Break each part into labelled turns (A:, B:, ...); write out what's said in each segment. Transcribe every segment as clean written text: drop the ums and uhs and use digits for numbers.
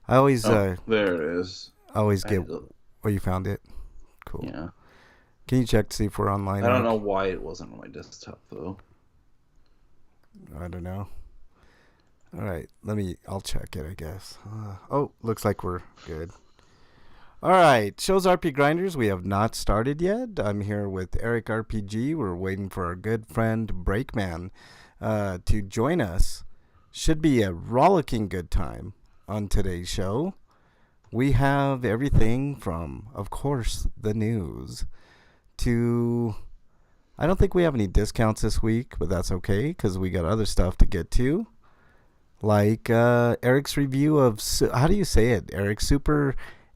A: I always
B: there it is.
A: always
B: I
A: get.
B: had to-
A: Oh, you found it. Cool.
B: yeah.
A: Can you check to see if we're online?
B: I don't
A: Eric?
B: know why it wasn't on my desktop though.
A: I don't know. All right, I'll check it, I guess. Looks like we're good. All right, shows RPGrinders. We have not started yet. I'm here with Eric RPG. We're waiting for our good friend Breakman to join us. Should be a rollicking good time on today's show. We have everything from, of course, the news to. I don't think we have any discounts this week, but that's okay because we got other stuff to get to. Like Eric's review of, how do you say it, Eric? Super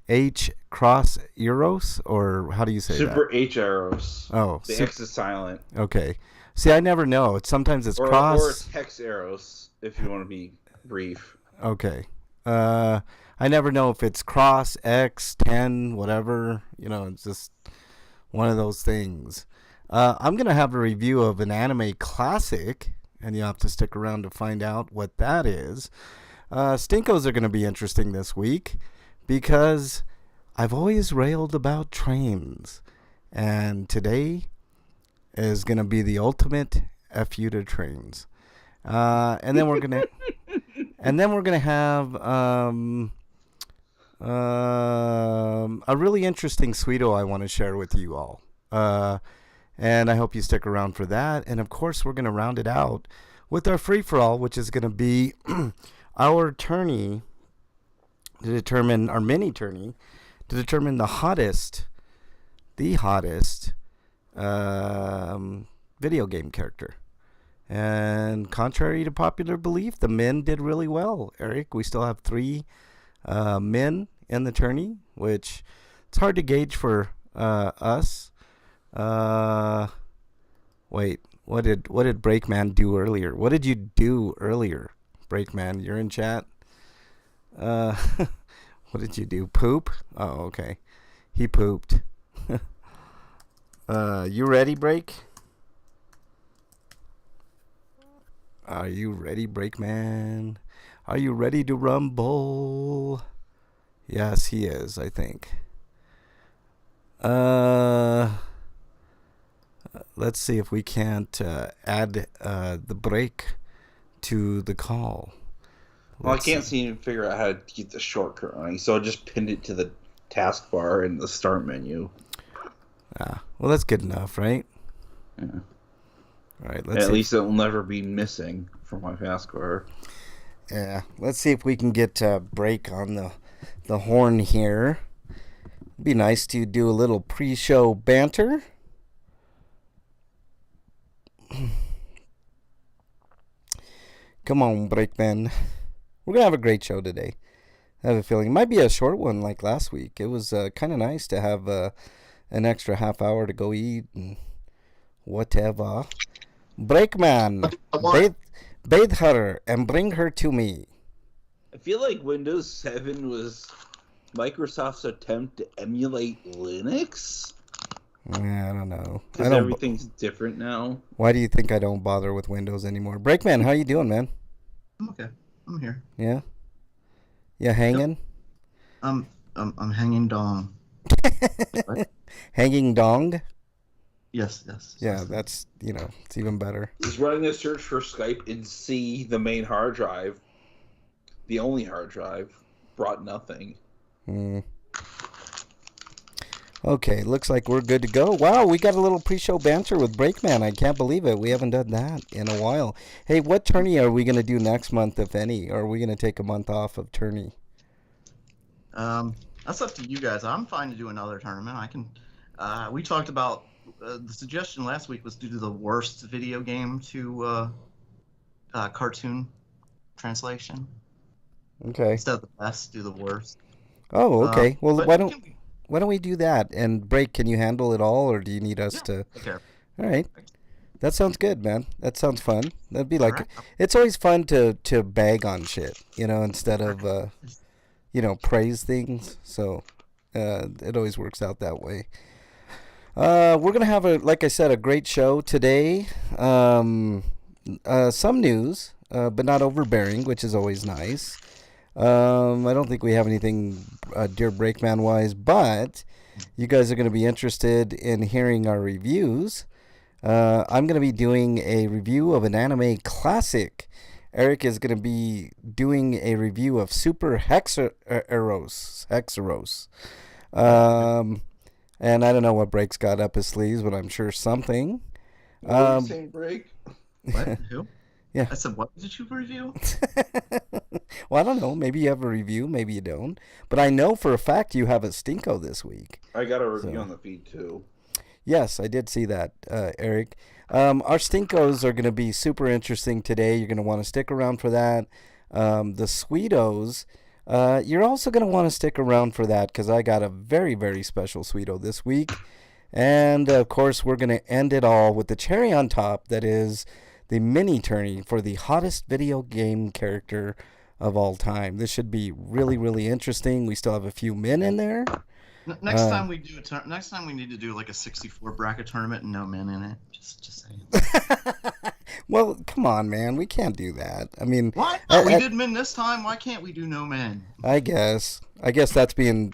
A: H cross Euros? Or how do you say
B: Super
A: that?
B: H arrows.
A: Oh,
B: The X is silent.
A: okay. See, I never know. Sometimes it's
B: Or
A: cross.
B: it's hex arrows, if you want to be brief.
A: Okay. I never know if it's cross, X, 10, whatever. It's just one of those things. I'm going to have a review of an anime classic, and you have to stick around to find out what that is. Stinkos are going to be interesting this week because I've always railed about trains, and today is going to be the ultimate FU to trains. And then we're gonna have a really interesting Sweeto I want to share with you all. And I hope you stick around for that. And of course, we're going to round it out with our free for all, which is going to be our tourney to determine our mini tourney to determine the hottest video game character. And contrary to popular belief, the men did really well. Eric, we still have 3 men in the tourney, which it's hard to gauge for us. Wait, what did Breakman do earlier? What did you do earlier, Breakman? You're in chat. What did you do? Poop? Oh, okay. He pooped. You ready, Break? Are you ready, Breakman? Are you ready to rumble? Yes, he is, I think. Let's see if we can't add the break to the call.
B: Well, I can't seem to figure out how to get the shortcut running, so I just pinned it to the taskbar in the start menu.
A: Well, that's good enough, right?
B: Yeah.
A: All right,
B: At least it'll never be missing from my taskbar.
A: Yeah, let's see if we can get break on the horn here. It'd be nice to do a little pre-show banter. Come on, Breakman. We're going to have a great show today. I have a feeling it might be a short one like last week. It was kind of nice to have an extra half hour to go eat and whatever. Breakman, bathe her and bring her to me.
B: I feel like Windows 7 was Microsoft's attempt to emulate Linux.
A: Yeah, I don't know.
B: Because everything's different now.
A: Why do you think I don't bother with Windows anymore? Breakman, how you doing, man?
C: I'm okay. I'm here.
A: Yeah? You hanging?
C: Yep. I'm hanging dong.
A: Hanging dong?
C: Yes.
A: Yeah, that's, it's even better.
B: He's running a search for Skype and see the main hard drive, the only hard drive, brought nothing.
A: Okay, looks like we're good to go. Wow, we got a little pre-show banter with Breakman. I can't believe it. We haven't done that in a while. Hey, what tourney are we going to do next month, if any? Or are we going to take a month off of tourney?
C: That's up to you guys. I'm fine to do another tournament. I can. We talked about the suggestion last week was to do the worst video game to cartoon translation.
A: Okay.
C: Instead of the best, do the worst.
A: Oh, okay. Well, why don't we do that? And Break, can you handle it all, or do you need us to?
C: Okay.
A: All right. That sounds good, man. That sounds fun. That'd be like,
C: right.
A: It's always fun to bag on shit, instead of, praise things. So, it always works out that way. We're going to have, like I said, a great show today. Some news, but not overbearing, which is always nice. I don't think we have anything Dear Breakman wise, but you guys are going to be interested in hearing our reviews. I'm going to be doing a review of an anime classic. Eric is going to be doing a review of Super Hexeros. And I don't know what Break's got up his sleeves, but I'm sure something.
B: What are you saying, Break?
C: What? Who?
A: Yeah.
C: I said, what did you review?
A: Well, I don't know. Maybe you have a review. Maybe you don't. But I know for a fact you have a Stinko this week.
B: I got a review on the feed, too.
A: Yes, I did see that, Eric. Our Stinkos are going to be super interesting today. You're going to want to stick around for that. The Sweetos, you're also going to want to stick around for that because I got a very, very special Sweeto this week. And, of course, we're going to end it all with the cherry on top that is the mini tourney for the hottest video game character of all time. This should be really, really interesting. We still have a few men in there.
C: Next time we do next time we need to do like a 64 bracket tournament and no men in it. Just saying.
A: Well, come on, man. We can't do that. I mean,
C: Why? We did men this time. Why can't we do no men?
A: I guess that's being,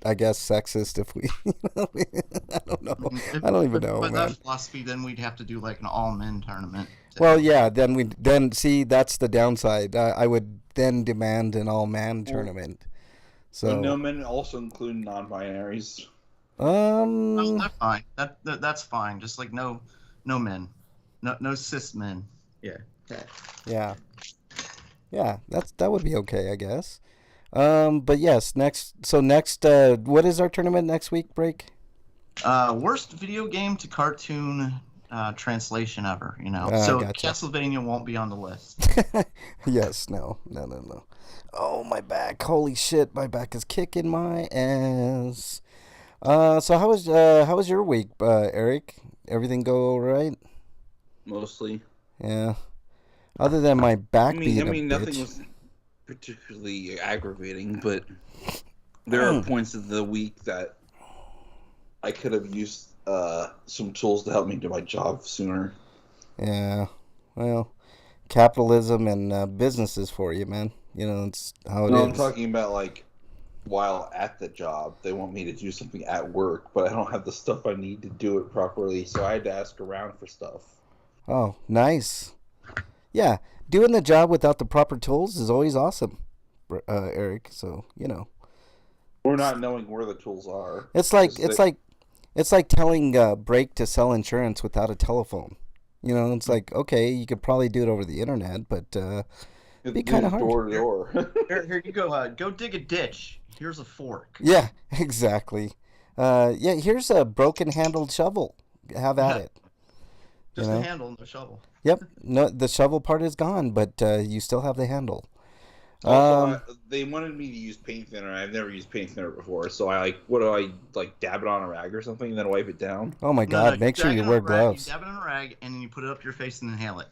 A: sexist if we. I don't know. I don't even know,
C: But
A: man.
C: that philosophy, then we'd have to do like an all men tournament.
A: Well, yeah. Then see that's the downside. I would then demand an all man tournament. So
B: no men also include non-binaries.
C: No, that's fine. That's fine. Just like no men, no cis men. Yeah.
A: Yeah. That would be okay, I guess. But yes, next. What is our tournament next week? Break.
C: Worst video game to cartoon translation ever. So
A: gotcha.
C: Castlevania won't be on the list.
A: Yes. No. Oh, my back! Holy shit, my back is kicking my ass. So how was your week, Eric? Everything go all right?
B: Mostly.
A: Yeah. Other than my back being a bitch.
B: Nothing was particularly aggravating, but there are points of the week that I could have used some tools to help me do my job sooner.
A: Yeah. Well, capitalism and businesses for you, man. It's how it is.
B: I'm talking about like while at the job, they want me to do something at work, but I don't have the stuff I need to do it properly, so I had to ask around for stuff.
A: Oh, nice. Yeah, doing the job without the proper tools is always awesome, Eric. So
B: Or not knowing where the tools are.
A: It's like telling Break to sell insurance without a telephone. It's like, okay, you could probably do it over the internet, but it'd be kind of hard.
B: Door to door.
C: Here you go. Go dig a ditch. Here's a fork.
A: Yeah, exactly. Here's a broken-handled shovel. Have at it.
C: Just a handle and a shovel.
A: Yep. No, the shovel part is gone, but you still have the handle.
B: Also, they wanted me to use paint thinner. I've never used paint thinner before, so dab it on a rag or something and then wipe it down?
A: Oh my God! Make sure you wear gloves.
C: You dab it on a rag and then you put it up your face and inhale it.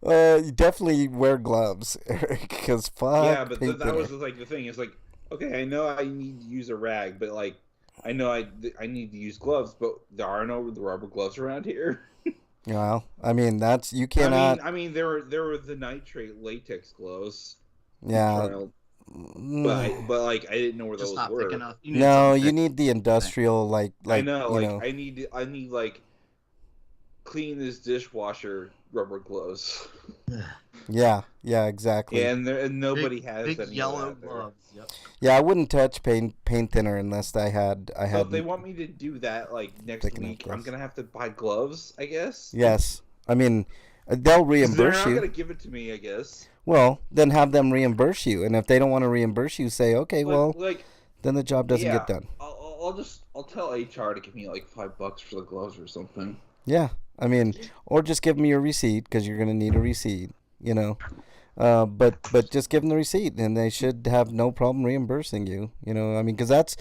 A: You definitely wear gloves, Eric, because fuck.
B: Yeah, but that was like the thing. It's like, okay, I know I need to use a rag, but like, I know I need to use gloves, but there are no rubber gloves around here.
A: Well, I mean that's you cannot.
B: I mean there were the nitrate latex gloves.
A: Yeah.
B: But like I didn't know where those were.
A: No, you need the industrial like
B: I know, I need like clean this dishwasher rubber gloves.
A: Yeah, exactly.
B: And nobody has
C: big
B: any
C: yellow gloves. Yep.
A: Yeah, I wouldn't touch paint thinner unless I had.
B: So if they want me to do that like next week, I'm gonna have to buy gloves, I guess.
A: Yes, I mean they'll reimburse
B: they're not
A: you.
B: Gonna give it to me, I guess.
A: Well, then have them reimburse you, and if they don't want to reimburse you, say okay, then the job doesn't get done.
B: I'll tell HR to give me like $5 for the gloves or something.
A: Yeah, I mean, or just give them your receipt because you're gonna need a receipt, But just give them the receipt, and they should have no problem reimbursing you. I mean, because that's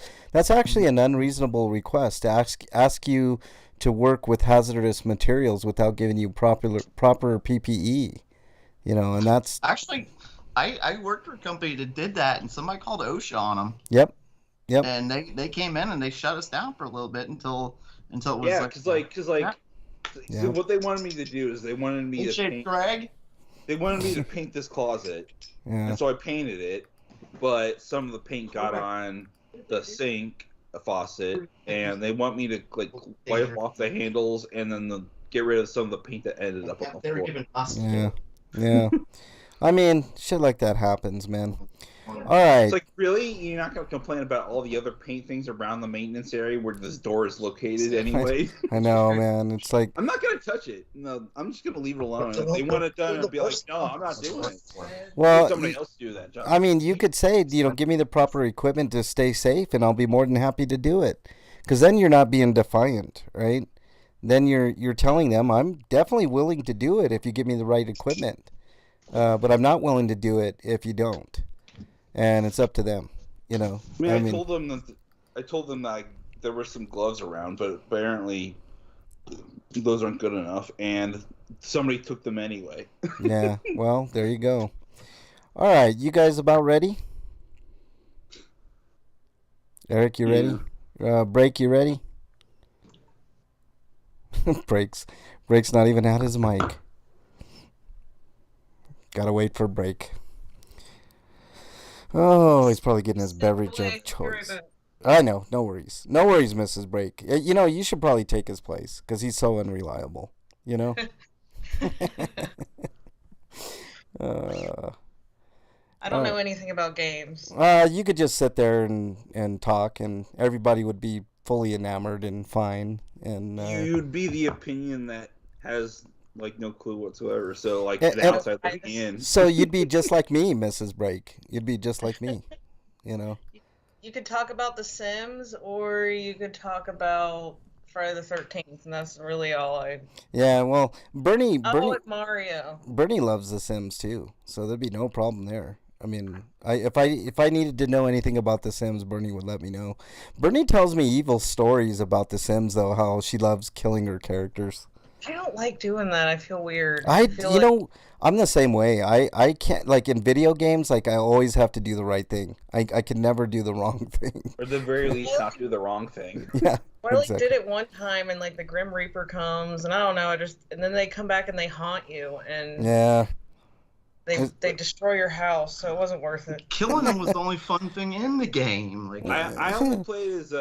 A: actually an unreasonable request to ask you to work with hazardous materials without giving you proper PPE. And that's
C: actually, I worked for a company that did that, and somebody called OSHA on them.
A: Yep.
C: And they came in and they shut us down for a little bit until it was
B: because what they wanted me to do is they wanted me to paint.
C: Drag.
B: they wanted me to paint this closet,
A: Yeah.
B: and so I painted it, but some of the paint got on the sink, a faucet, and they want me to like wipe off the handles and then get rid of some of the paint that ended up on the
C: They were
B: floor.
C: giving us.
A: Yeah. Yeah. I mean, shit like that happens, man. All right.
B: It's like, really? You're not going to complain about all the other paint things around the maintenance area where this door is located anyway?
A: I know, man. It's like,
B: I'm not going to touch it. No, I'm just going to leave it alone. If they want it done, I'll be like, no, I'm not doing it.
A: well,
B: Let somebody else do that job.
A: I mean, you could say, give me the proper equipment to stay safe, and I'll be more than happy to do it. Because then you're not being defiant, right? Then you're telling them, I'm definitely willing to do it if you give me the right equipment. But I'm not willing to do it if you don't. And it's up to them,
B: I told them that there were some gloves around, but apparently those aren't good enough, and somebody took them anyway.
A: Yeah, well, there you go. All right, you guys about ready? Eric, you ready? Break, you ready? Break's not even at his mic. Gotta wait for Break. Oh, he's probably getting his beverage of choice. I know, no worries. No worries, Mrs. Break. You should probably take his place, because he's so unreliable,
D: I don't know anything about games.
A: You could just sit there and talk, and everybody would be fully enamored and fine. And
B: you'd be the opinion that has no clue whatsoever. So the outside looking in.
A: So you'd be just like me, Mrs. Break. You'd be just like me,
D: You could talk about The Sims, or you could talk about Friday the 13th, and that's really all I.
A: Yeah, well, Bernie.
D: And Mario.
A: Bernie loves The Sims too, so there'd be no problem there. I mean, if I needed to know anything about The Sims, Bernie would let me know. Bernie tells me evil stories about The Sims, though, how she loves killing her characters.
D: I don't like doing that. I feel weird.
A: I'm the same way. I can't, in video games, I always have to do the right thing. I can never do the wrong thing.
B: Or at the very least, not do the wrong thing.
A: Yeah.
D: I did it one time, and the Grim Reaper comes, and I don't know, and then they come back and they haunt you, and
A: yeah.
D: They destroy your house, so it wasn't worth it.
C: Killing them was the only fun thing in the game.
B: I only played as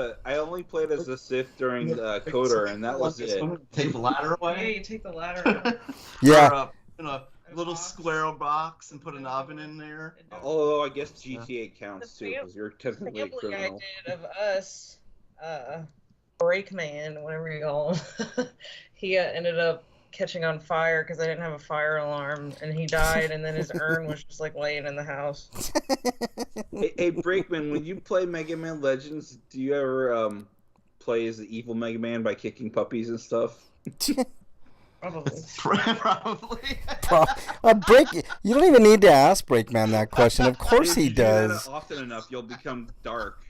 B: a Sith during Coder, and that was it.
C: Take the ladder away.
D: Yeah, you take the ladder away.
A: Yeah.
C: In a little square box and put an oven in there.
B: Although I guess GTA counts too, because you're
D: The
B: technically a
D: family I
B: criminal.
D: did of us, Breakman, whatever you call him, he ended up catching on fire because I didn't have a fire alarm, and he died, and then his urn was just laying in the house.
B: Hey, Breakman, when you play Mega Man Legends, do you ever play as the evil Mega Man by kicking puppies and stuff?
D: Probably.
A: You don't even need to ask Breakman that question. Of course he does.
B: If you do that often enough, you'll become dark.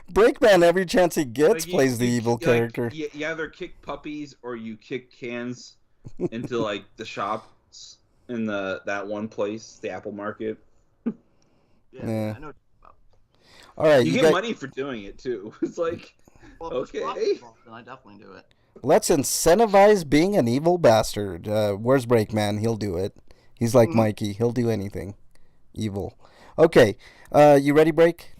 A: Breakman, every chance he gets, plays the evil character.
B: You either kick puppies or you kick cans into the shops in that one place, the Apple Market.
A: Yeah.
C: I know.
A: All right,
B: you get money for doing it too. It's okay.
C: Then I definitely do it.
A: Let's incentivize being an evil bastard. Where's Breakman? He'll do it. He's like Mikey. He'll do anything evil. Okay, you ready, Break?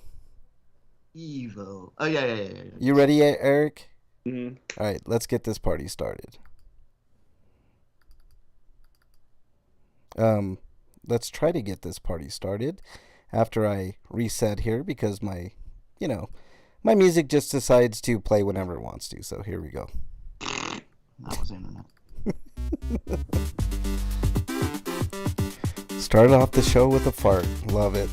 C: Evil. Oh yeah.
A: You ready, Eric?
B: Mm-hmm.
A: All right, let's get this party started. Let's try to get this party started after I reset here because my music just decides to play whenever it wants to. So here we go.
C: That was the internet.
A: Started off the show with a fart. Love it.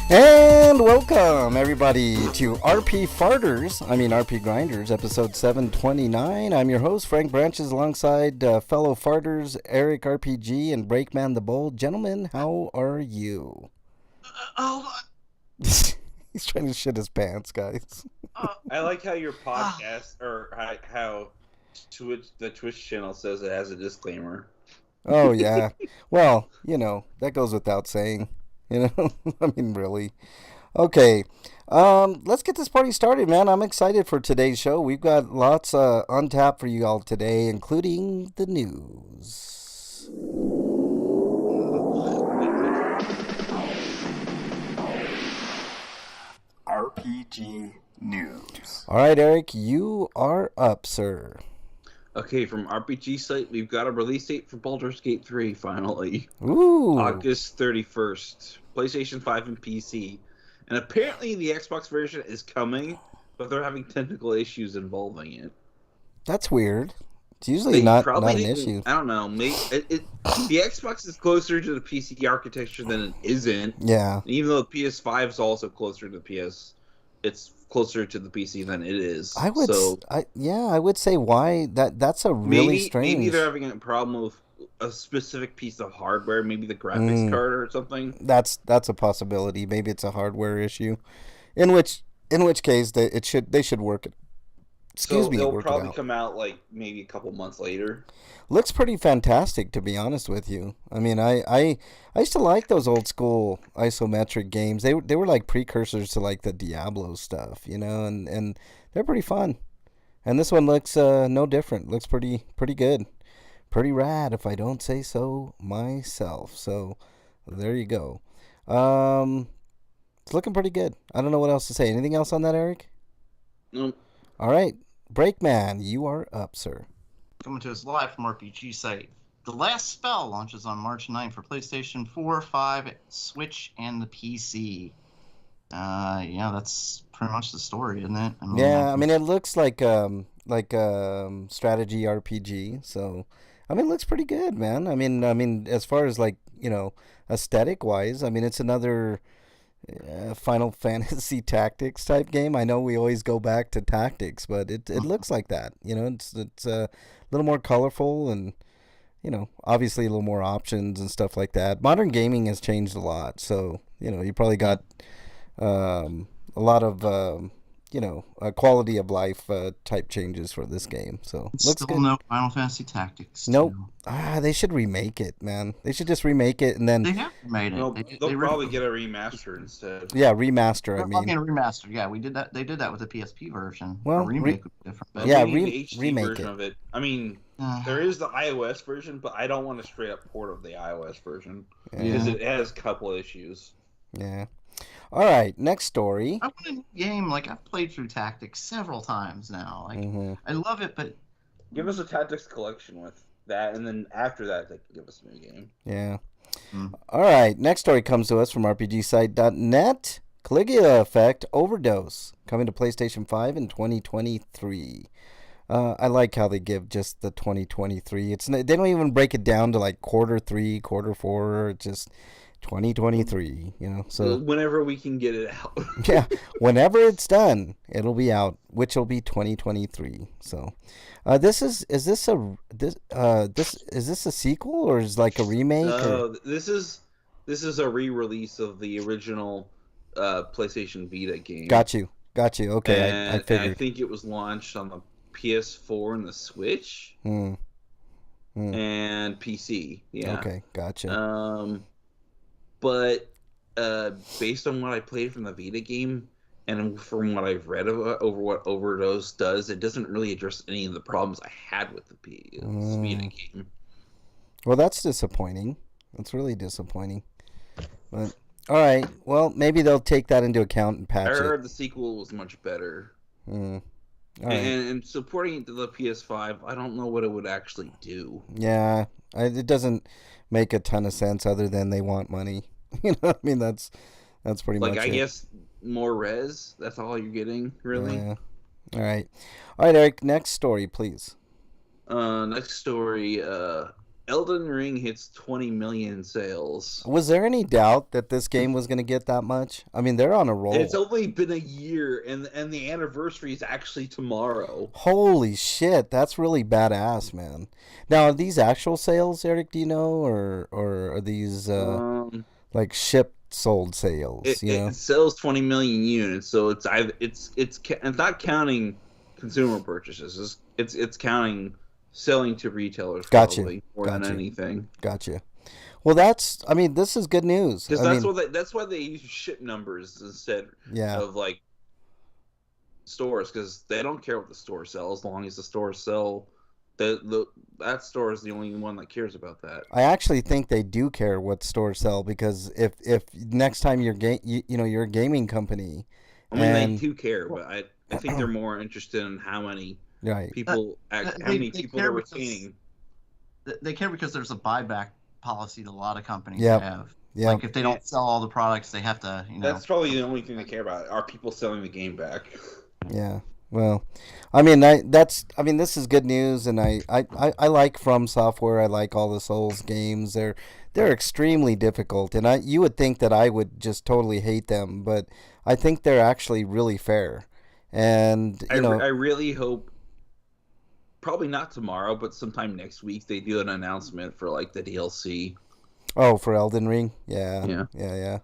A: And welcome everybody to RPGrinders, episode 729. I'm your host, Frank Branches, alongside fellow farters, Eric RPG and Breakman the Bold. Gentlemen, how are you?
C: Hold on.
A: He's trying to shit his pants, guys.
B: I like how your podcast or how the Twitch channel says it has a disclaimer.
A: Oh yeah. Well, that goes without saying. I mean, really. Okay. Let's get this party started, man. I'm excited for today's show. We've got lots on tap for you all today, including the news.
E: RPG News.
A: All right, Eric, you are up, sir.
B: Okay, from RPG site, we've got a release date for Baldur's Gate 3, finally.
A: Ooh.
B: August 31st. PlayStation 5 and PC. And apparently the Xbox version is coming, but they're having technical issues involving it.
A: That's weird. It's usually not an issue.
B: I don't know. Maybe the Xbox is closer to the PC architecture than it isn't.
A: Yeah.
B: Even though the PS5 is also closer to the PS, it's closer to the PC than it is.
A: I would say why that's a really strange.
B: Maybe they're having a problem with a specific piece of hardware, maybe the graphics card or something.
A: That's a possibility. Maybe it's a hardware issue, in which case they should work it. Excuse me.
B: It'll probably come out like maybe a couple months later.
A: Looks pretty fantastic, to be honest with you. I mean, I used to like those old school isometric games. They were like precursors to like the Diablo stuff, and they're pretty fun. And this one looks no different. Looks pretty good. Pretty rad, if I don't say so myself. So there you go. It's looking pretty good. I don't know what else to say. Anything else on that, Eric?
B: No.
A: All right. Breakman, you are up, sir.
C: Coming to us live from RPG site. The Last Spell launches on March 9th for PlayStation 4, 5, Switch, and the PC. That's pretty much the story, isn't it?
A: It looks like strategy RPG. So, it looks pretty good, man. I mean, as far as aesthetic wise, it's another Final Fantasy Tactics type game. I know we always go back to Tactics, but it looks like that. It's a little more colorful and obviously a little more options and stuff like that. Modern gaming has changed a lot, so you probably got a lot of quality of life type changes for this game. So looks
C: still
A: good.
C: No Final Fantasy Tactics.
A: Nope. They should remake it, man. They should just remake it and then
C: They have made it.
B: No, they'll probably get a remaster instead.
A: yeah, remaster.
C: They're probably a remaster. Yeah, we did that. They did that with the PSP version.
A: Well,
C: a remake would be different. But
A: yeah,
B: Maybe an HD
A: remake
B: version
A: it.
B: of it. I mean, there is the iOS version, but I don't want a straight up port of the iOS version because it has a couple issues.
A: Yeah. All right, next story.
C: I want a new game. I've played through Tactics several times now. I love it, but
B: Give us a Tactics collection with that, and then after that, they can give us a new game.
A: Yeah. All right, next story comes to us from RPGsite.net. Caligula Effect Overdose coming to PlayStation 5 in 2023. I like how they give just the 2023. They don't even break it down to quarter 3, quarter 4. Just 2023, so
B: whenever we can get it out.
A: Yeah, whenever it's done, it'll be out, which will be 2023. So, is this a sequel or is a remake?
B: No, this is a re-release of the original PlayStation Vita game.
A: Got you. Okay,
B: and,
A: I figured.
B: And I think it was launched on the PS4 and the Switch and PC. Yeah.
A: Okay, gotcha.
B: But based on what I played from the Vita game and from what I've read over what Overdose does, it doesn't really address any of the problems I had with the Vita game.
A: Well, that's disappointing. That's really disappointing. But all right, well, maybe they'll take that into account and patch it.
B: I heard the sequel was much better.
A: All right.
B: And supporting it to the PS5, I don't know what it would actually do.
A: Yeah, it doesn't make a ton of sense other than they want money. That's pretty much
B: I
A: it.
B: guess more res. That's all you're getting, really.
A: Yeah. All right, Eric. Next story, please.
B: Next story. Elden Ring hits 20 million sales.
A: Was there any doubt that this game was going to get that much? They're on a roll.
B: It's only been a year, and the anniversary is actually tomorrow.
A: Holy shit, that's really badass, man. Now, are these actual sales, Eric? Do you know, or are these shipped sold sales.
B: It sells 20 million units, so it's not counting consumer purchases. It's counting selling to retailers
A: Gotcha.
B: probably more than anything.
A: Gotcha. Well, this is good news.
B: Because
A: I mean,
B: that's why they use ship numbers instead
A: yeah.
B: of like stores, because they don't care what the store sells as long as the stores sell. That store is the only one that cares about that.
A: I actually think they do care what stores sell, because if next time you're you're a gaming company,
B: I mean, they do care, but I think they're more interested in how many people how many people they're retaining.
C: They care because there's a buyback policy that a lot of companies
A: Yep.
C: have.
A: Yeah.
C: Like if they don't sell all the products, they have to.
B: That's probably the only thing they care about. Are people selling the game back?
A: Yeah. Well, I mean, this is good news, and I like From Software. I like all the Souls games. They're extremely difficult, and you would think that I would just totally hate them, but I think they're actually really fair. And I
B: really hope, probably not tomorrow, but sometime next week, they do an announcement for like the DLC.
A: Oh, for Elden Ring? Yeah.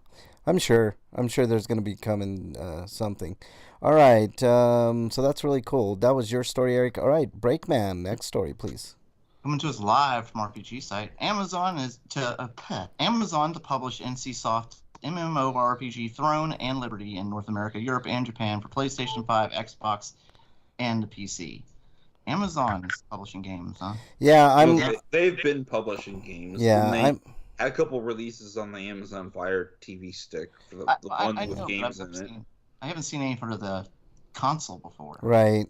A: I'm sure there's going to be coming something. All right. So that's really cool. That was your story, Eric. All right, Breakman, next story, please.
C: Coming to us live from RPG site. Amazon to publish NCSoft MMORPG Throne and Liberty in North America, Europe, and Japan for PlayStation 5, Xbox, and the PC. Amazon is publishing games, huh?
A: Yeah,
B: they've been publishing games.
A: Yeah,
B: had a couple releases on the Amazon Fire TV stick for the one with games in it.
C: I haven't seen any for the console before.
A: Right.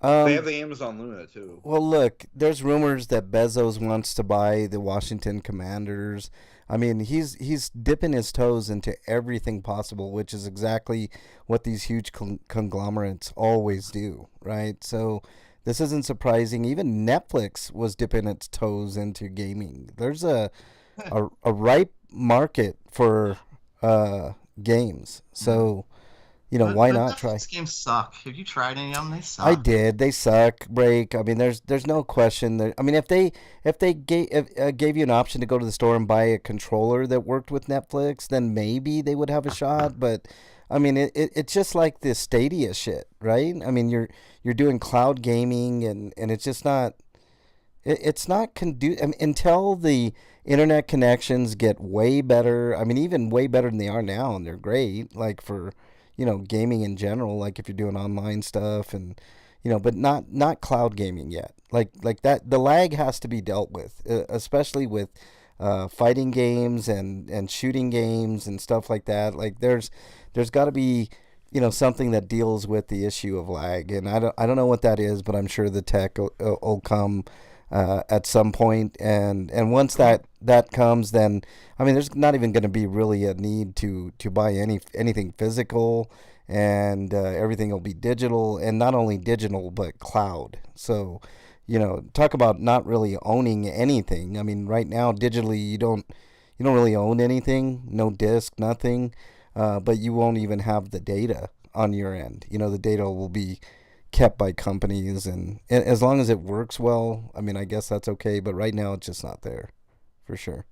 B: They have the Amazon Luna too.
A: Well, look, there's rumors that Bezos wants to buy the Washington Commanders. I mean, he's dipping his toes into everything possible, which is exactly what these huge conglomerates always do, right? So this isn't surprising. Even Netflix was dipping its toes into gaming. There's a ripe market for games. So, why not try?
C: These games suck. Have you tried any of them? They suck.
A: I did. They suck. Break. I mean, there's no question. I mean, if they gave you an option to go to the store and buy a controller that worked with Netflix, then maybe they would have a shot. But I mean, it's just like the Stadia shit, right? I mean, you're doing cloud gaming, and it's just not. It's not until the internet connections get way better. I mean, even way better than they are now, and they're great. Like for gaming in general, like if you're doing online stuff, and but not cloud gaming yet. Like that, the lag has to be dealt with, especially with fighting games and shooting games and stuff like that. Like there's got to be something that deals with the issue of lag, and I don't know what that is, but I'm sure the tech will come at some point, and once that comes, then I mean there's not even going to be really a need to buy anything physical, and everything will be digital, and not only digital but cloud. So talk about not really owning anything. I mean right now digitally you don't really own anything, no disk, nothing, but you won't even have the data on your end. The data will be kept by companies, and as long as it works well, I mean, I guess that's okay, but right now it's just not there for sure.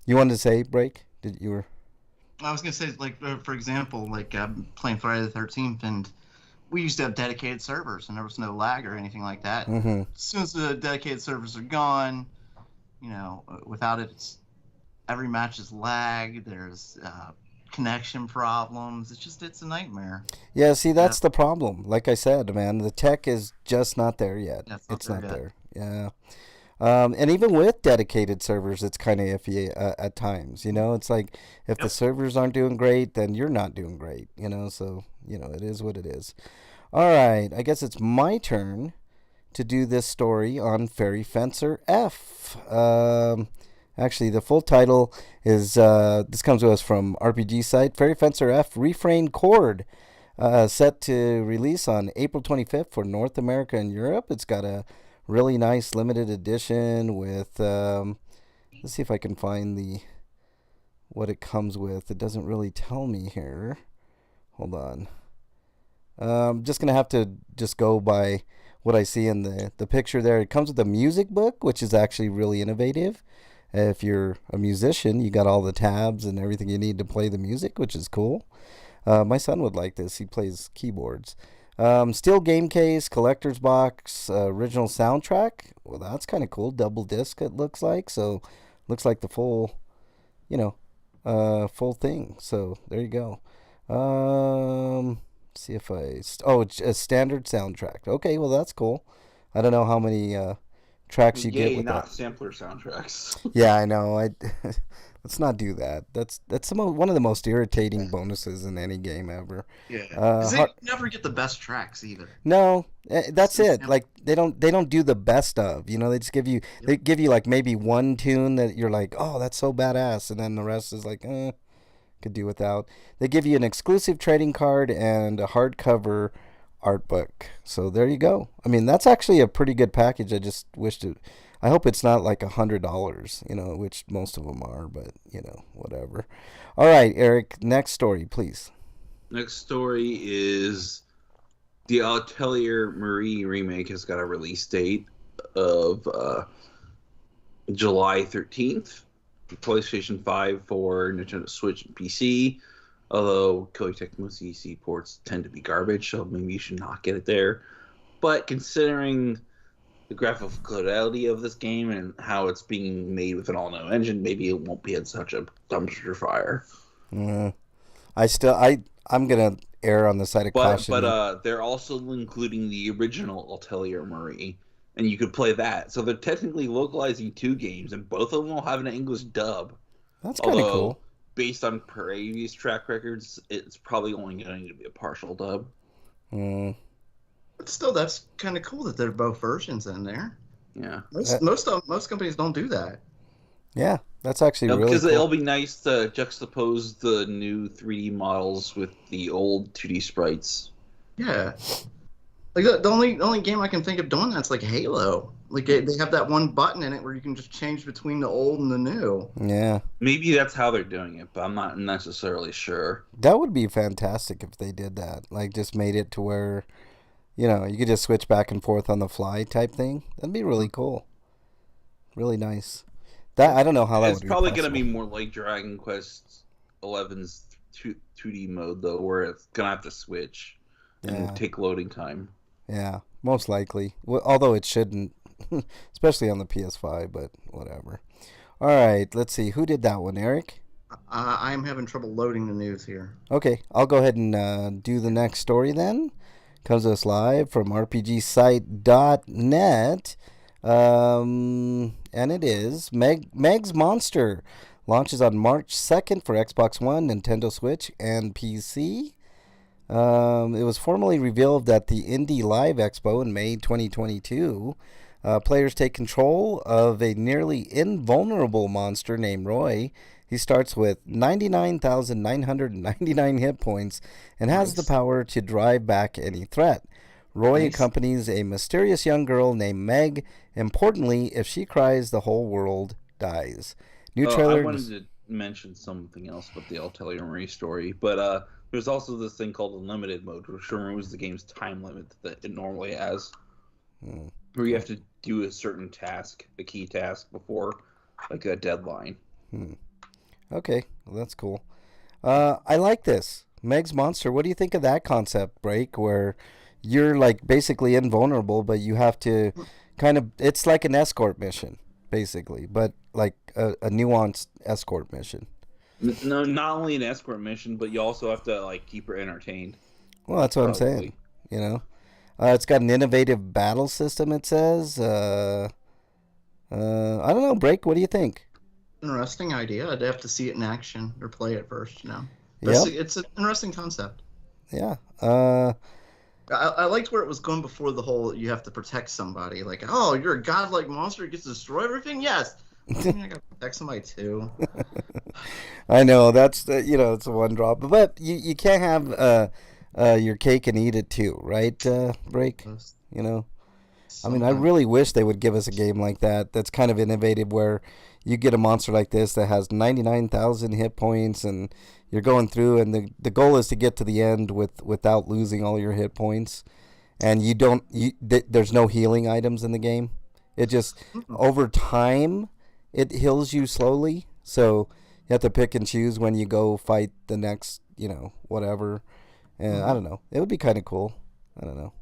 A: You wanted to say, Break?
C: I was gonna say, like, for example, like playing Friday the 13th, and we used to have dedicated servers, and there was no lag or anything like that.
A: Mm-hmm.
C: As soon as the dedicated servers are gone, without it, every match is lagged. There's connection problems. It's a nightmare.
A: Yeah, see, that's the problem. Like I said, man, the tech is just not there yet. It's not there. Yeah. And even with dedicated servers, it's kind of iffy at times. It's like if the servers aren't doing great, then you're not doing great. So it is what it is. All right, I guess it's my turn to do this story on Fairy Fencer F. Actually, the full title is, this comes to us from RPG site, Fairy Fencer F Refrain Chord, set to release on April 25th for North America and Europe. It's got a really nice limited edition with, let's see if I can find what it comes with. It doesn't really tell me here. Hold on. I'm just going to have to just go by what I see in the picture there. It comes with a music book, which is actually really innovative. If you're a musician, you got all the tabs and everything you need to play the music, which is cool. My son would like this. He plays keyboards. Steel game case, collector's box, original soundtrack. Well, that's kind of cool. Double disc, it looks like. So, looks like the full, full thing. So, there you go. See if it's a standard soundtrack. Okay, well, that's cool. I don't know how many tracks you get with
B: not
A: that.
B: sampler soundtracks.
A: Yeah, I know. Let's not do that. That's one of the most irritating bonuses in any game ever.
C: Yeah.
A: Uh,
C: 'Cause they
A: har-
C: never get the best tracks either.
A: no, that's
C: It's-
A: it. Like they don't do the best of. They just give you like maybe one tune that you're like, oh, that's so badass, and then the rest is like, could do without. They give you an exclusive trading card and a hardcover art book. So there you go. I mean, that's actually a pretty good package. I just I hope it's not like $100, which most of them are, but whatever. All right, Eric, next story, please.
B: Next story is the Atelier Marie remake has got a release date of July 13th. PlayStation 5 for Nintendo Switch and PC. Although Koei Tecmo CC ports tend to be garbage, so maybe you should not get it there. But considering the graphical fidelity of this game and how it's being made with an all-new engine, maybe it won't be in such a dumpster fire.
A: I'm gonna err on the side of caution.
B: But they're also including the original Atelier Marie, and you could play that. So they're technically localizing two games, and both of them will have an English dub.
A: That's kind of
B: Although,
A: cool.
B: based on previous track records, it's probably only going to be a partial dub.
C: But still, that's kind of cool that there are both versions in there.
B: Yeah.
C: Most companies don't do that.
A: Yeah, that's actually really
B: because
A: cool.
B: it'll be nice to juxtapose the new 3D models with the old 2D sprites.
C: Yeah. Like the only game I can think of doing that's like Halo. Like they have that one button in it where you can just change between the old and the new.
A: Yeah.
B: Maybe that's how they're doing it, but I'm not necessarily sure.
A: That would be fantastic if they did that. Like just made it to where, you could just switch back and forth on the fly type thing. That'd be really cool. Really nice. That I don't know how that would be.
B: It's probably
A: possible.
B: going to be more like Dragon Quest XI's 2D mode, though, where it's going to have to switch and take loading time.
A: Yeah, most likely. Although it shouldn't, especially on the PS5, but whatever. All right, let's see. Who did that one, Eric?
C: I'm having trouble loading the news here.
A: Okay, I'll go ahead and do the next story then. Comes to us live from RPGsite.net. And it is Meg's Monster launches on March 2nd for Xbox One, Nintendo Switch, and PC. It was formally revealed at the Indie Live Expo in May 2022. Players take control of a nearly invulnerable monster named Roy. He starts with 99,999 hit points and has the power to drive back any threat. Roy accompanies a mysterious young girl named Meg. Importantly, if she cries, the whole world dies. New trailer.
B: I wanted to mention something else about the Atelier Marie story, but there's also this thing called Unlimited Mode, which removes the game's time limit that it normally has. Where you have to do a certain task, a key task, before like a deadline.
A: Okay, well, that's cool. I like this. Meg's Monster. What do you think of that concept, Break, where you're like basically invulnerable, but you have to it's like an escort mission, basically, but like a nuanced escort mission.
B: No, not only an escort mission, but you also have to like keep her entertained.
A: Well, that's what I'm saying. It's got an innovative battle system, it says. I don't know, Break, what do you think?
C: Interesting idea. I'd have to see it in action or play it first,
A: Yep.
C: It's an interesting concept.
A: Yeah.
C: I liked where it was going before the whole you have to protect somebody. Like, oh, you're a godlike monster who gets to destroy everything? Yes. I gotta protect somebody too.
A: I know, that's, it's a one drop. But you can't have your cake and eat it too, right, Break? I mean, I really wish they would give us a game like that that's kind of innovative where you get a monster like this that has 99,000 hit points and you're going through and the goal is to get to the end without losing all your hit points. And there's no healing items in the game. It just, over time, it heals you slowly. So you have to pick and choose when you go fight the next, whatever. And I don't know. It would be kind of cool. I don't know.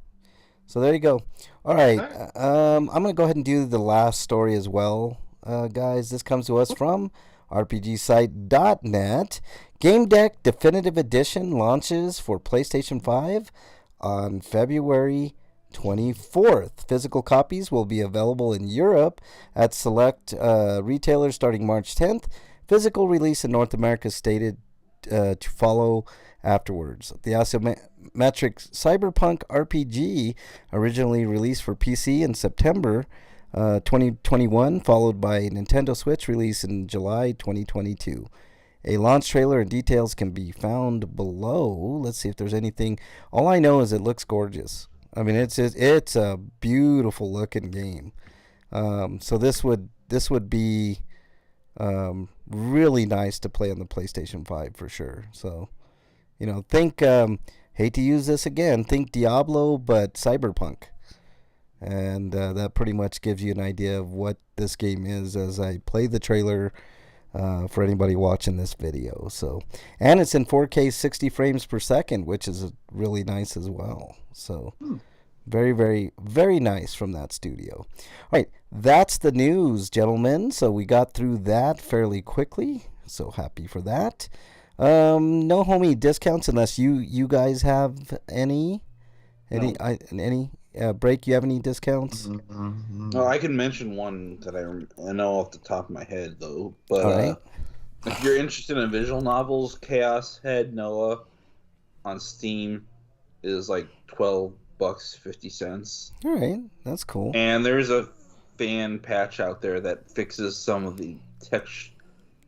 A: So there you go. All right. I'm going to go ahead and do the last story as well, guys. This comes to us from RPGsite.net. Game Deck Definitive Edition launches for PlayStation 5 on February 24th. Physical copies will be available in Europe at select retailers starting March 10th. Physical release in North America is stated to follow afterwards. The isometric Cyberpunk RPG, originally released for PC in September 2021, followed by a Nintendo Switch release in July 2022. A launch trailer and details can be found below. Let's see if there's anything. All I know is it looks gorgeous. I mean, it's a beautiful looking game. So this would be really nice to play on the PlayStation 5 for sure. So, think, hate to use this again, think Diablo, but Cyberpunk. And that pretty much gives you an idea of what this game is as I play the trailer for anybody watching this video. So, and it's in 4K 60 frames per second, which is really nice as well. So, very, very, very nice from that studio. All right, that's the news, gentlemen. So we got through that fairly quickly. So happy for that. No homie discounts unless you guys have any. Break, you have any discounts?
B: Oh, I can mention one that I know off the top of my head though. But
A: all right.
B: If you're interested in visual novels, Chaos Head Noah on Steam is like $12.50.
A: All right, that's cool.
B: And there's a fan patch out there that fixes some of the text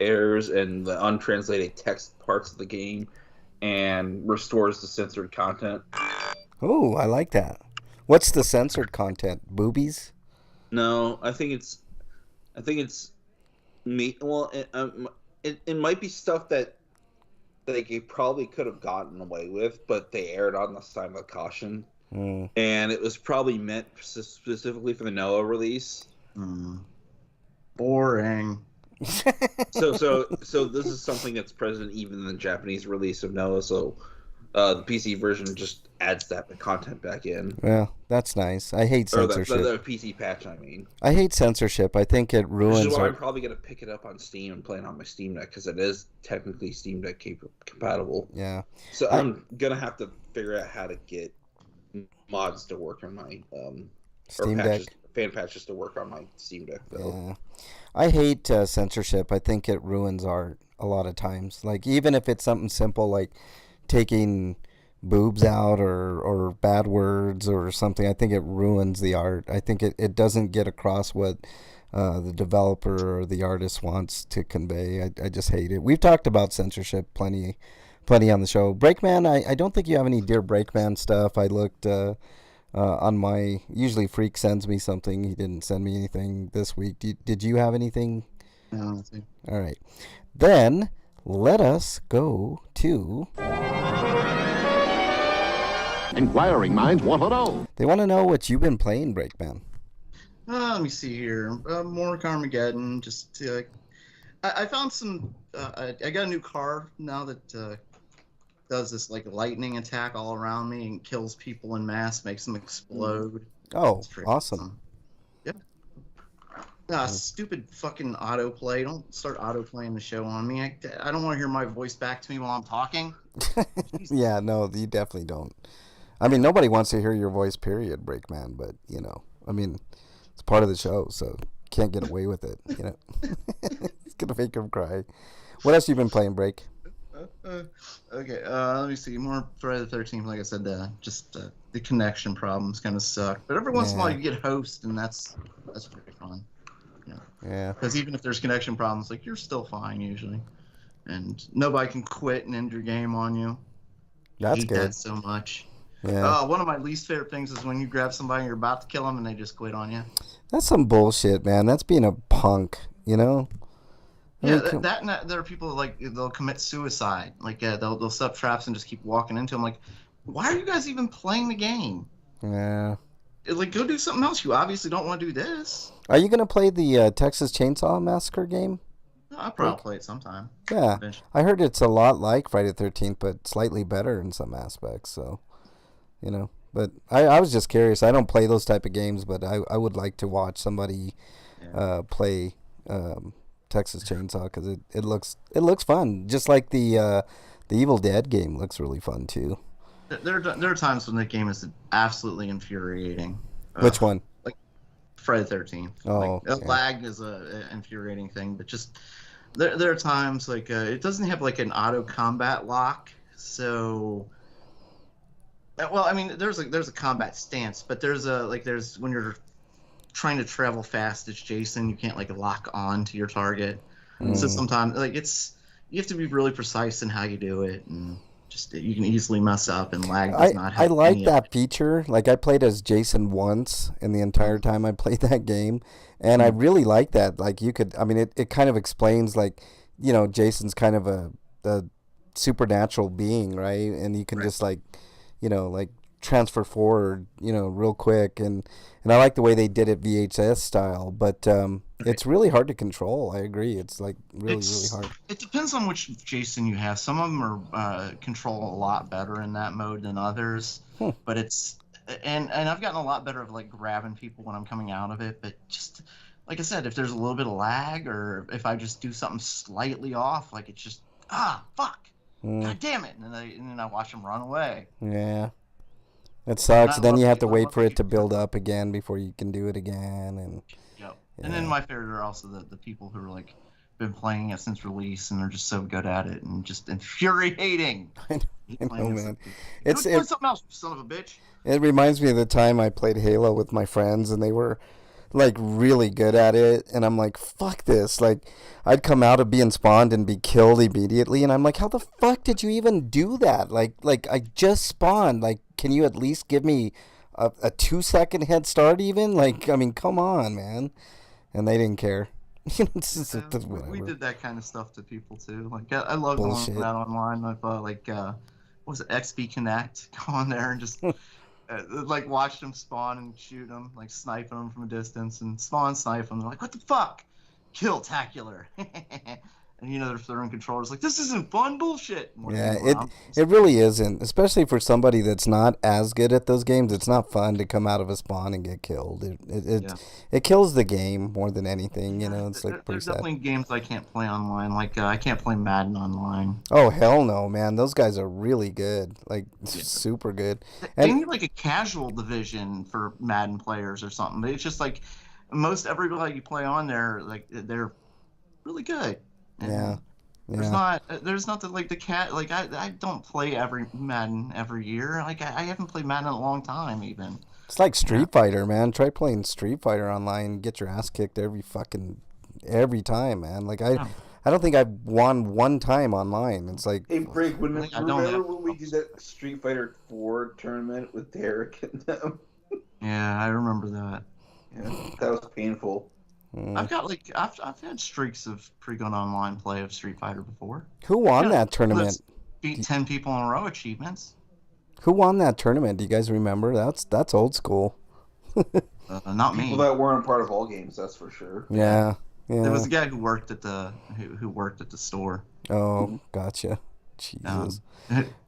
B: errors and the untranslated text parts of the game and restores the censored content.
A: Oh, I like that. What's the censored content? Boobies?
B: No, I think it's me. Well, it might be stuff that they probably could have gotten away with, but they aired on the side of caution. And it was probably meant specifically for the Noah release.
C: Boring.
B: So this is something that's present even in the Japanese release of Noah. So the PC version just adds that content back in.
A: Well, that's nice. I hate censorship.
B: Or the PC patch, I mean.
A: I hate censorship. I think it ruins.
B: Which is why I'm probably gonna pick it up on Steam and play it on my Steam Deck because it is technically Steam Deck compatible.
A: Yeah.
B: So I'm gonna have to figure out how to get mods to work on my
A: Steam
B: patches,
A: Deck.
B: fan patches to work on my Steam Deck though.
A: Yeah. I hate censorship. I think it ruins art a lot of times. Like even if it's something simple like taking boobs out or bad words or something, I think it ruins the art. I think it doesn't get across what the developer or the artist wants to convey. I just hate it. We've talked about censorship plenty on the show. Breakman, I don't think you have any Dear Breakman stuff. I looked on my, usually Freak sends me something. He didn't send me anything this week. Did you have anything?
C: No, nothing.
A: All right. Then let us go to...
F: Inquiring minds want to know.
A: They want to know what you've been playing, Breakman.
C: Let me see here. More Carmageddon. Just I found some. I got a new car now that does this like lightning attack all around me and kills people in mass, makes them explode.
A: Oh,
C: It's pretty
A: awesome.
C: Yeah. Stupid fucking autoplay. Don't start autoplaying the show on me. I don't want to hear my voice back to me while I'm talking.
A: Yeah, no, you definitely don't. I mean, nobody wants to hear your voice, period, Breakman, but, I mean, it's part of the show, so can't get away with it, It's going to make him cry. What else you been playing, Break?
C: Okay, let me see. More Friday the 13th, like I said, just the connection problems kind of suck. But every once in a while you get host, and that's pretty fun.
A: Yeah.
C: Because even if there's connection problems, like you're still fine usually, and nobody can quit and end your game on you.
A: That's
C: hate
A: good.
C: that so much.
A: Yeah.
C: One of my least favorite things is when you grab somebody and you're about to kill them and they just quit on you.
A: That's some bullshit, man. That's being a punk, I
C: Yeah,
A: mean,
C: that there are people like they'll commit suicide. Like they'll set traps and just keep walking into them. Like, why are you guys even playing the game?
A: Yeah.
C: Like, go do something else. You obviously don't want to do this.
A: Are you gonna play the Texas Chainsaw Massacre game?
C: I'll probably play it sometime.
A: Yeah,
C: Eventually.
A: I heard it's a lot like Friday the 13th, but slightly better in some aspects. So, but I was just curious. I don't play those type of games, but I would like to watch somebody play Texas Chainsaw because it looks fun. Just like the Evil Dead game looks really fun too.
C: There are times when the game is absolutely infuriating.
A: Which one?
C: Like Friday the 13th.
A: Oh,
C: like, lag is a infuriating thing, but just there are times like it doesn't have like an auto combat lock, so. Well, I mean, there's a combat stance, but there's when you're trying to travel fast as Jason, you can't like lock on to your target. So sometimes like you have to be really precise in how you do it, and just you can easily mess up, and lag does not help.
A: I like that feature. Like I played as Jason once, and the entire time I played that game, and I really like that. Like you could, I mean, it kind of explains like Jason's kind of a supernatural being, right? And you can just like transfer forward, real quick, and I like the way they did it VHS style, but it's really hard to control. I agree. It's like really hard.
C: It depends on which Jason you have. Some of them are control a lot better in that mode than others, but it's and I've gotten a lot better of like grabbing people when I'm coming out of it, but just like I said, if there's a little bit of lag or if I just do something slightly off, like it's just fuck. God damn it! And then I watch them run away.
A: Yeah. It sucks. Then you have to wait for it to build up again before you can do it again. And
C: yep. And then my favorite are also the people who are like been playing it since release and they're just so good at it and just infuriating.
A: I know, man.
C: It's something else, you son of a bitch.
A: It reminds me of the time I played Halo with my friends and they were like really good at it, and I'm like, fuck this. Like I'd come out of being spawned and be killed immediately, and I'm like, how the fuck did you even do that? Like I just spawned. Like, can you at least give me a 2-second head start even? Like, I mean, come on, man. And they didn't care.
C: We did that kind of stuff to people too. Like I love going that online. I thought like what was it, XP Connect? Go on there and just like watch them spawn and shoot them, like sniping them from a distance and spawn snipe them. They're like, what the fuck? Kill-tacular. And they're throwing controllers like, this isn't fun, bullshit.
A: Yeah, it really isn't, especially for somebody that's not as good at those games. It's not fun to come out of a spawn and get killed. It kills the game more than anything. It's like pretty
C: there's
A: sad.
C: Definitely games I can't play online. Like I can't play Madden online.
A: Oh hell no, man! Those guys are really good, like super good.
C: They need like a casual division for Madden players or something. But it's just like most everybody you play on there, like they're really good.
A: Yeah.
C: There's not like the cat. Like I don't play every Madden every year. Like I haven't played Madden in a long time even.
A: It's like Street Fighter, man. Try playing Street Fighter online. Get your ass kicked every time, man. Like I don't think I've won one time online. It's like,
B: hey, Break, remember when we did that Street Fighter 4 tournament with Derek and them?
C: Yeah, I remember that.
B: Yeah, that was painful.
C: I've had streaks of pre-gun online play of Street Fighter before.
A: Who won that tournament?
C: Beat 10 people in a row achievements.
A: Who won that tournament? Do you guys remember? That's old school.
C: Not me.
B: People that weren't part of all games, that's for sure.
A: Yeah.
C: There was a guy who worked at the store.
A: Oh, gotcha. Jesus.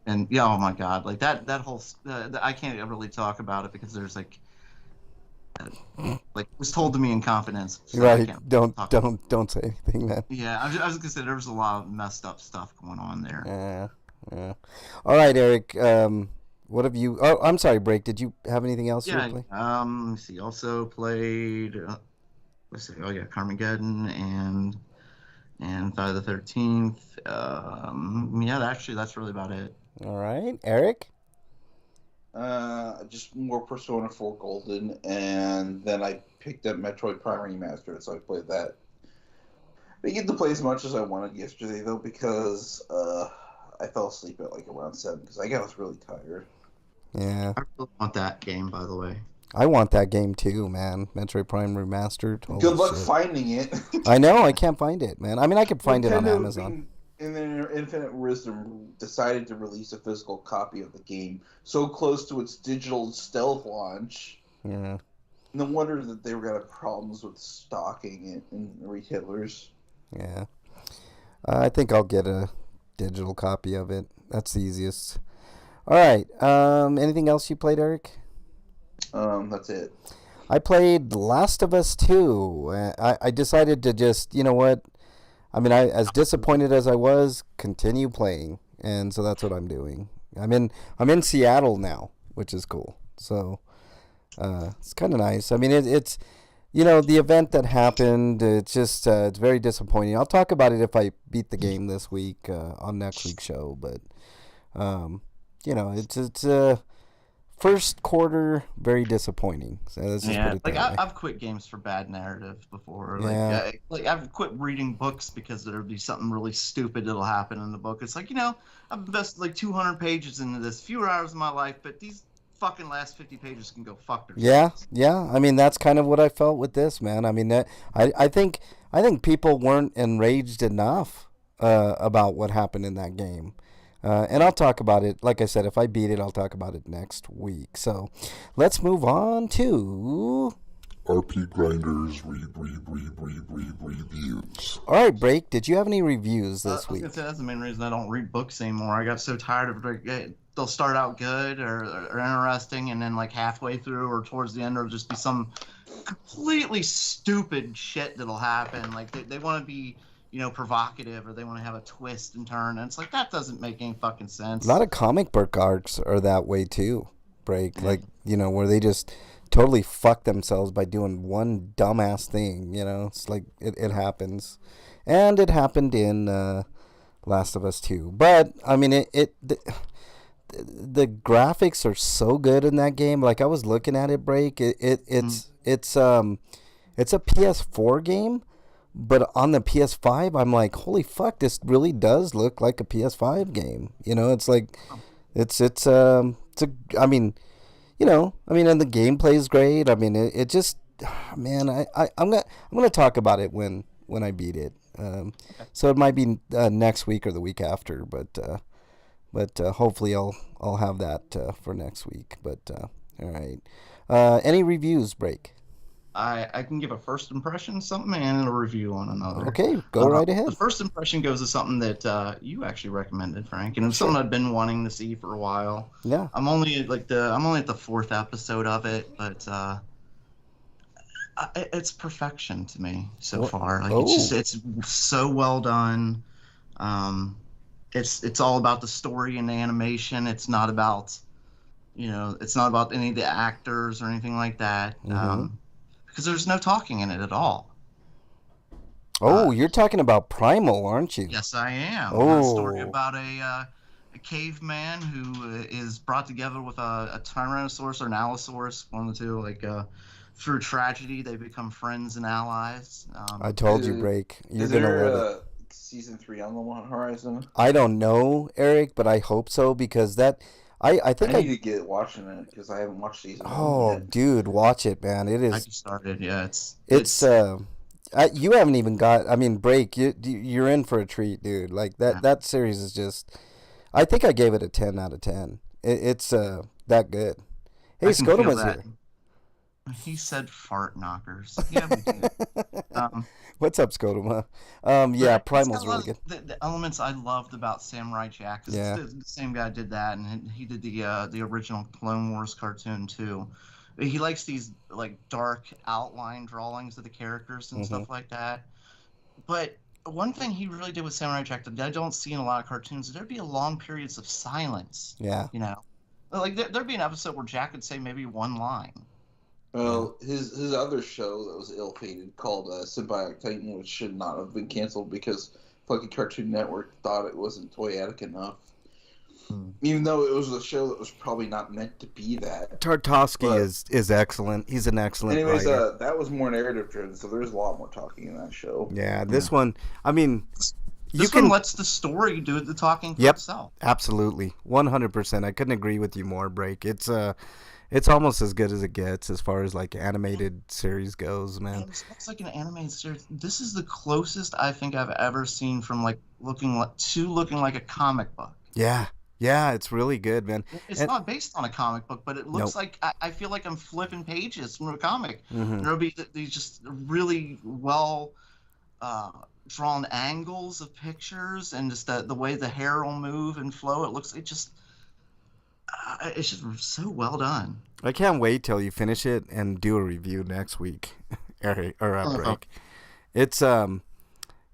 C: And yeah, oh my God, like that whole I can't really talk about it because there's like it was told to me in confidence. So
A: right. Don't say anything, man.
C: Yeah, I was gonna say there was a lot of messed up stuff going on there.
A: Yeah. All right, Eric. What have you? Oh, I'm sorry, Break. Did you have anything else?
C: Yeah.
A: You play?
C: Let me see. Also played. Let's see. Oh yeah, Carmageddon and Friday the 13th. Yeah, actually, that's really about it.
A: All right, Eric.
B: Just more Persona 4 Golden, and then I picked up Metroid Prime Remastered, so I played that. I didn't get to play as much as I wanted yesterday, though, because I fell asleep at like around 7, because I was really tired.
A: Yeah.
C: I really want that game, by the way.
A: I want that game too, man. Metroid Prime Remastered. Holy
B: Good luck
A: shit.
B: finding it.
A: I know, I can't find it, man. I mean, I could find it on Amazon.
B: In their infinite wisdom, decided to release a physical copy of the game so close to its digital stealth launch
A: Yeah.
B: No wonder that they were gonna have problems with stocking it in retailers.
A: Yeah. I think I'll get a digital copy of it. That's the easiest. All right. Anything else you played, Eric?
B: That's it.
A: I played Last of Us 2. I decided to just, you know what? I mean, as disappointed as I was, continue playing, and so that's what I'm doing. I'm in Seattle now, which is cool. So it's kind of nice. I mean, it's the event that happened. It's just it's very disappointing. I'll talk about it if I beat the game this week on next week's show. But it's first quarter very disappointing. So let's just put it that way.
C: I've quit games for bad narrative before.
A: Yeah.
C: Like I've quit reading books because there'll be something really stupid that'll happen in the book. It's like, I've invested like 200 pages into this, fewer hours of my life, but these fucking last 50 pages can go fuck themselves.
A: Yeah. I mean, that's kind of what I felt with this, man. I mean, I think people weren't enraged enough about what happened in that game. And I'll talk about it. Like I said, if I beat it, I'll talk about it next week. So let's move on to
G: RPGrinders reviews.
A: All right, Break. Did you have any reviews this
C: I was
A: week?
C: gonna say that's the main reason I don't read books anymore. I got so tired of it. They'll start out good or interesting, and then like halfway through or towards the end, there'll just be some completely stupid shit that'll happen. Like they want to be, provocative, or they want to have a twist and turn, and it's like that doesn't make any fucking sense.
A: A lot of comic book arcs are that way too, Break. Like, where they just totally fuck themselves by doing one dumbass thing. It's like it happens, and it happened in Last of Us 2. But I mean, the graphics are so good in that game. Like, I was looking at it, Break. It's a PS4 game. But on the PS5, I'm like, holy fuck, this really does look like a PS5 game. It's like, and the gameplay is great. I mean, it just, man, I'm gonna talk about it when I beat it. So it might be next week or the week after, but hopefully I'll have that for next week. But all right, any reviews, Break?
C: I can give a first impression something and a review on another.
A: Okay, go right ahead.
C: The first impression goes to something that you actually recommended, Frank, and it's something I've been wanting to see for a while.
A: Yeah.
C: I'm only at the 4th episode of it, but it's perfection to me so far. Like it's so well done. It's all about the story and the animation. It's not about any of the actors or anything like that.
A: Mm-hmm.
C: Because there's no talking in it at all.
A: Oh, you're talking about Primal, aren't you?
C: Yes, I am.
A: Oh.
C: A story about a caveman who is brought together with a Tyrannosaurus or an Allosaurus, one of the two. Like through tragedy, they become friends and allies.
A: I told you, Break. You're gonna love it.
B: Season 3 on the horizon?
A: I don't know, Eric, but I hope so, because that. I think
B: I need to get watching it because I haven't watched season 1 yet.
A: Dude, watch it, man. It is.
C: I just started. Yeah, it's
A: you haven't even got. I mean, Break. You're in for a treat, dude. Like that. Yeah. That series is just. I think I gave it a 10 out of 10. It's that good. Hey, Skotoma's here.
C: He said fart knockers. Yeah, we do.
A: What's up, Skotoma? Yeah, Primal's really good.
C: The elements I loved about Samurai Jack.
A: Yeah.
C: The same guy did that, and he did the original Clone Wars cartoon too. He likes these like dark outline drawings of the characters and stuff like that. But one thing he really did with Samurai Jack that I don't see in a lot of cartoons is there'd be long periods of silence.
A: Yeah.
C: Like there'd be an episode where Jack would say maybe one line.
B: Well, his other show that was ill-fated called Symbiotic Titan, which should not have been canceled because fucking Cartoon Network thought it wasn't toyetic enough. Even though it was a show that was probably not meant to be that.
A: Tartovsky is excellent. He's an excellent writer.
B: That was more narrative-driven, so there's a lot more talking in that show.
A: Yeah, this one, I mean...
C: This one lets the story do the talking for itself.
A: Absolutely. 100%. I couldn't agree with you more, Break. It's almost as good as it gets as far as like animated series goes, man.
C: It's like an animated series. This is the closest I think I've ever seen from like looking like a comic book.
A: Yeah, Yeah, it's really good, man.
C: It's
A: And
C: not based on a comic book, but it looks
A: nope.
C: like I feel like I'm flipping pages from a comic.
A: Hmm.
C: There'll be these just really well uh, drawn angles of pictures, and just the way the hair will move and flow. It's just so well done.
A: I can't wait till you finish it and do a review next week, or a
C: Uh-huh.
A: break. It's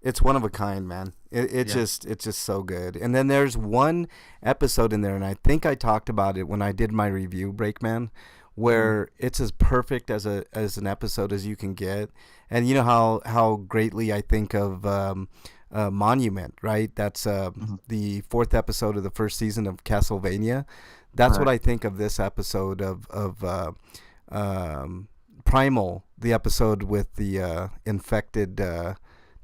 A: it's one of a kind, man.
C: Yeah.
A: It's just so good. And then there's one episode in there, and I think I talked about it when I did my review, Breakman, where it's as perfect as an episode as you can get. And you know how greatly I think of Monument, right? That's
C: Mhm.
A: the fourth episode of the first season of Castlevania. That's what
C: Right.
A: I think of this episode of Primal, the episode with the infected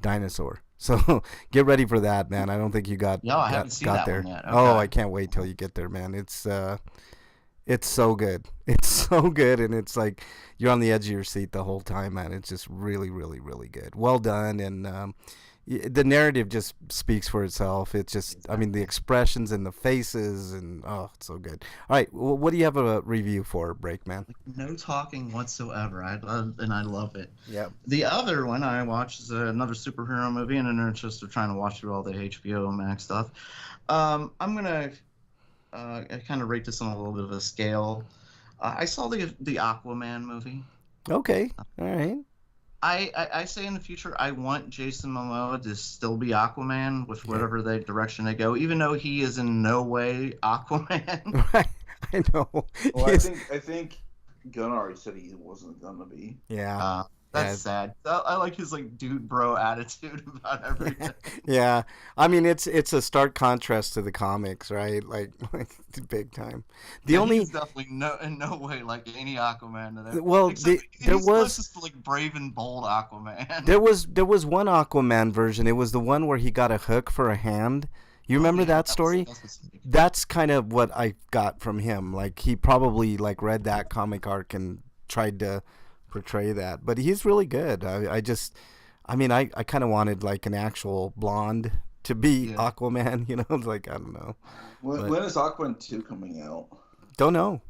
A: dinosaur. So get ready for that, man. I don't think you got
C: No, I haven't seen
A: got
C: that
A: there.
C: one yet.
A: Oh,
C: Okay.
A: I can't wait till you get there, man. It's so good. It's so good, and it's like you're on the edge of your seat the whole time, man. It's just really, really, really good. Well done, and the narrative just speaks for itself. It's just, I mean, the expressions and the faces, and oh, it's so good. All right, well, what do you have a review for, Breakman?
C: No talking whatsoever. I love it.
A: Yep.
C: The other one I watched is another superhero movie, and in the interest of trying to watch through all the HBO Max stuff, I'm gonna kind of rate this on a little bit of a scale. I saw the Aquaman movie.
A: Okay. All right.
C: I say in the future I want Jason Momoa to still be Aquaman with whatever direction they go, even though he is in no way Aquaman.
A: Right. I know.
B: Well,
A: Yes.
B: I think Gunn already said he wasn't gonna be.
A: Yeah.
C: That's sad. I like his like dude bro attitude about everything.
A: Yeah. I mean, it's a stark contrast to the comics, right? Like big time. The
C: Yeah,
A: only
C: he's definitely in no way like any Aquaman to them.
A: well,
C: Except
A: there
C: he's
A: was
C: closest to like brave and bold Aquaman.
A: there was one Aquaman version. It was the one where he got a hook for a hand. You remember that story? That's kind of what I got from him. Like he probably like read that comic arc and tried to portray that. But he's really good. I mean, I kind of wanted like an actual blonde to be
C: Yeah.
A: Aquaman. You know, like I don't know. But-
B: When is Aquaman 2 coming out?
A: Don't know.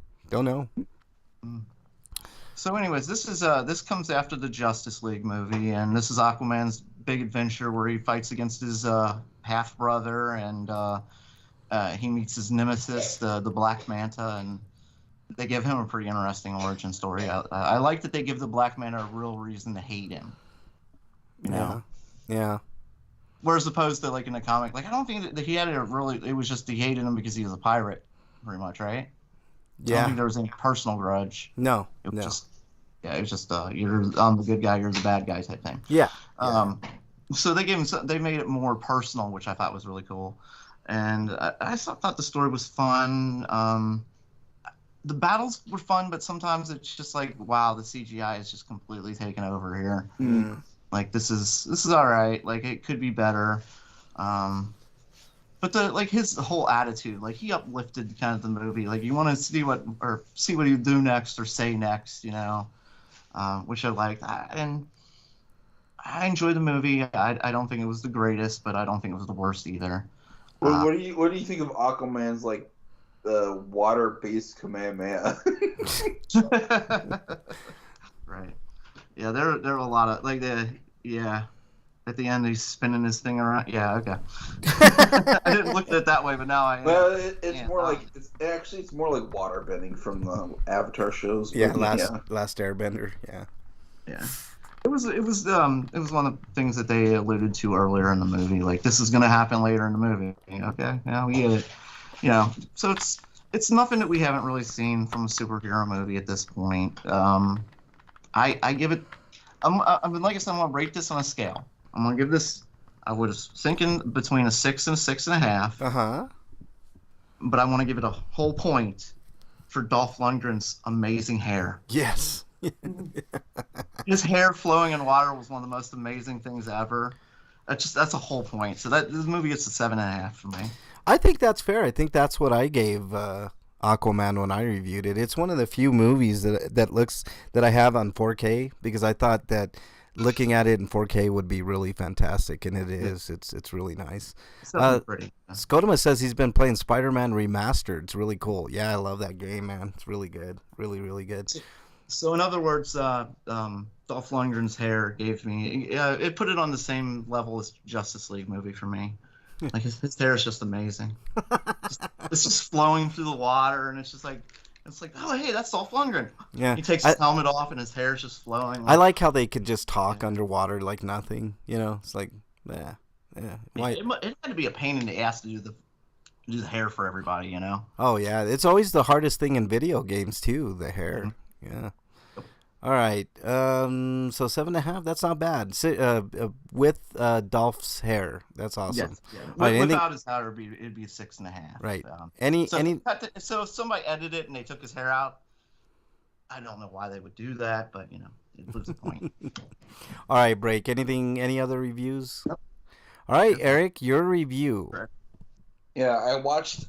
C: So, anyways, this comes after the Justice League movie, and this is Aquaman's big adventure where he fights against his half brother, and he meets his nemesis, the Black Manta, and they give him a pretty interesting origin story. I like that they give the Black Manta a real reason to hate him. You know?
A: Yeah.
C: Whereas opposed to like in the comic, like I don't think that he had a really. It was just he hated him because he was a pirate, pretty much, right? I don't
A: Yeah.
C: think there was any personal grudge.
A: No.
C: It was
A: No.
C: just, yeah, it was just I'm the good guy, you're the bad guy type thing.
A: Yeah.
C: So they made it more personal, which I thought was really cool, and I thought the story was fun. The battles were fun, but sometimes it's just like, wow, the CGI is just completely taken over here.
A: Mm.
C: Like this is all right. Like it could be better. But his whole attitude, like he uplifted kind of the movie. Like you want to see what he do next or say next, you know, which I liked. And I enjoyed the movie. I don't think it was the greatest, but I don't think it was the worst either.
B: What do you think of Aquaman's like water-based Kamehameha?
C: Right. Yeah, there are a lot of like at the end he's spinning his thing around. Yeah, okay. I didn't look at it that way, but now I am.
B: Well, it's more like water bending from the Avatar shows.
A: Yeah.
B: But
A: Last Airbender. Yeah.
C: Yeah. It was one of the things that they alluded to earlier in the movie. Like this is going to happen later in the movie. Okay, yeah, we get it. You know, so it's nothing that we haven't really seen from a superhero movie at this point. I give it. I mean, like I said, I'm gonna rate this on a scale. I'm gonna give this. I was thinking between a 6 and a 6.5.
A: Uh-huh.
C: But I want to give it a whole point for Dolph Lundgren's amazing hair.
A: Yes.
C: His hair flowing in water was one of the most amazing things ever. That's a whole point. So this movie gets a 7.5 for me.
A: I think that's fair. I think that's what I gave Aquaman when I reviewed it. It's one of the few movies that I have on 4K because I thought that looking at it in 4K would be really fantastic, and it is. It's really nice.
C: It's definitely pretty.
A: Scotoma says he's been playing Spider-Man Remastered. It's really cool. Yeah, I love that game, man. It's really good. Really, really good.
C: So in other words, Dolph Lundgren's hair gave me, it put it on the same level as Justice League movie for me. Like his hair is just amazing. It's just flowing through the water, and it's like, oh hey, that's Dolph Lundgren.
A: Yeah.
C: He takes his helmet off, and his hair is just flowing.
A: I like how they could just talk underwater like nothing. You know, it's like, yeah. Why?
C: It had to be a pain in the ass to do the hair for everybody, you know.
A: Oh yeah, it's always the hardest thing in video games too. The hair.
C: Mm-hmm.
A: Yeah. All right. So 7.5. That's not bad. With Dolph's hair, that's awesome.
C: Yes. Yeah.
A: All right,
C: Without his hair, it'd be a 6.5.
A: Right.
C: So if somebody edited it and they took his hair out, I don't know why they would do that, but you know, it was the point.
A: All right, break. Any other reviews? All right, Eric, your review.
B: Yeah, I watched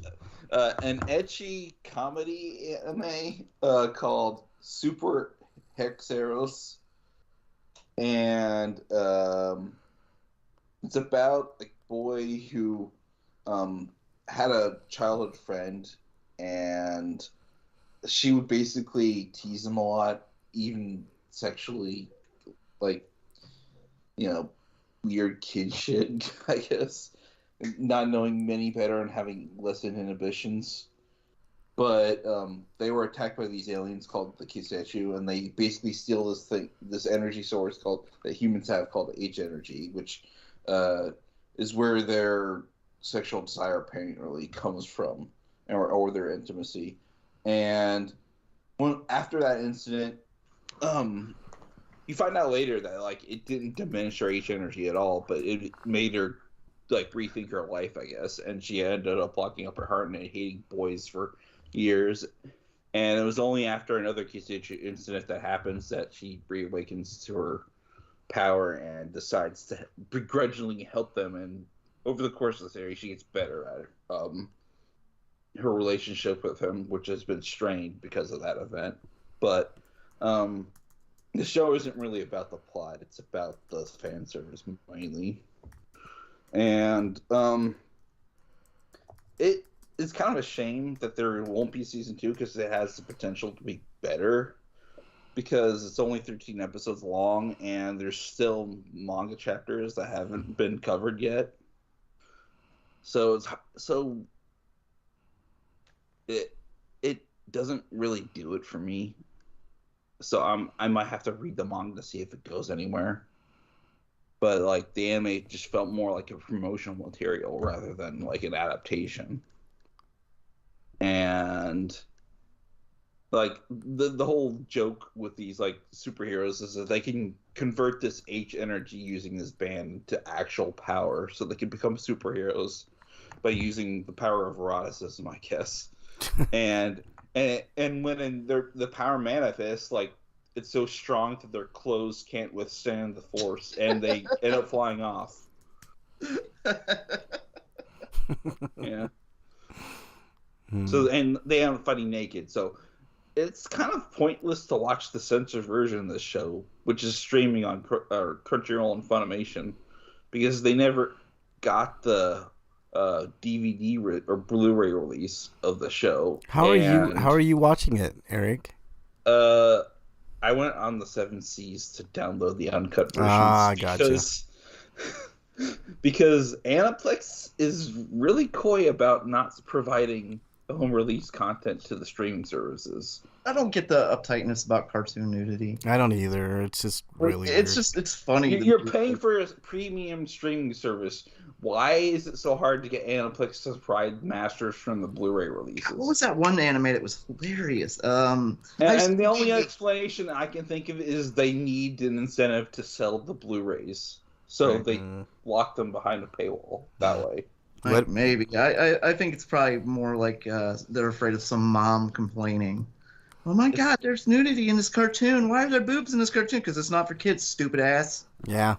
B: an ecchi comedy anime called Super Hexeros, and it's about a boy who had a childhood friend, and she would basically tease him a lot, even sexually, like, you know, weird kid shit, I guess, not knowing any better and having less inhibitions. But they were attacked by these aliens called the Kisetsu, and they basically steal this energy source that humans have called H energy, which is where their sexual desire apparently comes from, or their intimacy. And after that incident, you find out later that like it didn't diminish her H energy at all, but it made her like rethink her life, I guess, and she ended up locking up her heart and hating boys for years. And it was only after another Kisetsu incident that happens that she reawakens to her power and decides to begrudgingly help them. And over the course of the series, she gets better at her relationship with him, which has been strained because of that event. But the show isn't really about the plot; it's about the fan service mainly. And it's kind of a shame that there won't be season 2 because it has the potential to be better, because it's only 13 episodes long and there's still manga chapters that haven't been covered yet. So it doesn't really do it for me. So I might have to read the manga to see if it goes anywhere. But like the anime just felt more like a promotional material rather than like an adaptation. And like the whole joke with these like superheroes is that they can convert this H energy using this band to actual power, so they can become superheroes by using the power of eroticism, I guess. and when the power manifests, like it's so strong that their clothes can't withstand the force, and they end up flying off. Yeah. So, and they end up fighting naked. So it's kind of pointless to watch the censored version of this show, which is streaming on Crunchyroll and Funimation, because they never got the DVD or Blu-ray release of the show.
A: How are you watching it, Eric?
B: I went on the 7 Seas to download the uncut versions.
A: Gotcha.
B: Because Aniplex is really coy about not providing home release content to the streaming services.
C: I don't get the uptightness about cartoon nudity.
A: I don't either. It's just really weird.
C: It's funny.
B: You're paying for a premium streaming service. Why is it so hard to get Aniplex to provide masters from the Blu-ray releases?
C: What was that one anime that was hilarious?
B: And the only explanation I can think of is they need an incentive to sell the Blu-rays, so they lock them behind a paywall that way.
C: Maybe. I think it's probably more like they're afraid of some mom complaining. Oh my God, there's nudity in this cartoon. Why are there boobs in this cartoon? Because it's not for kids, stupid ass.
A: Yeah.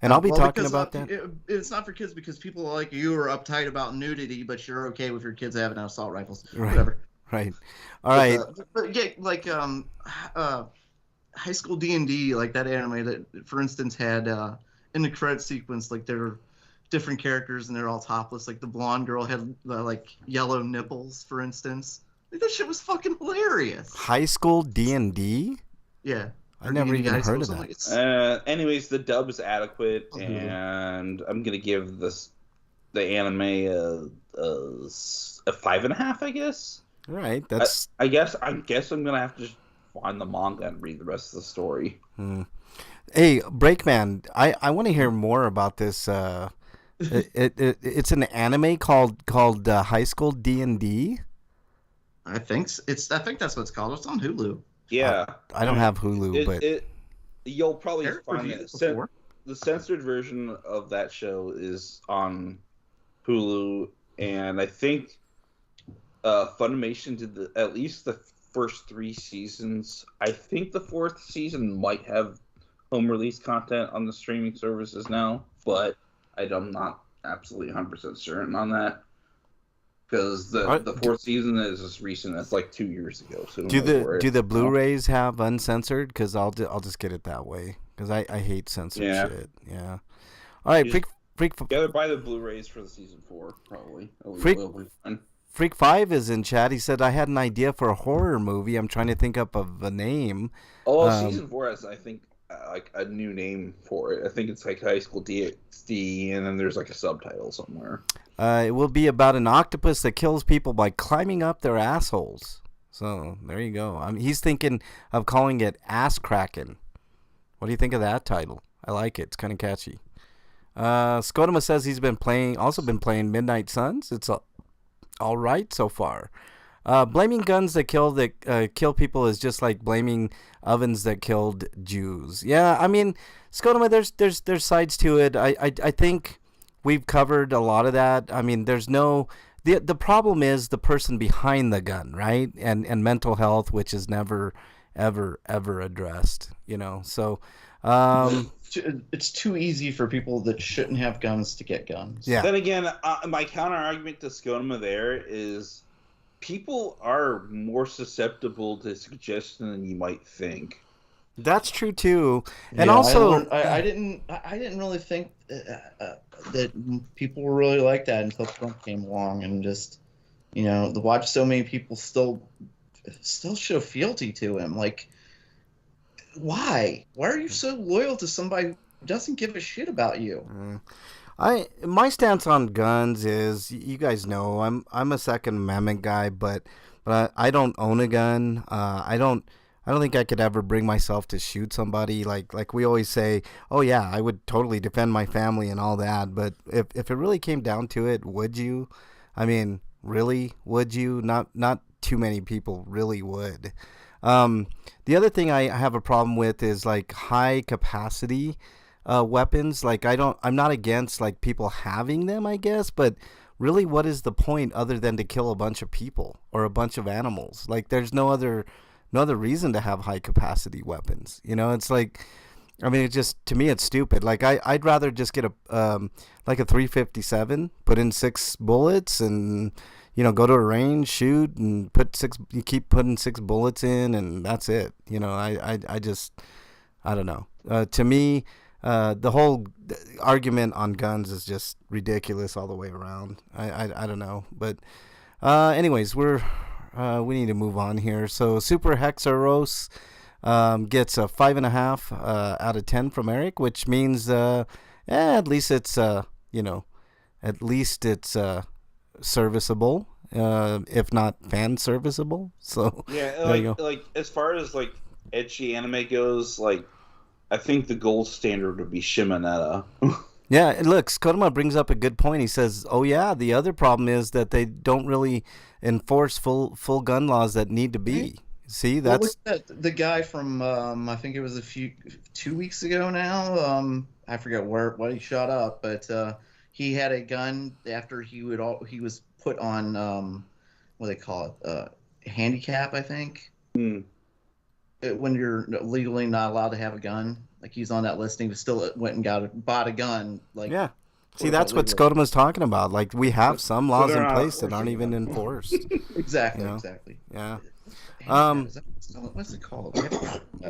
A: And I'll be talking about that.
C: It's not for kids because people like you are uptight about nudity, but you're okay with your kids having assault rifles.
A: Right.
C: Whatever.
A: Right. All right.
C: But yeah, like High School D&D, like that anime that, for instance, had in the credit sequence, like there are different characters and they're all topless. Like the blonde girl had like yellow nipples, for instance. Like, that shit was fucking hilarious.
A: High School D&D?
C: Yeah.
A: I never
C: D&D
A: even
C: High School,
A: heard of
C: something
A: that.
C: like-
B: Anyways, the dub is adequate,
C: Oh,
B: and I'm gonna give the anime a 5.5, I guess.
A: All right, that's...
B: I guess I'm gonna have to just find the manga and read the rest of the story.
A: Hey, Breakman, I want to hear more about this. It's an anime called High School D&D.
C: I think that's what it's called. It's on Hulu.
B: Yeah,
A: I don't have Hulu, but
B: you'll probably
C: Eric
B: find
C: reviewed
B: it.
C: it before.
B: The censored version of that show is on Hulu, and I think Funimation did at least the first 3 seasons. I think the 4th season might have home release content on the streaming services now, but I'm not absolutely 100% certain on that, because the 4th season is as recent as like 2 years ago. So
A: do the Blu-rays have uncensored? Because I'll just get it that way, because I hate censored shit. Yeah. All right, Freak.
B: Either buy the Blu-rays for the season 4, probably.
A: Freak 5 is in chat. He said, I had an idea for a horror movie. I'm trying to think up of a name.
B: Oh, season 4 has, I think, like a new name for it. I think it's like High School DxD, and then there's like a subtitle somewhere.
A: It will be about an octopus that kills people by climbing up their assholes. So there you go. He's thinking of calling it Ass Kraken. What do you think of that title? I like it. It's kind of catchy. Skodoma says he's also been playing Midnight Suns. It's all right so far. Blaming guns that kill people is just like blaming ovens that killed Jews. Yeah, I mean, Skodoma, there's sides to it. I think we've covered a lot of that. I mean, there's no the problem is the person behind the gun, right? And mental health, which is never ever addressed. So.
C: It's too easy for people that shouldn't have guns to get guns.
A: Yeah.
B: Then again, my counter argument to Skodoma there is people are more susceptible to suggestion than you might think.
A: That's true too, and also
C: I didn't really think that people were really like that until Trump came along, and just watch so many people still show fealty to him. Like, why are you so loyal to somebody who doesn't give a shit about you?
A: My stance on guns is, you guys know, I'm a Second Amendment guy, but I don't own a gun. I don't think I could ever bring myself to shoot somebody. Like we always say, oh yeah, I would totally defend my family and all that. But if it really came down to it, would you? I mean, really, would you? Not too many people really would. The other thing I have a problem with is like high capacity weapons. Like I'm not against like people having them, I guess, but really, what is the point other than to kill a bunch of people or a bunch of animals? Like, there's no other reason to have high capacity weapons. It's like, I mean, to me, it's stupid. Like, I'd rather just get a 357, put in 6 bullets, and go to a range, shoot, and you keep putting 6 bullets in, and that's it. I don't know. To me, the whole argument on guns is just ridiculous all the way around. I don't know, but anyways, we need to move on here. So Super Hexaros gets a 5.5 out of 10 from Eric, which means at least it's serviceable, if not fan serviceable. So
B: yeah, like as far as like edgy anime goes, like I think the gold standard would be Shimonetta.
A: Yeah, and look, Skodoma brings up a good point. He says, "Oh yeah, the other problem is that they don't really enforce full gun laws that need to be." See, that's
C: the guy from I think it was 2 weeks ago now. I forget what he shot up, but he had a gun after he was put on what do they call it, handicap, I think. When you're legally not allowed to have a gun, like he's on that listing, but still went and bought a gun. Like,
A: yeah. See, that's what Skotoma's talking about. Like, we have some laws in place that aren't even enforced.
C: Exactly.
A: Yeah.
C: Is that, what's it called?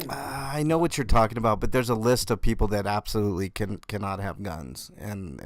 A: I know what you're talking about, but there's a list of people that absolutely cannot have guns, and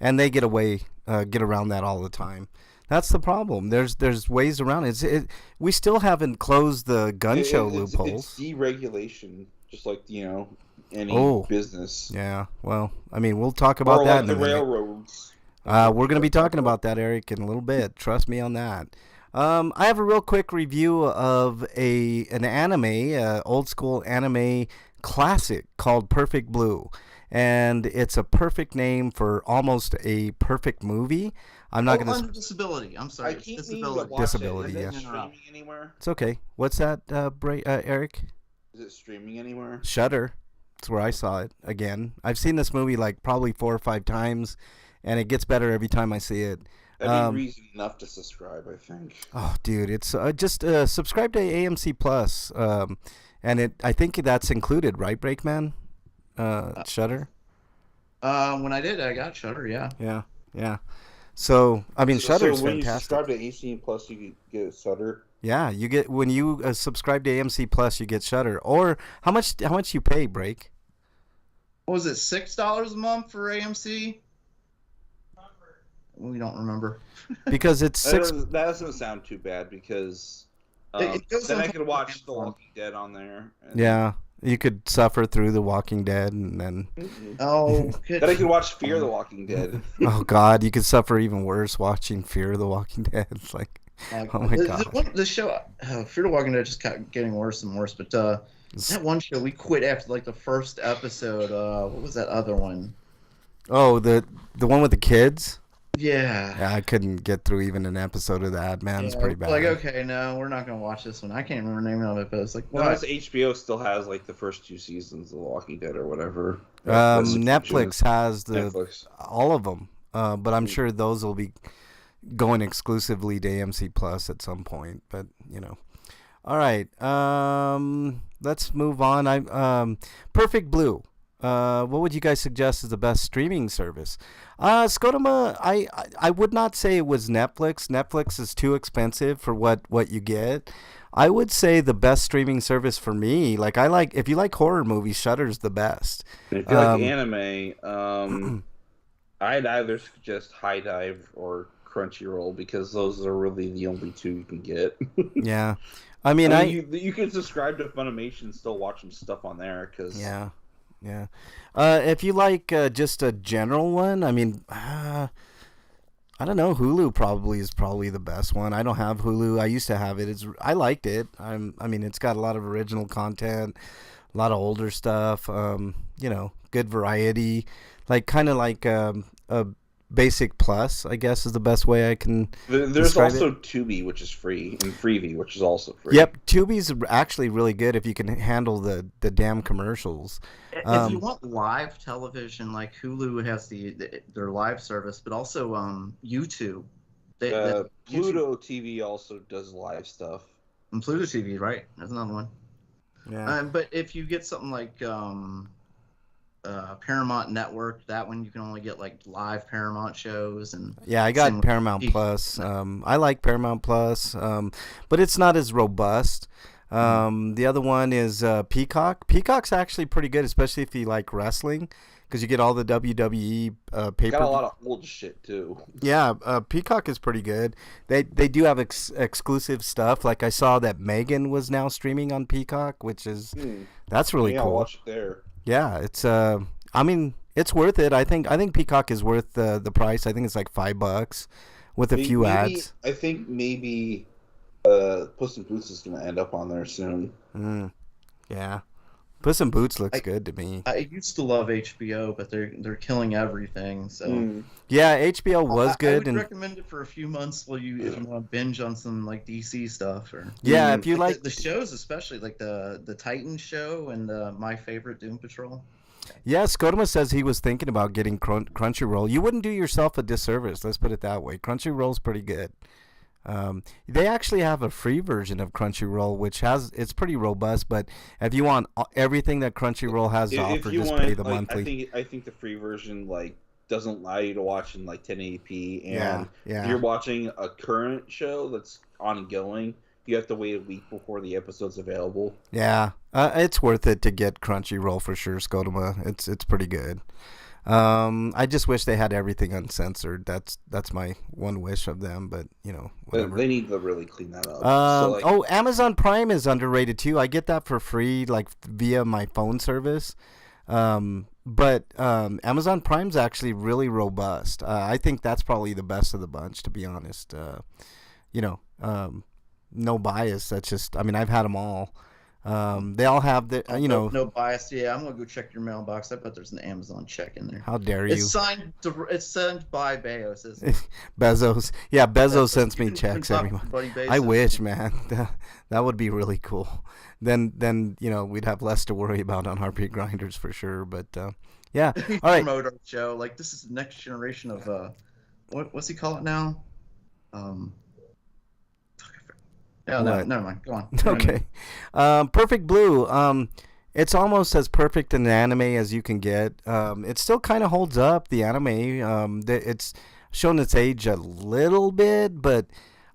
A: they get around that all the time. That's the problem. There's ways around it. We still haven't closed the gun show loopholes.
B: It's deregulation, just like any business.
A: Yeah. Well, I mean, we'll talk about that in a minute.
B: Railroads.
A: We're going to be talking about that, Eric, in a little bit. Trust me on that. I have a real quick review of an anime, old school anime classic called Perfect Blue, and it's a perfect name for almost a perfect movie. I'm not going to.
C: Under disability. I'm sorry.
B: I keep
C: disability.
A: Disability.
B: Is
A: Yeah.
B: it streaming anywhere?
A: It's okay. What's that, Eric?
B: Is it streaming anywhere?
A: Shudder. That's where I saw it again. I've seen this movie like probably 4 or 5 times, and it gets better every time I see it.
B: That'd be reason enough to subscribe, I think.
A: Oh, dude, it's just subscribe to AMC Plus, and I think that's included, right, Breakman? Shudder.
C: When I did, I got Shudder. Yeah.
A: Yeah. So I mean, Shudder's
B: so when
A: fantastic.
B: you subscribe to AMC Plus, you get Shudder.
A: Yeah, you get when you subscribe to AMC Plus, you get Shudder. Or how much you pay, Break?
C: What was it? $6 a month for AMC? We don't remember.
A: Because it's six.
B: That doesn't sound too bad because
C: It goes
B: then
C: on
B: I
C: top
B: could
C: of
B: watch The
C: Amazon.
B: Walking Dead on there. And
A: Yeah, you could suffer through The Walking Dead, and then
C: Oh, good.
B: Then I could watch Fear the Walking Dead.
A: oh god, you could suffer even worse watching Fear the Walking Dead. It's like, oh my god.
C: The show, Fear the Walking Dead just kept getting worse and worse. But that one show, we quit after like the first episode. What was that other one?
A: Oh, the one with the kids.
C: Yeah.
A: Yeah, I couldn't get through even an episode of that, man. It's pretty bad.
C: Like, okay, no, we're not gonna watch this one. I can't remember the name of it, but it's like, what?
B: Unless HBO still has like the first 2 seasons of The Walking Dead or whatever.
A: Netflix has
B: Netflix.
A: all of them, but I'm sure those will be going exclusively to AMC Plus at some point. But all right. Let's move on. Perfect Blue. What would you guys suggest is the best streaming service? Scotoma, I would not say it was Netflix. Netflix is too expensive for what you get. I would say the best streaming service for me, if you like horror movies, Shudder's the best.
B: And if you like anime, I'd either suggest High Dive or Crunchyroll because those are really the only 2 you can get.
A: Yeah, I mean,
B: you can subscribe to Funimation and still watch some stuff on there because
A: yeah. If you like just a general one, I mean, I don't know. Hulu is probably the best one. I don't have Hulu. I used to have it. I liked it. I mean, it's got a lot of original content, a lot of older stuff. Good variety. Kind of like a Basic Plus, I guess, is the best way I can.
B: There's
A: describe
B: also
A: it.
B: Tubi, which is free, and Freevee, which is also free.
A: Yep, Tubi's actually really good if you can handle the damn commercials.
C: If you want live television, like Hulu has their live service, but also YouTube.
B: Pluto TV also does live stuff.
C: And Pluto TV, right? That's another one.
A: Yeah.
C: But if you get something like Paramount Network, that one you can only get like live Paramount shows and.
A: Yeah, I got Paramount Plus. I like Paramount Plus, but it's not as robust. The other one is Peacock. Peacock's actually pretty good, especially if you like wrestling, because you get all the WWE pay-per-view.
B: Got a lot of old shit too.
A: Yeah, Peacock is pretty good. They do have exclusive stuff. Like I saw that Megan was now streaming on Peacock, which is that's really cool.
B: I'll watch it there.
A: Yeah, it's I mean, it's worth it. I think Peacock is worth the price. I think it's like $5 with a few ads.
B: I think maybe Puss in Boots is going to end up on there soon.
A: Yeah. Puss in Boots looks good to me.
C: I used to love HBO, but they're killing everything. So
A: yeah, HBO was good.
C: I would recommend it for a few months if you want to binge on some like DC stuff or
A: if you like
C: the shows, especially like the Titans show and My Favorite Doom Patrol.
A: Yeah, Scotoma says he was thinking about getting Crunchyroll. You wouldn't do yourself a disservice. Let's put it that way. Crunchyroll's pretty good. They actually have a free version of Crunchyroll, which it's pretty robust. But if you want everything that Crunchyroll has to offer, just pay the monthly.
B: I think the free version doesn't allow you to watch in 1080p, and
A: yeah.
B: if you're watching a current show that's ongoing, you have to wait a week before the episode's available.
A: Yeah, it's worth it to get Crunchyroll for sure, Scotoma. It's pretty good. I just wish they had everything uncensored. That's my one wish of them, but whatever.
B: They need to really clean that up.
A: Amazon Prime is underrated too. I get that for free, like via my phone service. But Amazon Prime's actually really robust. I think that's probably the best of the bunch, to be honest. No bias. That's just, I mean, I've had them all. They all have the,
C: No bias. Yeah, I'm gonna go check your mailbox. I bet there's an Amazon check in there.
A: How dare you?
C: It's sent by Bezos, isn't it?
A: Bezos. Yeah, Bezos sends me
C: You can
A: checks
C: talk
A: every
C: to
A: month.
C: Buddy Bezos.
A: I wish, man. That would be really cool. Then we'd have less to worry about on RPGrinders for sure. But yeah, all right.
C: Promote our show. Like, this is the next generation of what's he call it now? No, never mind. Go on.
A: Okay. Perfect Blue. It's almost as perfect an anime as you can get. It still kind of holds up, the anime. It's shown its age a little bit, but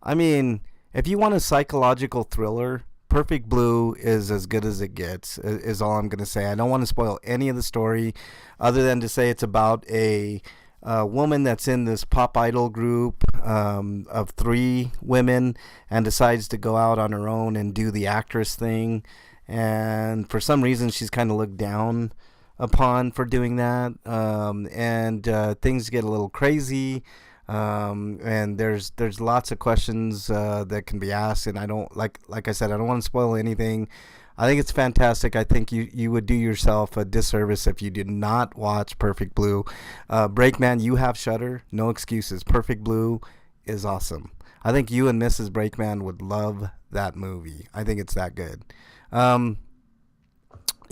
A: I mean, if you want a psychological thriller, Perfect Blue is as good as it gets, is all I'm going to say. I don't want to spoil any of the story other than to say it's about a woman that's in this pop idol group of 3 women and decides to go out on her own and do the actress thing. And for some reason, she's kind of looked down upon for doing that. And things get a little crazy. And there's lots of questions that can be asked. And I don't, like I said, I don't want to spoil anything. I think it's fantastic. I think you would do yourself a disservice if you did not watch Perfect Blue. Breakman, you have Shudder. No excuses. Perfect Blue is awesome. I think you and Mrs. Breakman would love that movie. I think it's that good. You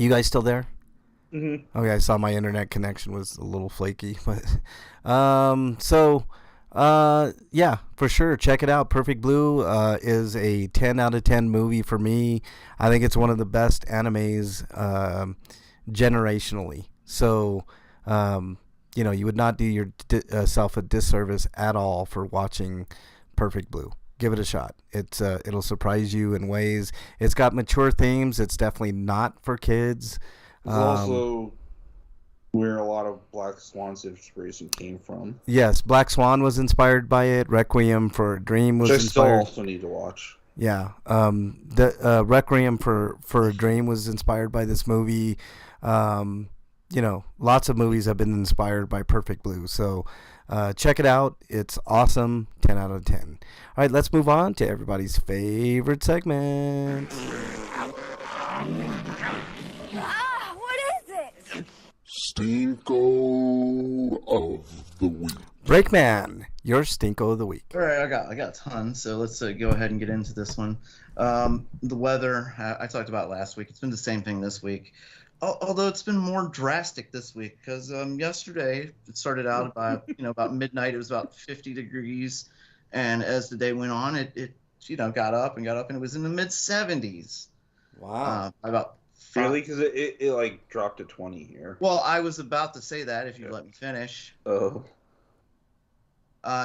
A: guys still there?
B: Mm-hmm.
A: Okay, I saw my internet connection was a little flaky, but yeah, for sure, check it out. Perfect Blue is a 10 out of 10 movie for me. I think it's one of the best animes generationally. So you would not do yourself a disservice at all for watching Perfect Blue. Give it a shot. It'll surprise you in ways. It's got mature themes. It's definitely not for kids.
B: It's also where a lot of Black Swan's inspiration came from.
A: Yes, Black Swan was inspired by it. Requiem for a Dream was inspired.
B: I still also need to watch.
A: Yeah, the Requiem for a Dream was inspired by this movie. Lots of movies have been inspired by Perfect Blue. So check it out. It's awesome. 10 out of 10. All right, let's move on to everybody's favorite segment.
H: What is it?
G: Stinko of the Week.
A: Breakman, your Stinko of the Week.
C: All right, I got a ton, so let's go ahead and get into this one. The weather, I talked about last week. It's been the same thing this week, although it's been more drastic this week because yesterday it started out about midnight. It was about 50 degrees, and as the day went on, it got up and it was in the mid 70s.
A: Wow.
C: About
B: really, because it like dropped to 20 here.
C: Well, I was about to say that if you let me finish.
B: Oh.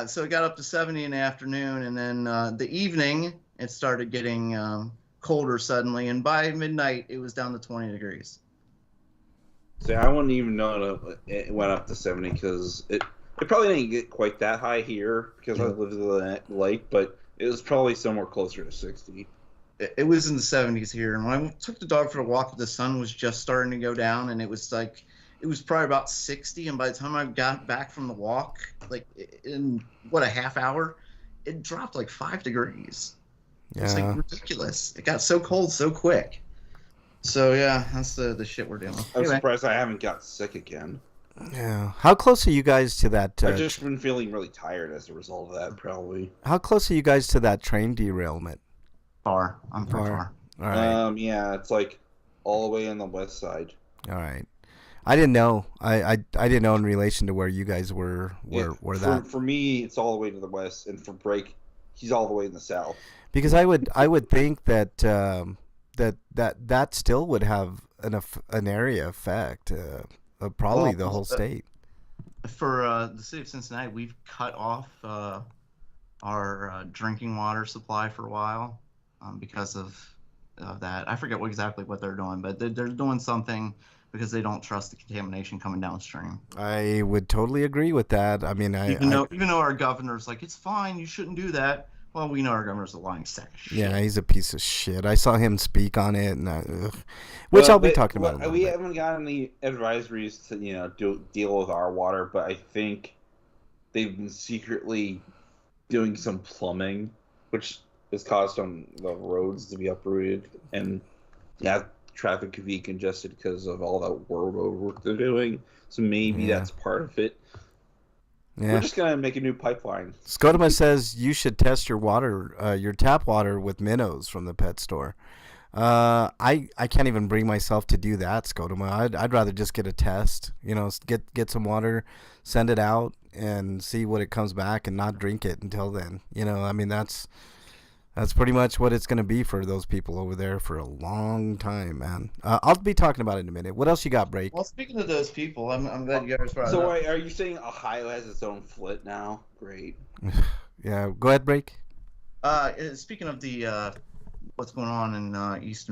C: So it got up to 70 in the afternoon, and then the evening it started getting colder suddenly, and by midnight it was down to 20 degrees.
B: See, I wouldn't even know it went up to 70 because it probably didn't get quite that high here because I live in the lake, but it was probably somewhere closer to 60.
C: It was in the 70s here, and when I took the dog for a walk, the sun was just starting to go down, and it was probably about 60, and by the time I got back from the walk, like in a half hour, it dropped like 5 degrees.
A: Yeah.
C: It's like ridiculous. It got so cold so quick. So yeah, that's the shit we're doing.
B: I'm surprised I haven't got sick again.
A: Yeah. How close are you guys to that?
B: I've just been feeling really tired as a result of that, probably.
A: How close are you guys to that train derailment?
C: Far. I'm far.
A: All right.
B: Yeah, it's like all the way on the west side.
A: All right. I didn't know. I didn't know in relation to where you guys were.
B: For me, it's all the way to the west, and for Break, he's all the way in the south.
A: Because I would think that that still would have an area effect of probably the whole state.
C: For the city of Cincinnati, we've cut off our drinking water supply for a while. because of that. I forget exactly what they're doing, but they're doing something because they don't trust the contamination coming downstream.
A: I would totally agree with that. I mean,
C: Even though our governor's like, it's fine, you shouldn't do that. Well, we know our governor's a lying sack of shit.
A: yeah, he's a piece of shit. I saw him speak on it, and which I'll be talking about.
B: We haven't gotten any advisories to deal with our water, but I think they've been secretly doing some plumbing, which has caused some of the roads to be uprooted, and traffic could be congested because of all that road work they're doing. So maybe that's part of it. Yeah. We're just gonna make a new pipeline.
A: Scotoma says you should test your water, your tap water, with minnows from the pet store. I can't even bring myself to do that, Scotoma. I'd rather just get a test. Get some water, send it out, and see what it comes back, and not drink it until then. I mean that's pretty much what it's going to be for those people over there for a long time, man. I'll be talking about it in a minute. What else you got, Break?
C: Well, speaking of those people, I'm glad you guys brought it up.
B: So are you saying Ohio has its own flit now? Great.
A: Yeah, go ahead, Break.
C: Speaking of the what's going on in East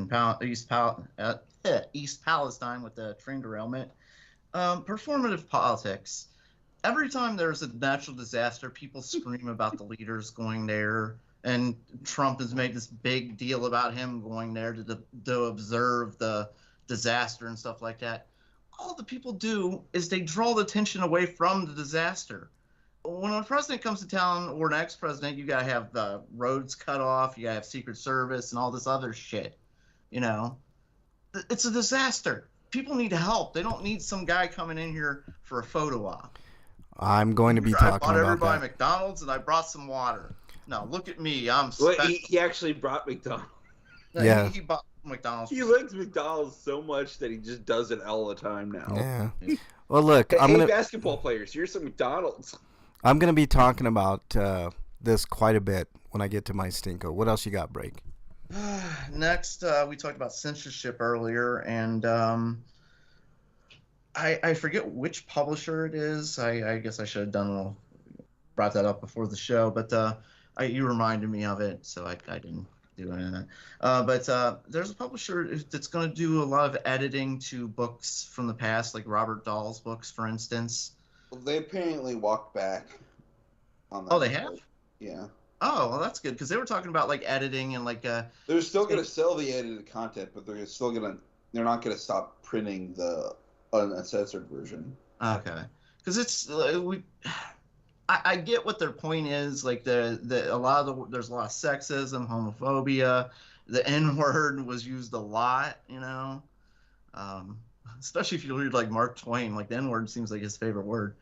C: Palestine with the train derailment, performative politics. Every time there's a natural disaster, people scream about the leaders going there. And Trump has made this big deal about him going there to observe the disaster and stuff like that. All the people do is they draw the attention away from the disaster. When a president comes to town, or an ex-president, you got to have the roads cut off, you got to have Secret Service and all this other shit. It's a disaster. People need help. They don't need some guy coming in here for a photo op.
A: I'm going to be talking about that.
C: I bought everybody McDonald's and I brought some water. No, look at me. I'm special.
B: Well, he actually brought McDonald's.
A: Yeah.
C: He bought McDonald's.
B: He likes McDonald's so much that he just does it all the time now.
A: Yeah. Well, look,
B: hey, basketball players, here's some McDonald's.
A: I'm going to be talking about this quite a bit when I get to my stinko. What else you got, Break?
C: Next, we talked about censorship earlier, and I forget which publisher it is. I guess I should have brought that up before the show, but you reminded me of it, so I didn't do any of that. But there's a publisher that's going to do a lot of editing to books from the past, like Robert Dahl's books, for instance.
B: Well, they apparently walked back on that.
C: Oh, they have?
B: Yeah.
C: Oh, well, that's good, because they were talking about like editing and like.
B: They're still going to sell the edited content, but they're not going to stop printing the uncensored version.
C: Okay, because it's I get what their point is. Like there's a lot of sexism, homophobia. The N-word was used a lot, especially if you read like Mark Twain. Like the N-word seems like his favorite word.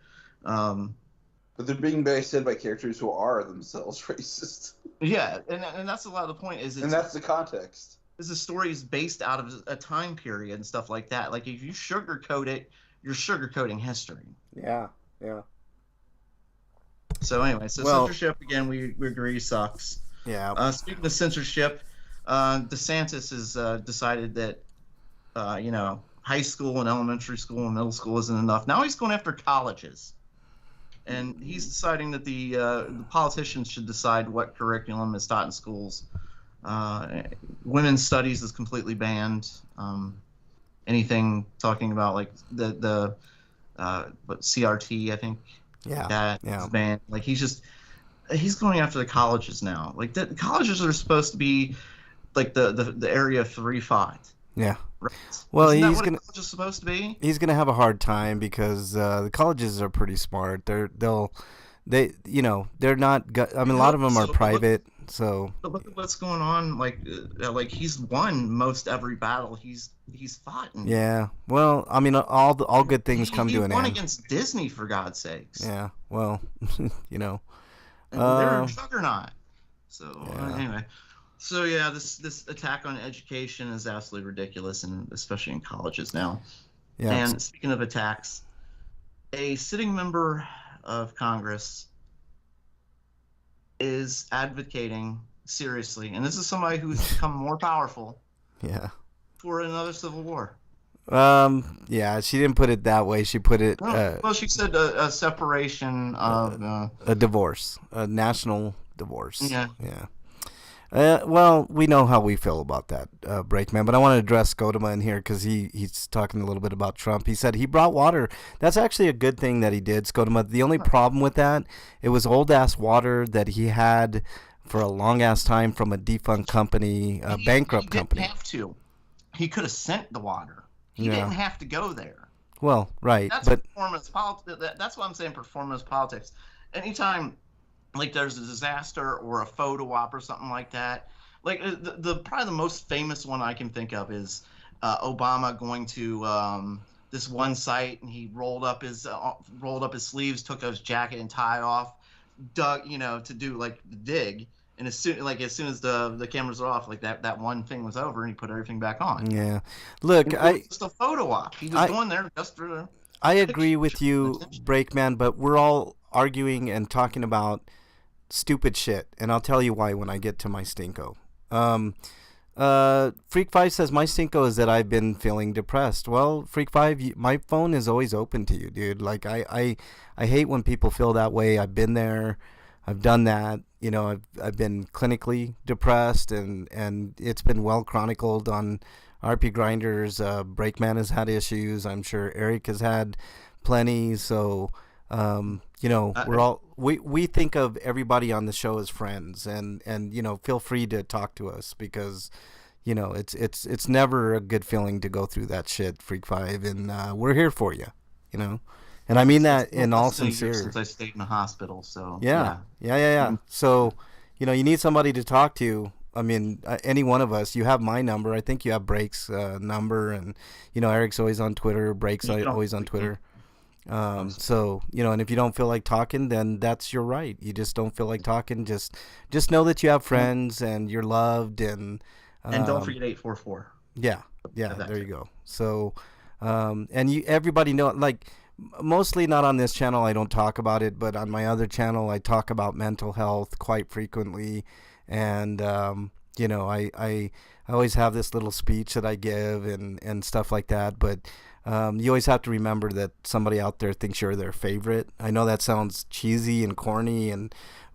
B: But they're being said by characters who are themselves racist.
C: Yeah, and that's a lot of the point. And
B: that's the context.
C: Is the story is based out of a time period and stuff like that. Like if you sugarcoat it, you're sugarcoating history.
A: Yeah.
C: So anyway, censorship again, we agree sucks.
A: Yeah.
C: Speaking of censorship, DeSantis has decided that high school and elementary school and middle school isn't enough. Now he's going after colleges, and he's deciding that the politicians should decide what curriculum is taught in schools. Women's studies is completely banned. Anything talking about like the CRT, I think. Yeah, is banned. Like he's going after the colleges now. Like the colleges are supposed to be like the area of 3-5.
A: Yeah.
C: Right?
A: Well,
C: Isn't that what it's supposed to be?
A: He's gonna have a hard time because the colleges are pretty smart. They're not. I mean, a lot of them are private.
C: But look at what's going on. Like he's won most every battle he's fought.
A: Yeah. Well, I mean, all good things come to an end.
C: He won against Disney, for God's sakes.
A: Yeah. Well,
C: they're a juggernaut. So anyway. So yeah, this attack on education is absolutely ridiculous, and especially in colleges now. Yeah. And speaking of attacks, a sitting member of Congress is advocating seriously, and this is somebody who's become more powerful.
A: Yeah.
C: For another civil war.
A: Yeah, she didn't put it that way. She put it.
C: Well, she said a separation of
A: a divorce, a national divorce.
C: Yeah.
A: Yeah. Well, we know how we feel about that, Breakman, but I want to address Godema in here because he's talking a little bit about Trump. He said he brought water. That's actually a good thing that he did, Skodema. The only problem with that, it was old-ass water that he had for a long-ass time from a defunct company, a bankrupt company.
C: He didn't have to. He could have sent the water. He
A: Yeah.
C: didn't have to go there.
A: Well, right,
C: That's
A: but
C: performance politics. That's what I'm saying. Performance politics. Anytime, like there's a disaster or a photo op or something like that. Like the probably the most famous one I can think of is Obama going to this one site, and he rolled up his sleeves, took his jacket and tie off, dug, to do like the dig. And as soon as the cameras are off, like that one thing was over, and he put everything back on.
A: yeah. Look,
C: It was just a photo op. He was going there just for.
A: I agree with you, Breakman, but we're all arguing and talking about stupid shit, and I'll tell you why when I get to my stinko. Freak 5 says my stinko is that I've been feeling depressed. Well, Freak 5, my phone is always open to you, dude. Like I hate when people feel that way. I've been there. I've done that. I've been clinically depressed, and it's been well chronicled on RPGrinders. Breakman has had issues. I'm sure Eric has had plenty. So, we're all we think of everybody on the show as friends, and feel free to talk to us because, it's never a good feeling to go through that shit, Freak 5, and we're here for you, And I mean that in all sincerity.
C: Since I stayed in the hospital, so
A: yeah. So, you need somebody to talk to. I mean, any one of us. You have my number. I think you have Break's number, and Eric's always on Twitter. Break's always on Twitter. So and if you don't feel like talking, then that's your right. You just don't feel like talking. Just know that you have friends and you're loved, and
C: don't forget 844.
A: Yeah. There you go. So, and everybody know, like. Mostly not on this channel, I don't talk about it, but on my other channel, I talk about mental health quite frequently, and I always have this little speech that I give and stuff like that. But you always have to remember that somebody out there thinks you're their favorite. I know that sounds cheesy and corny,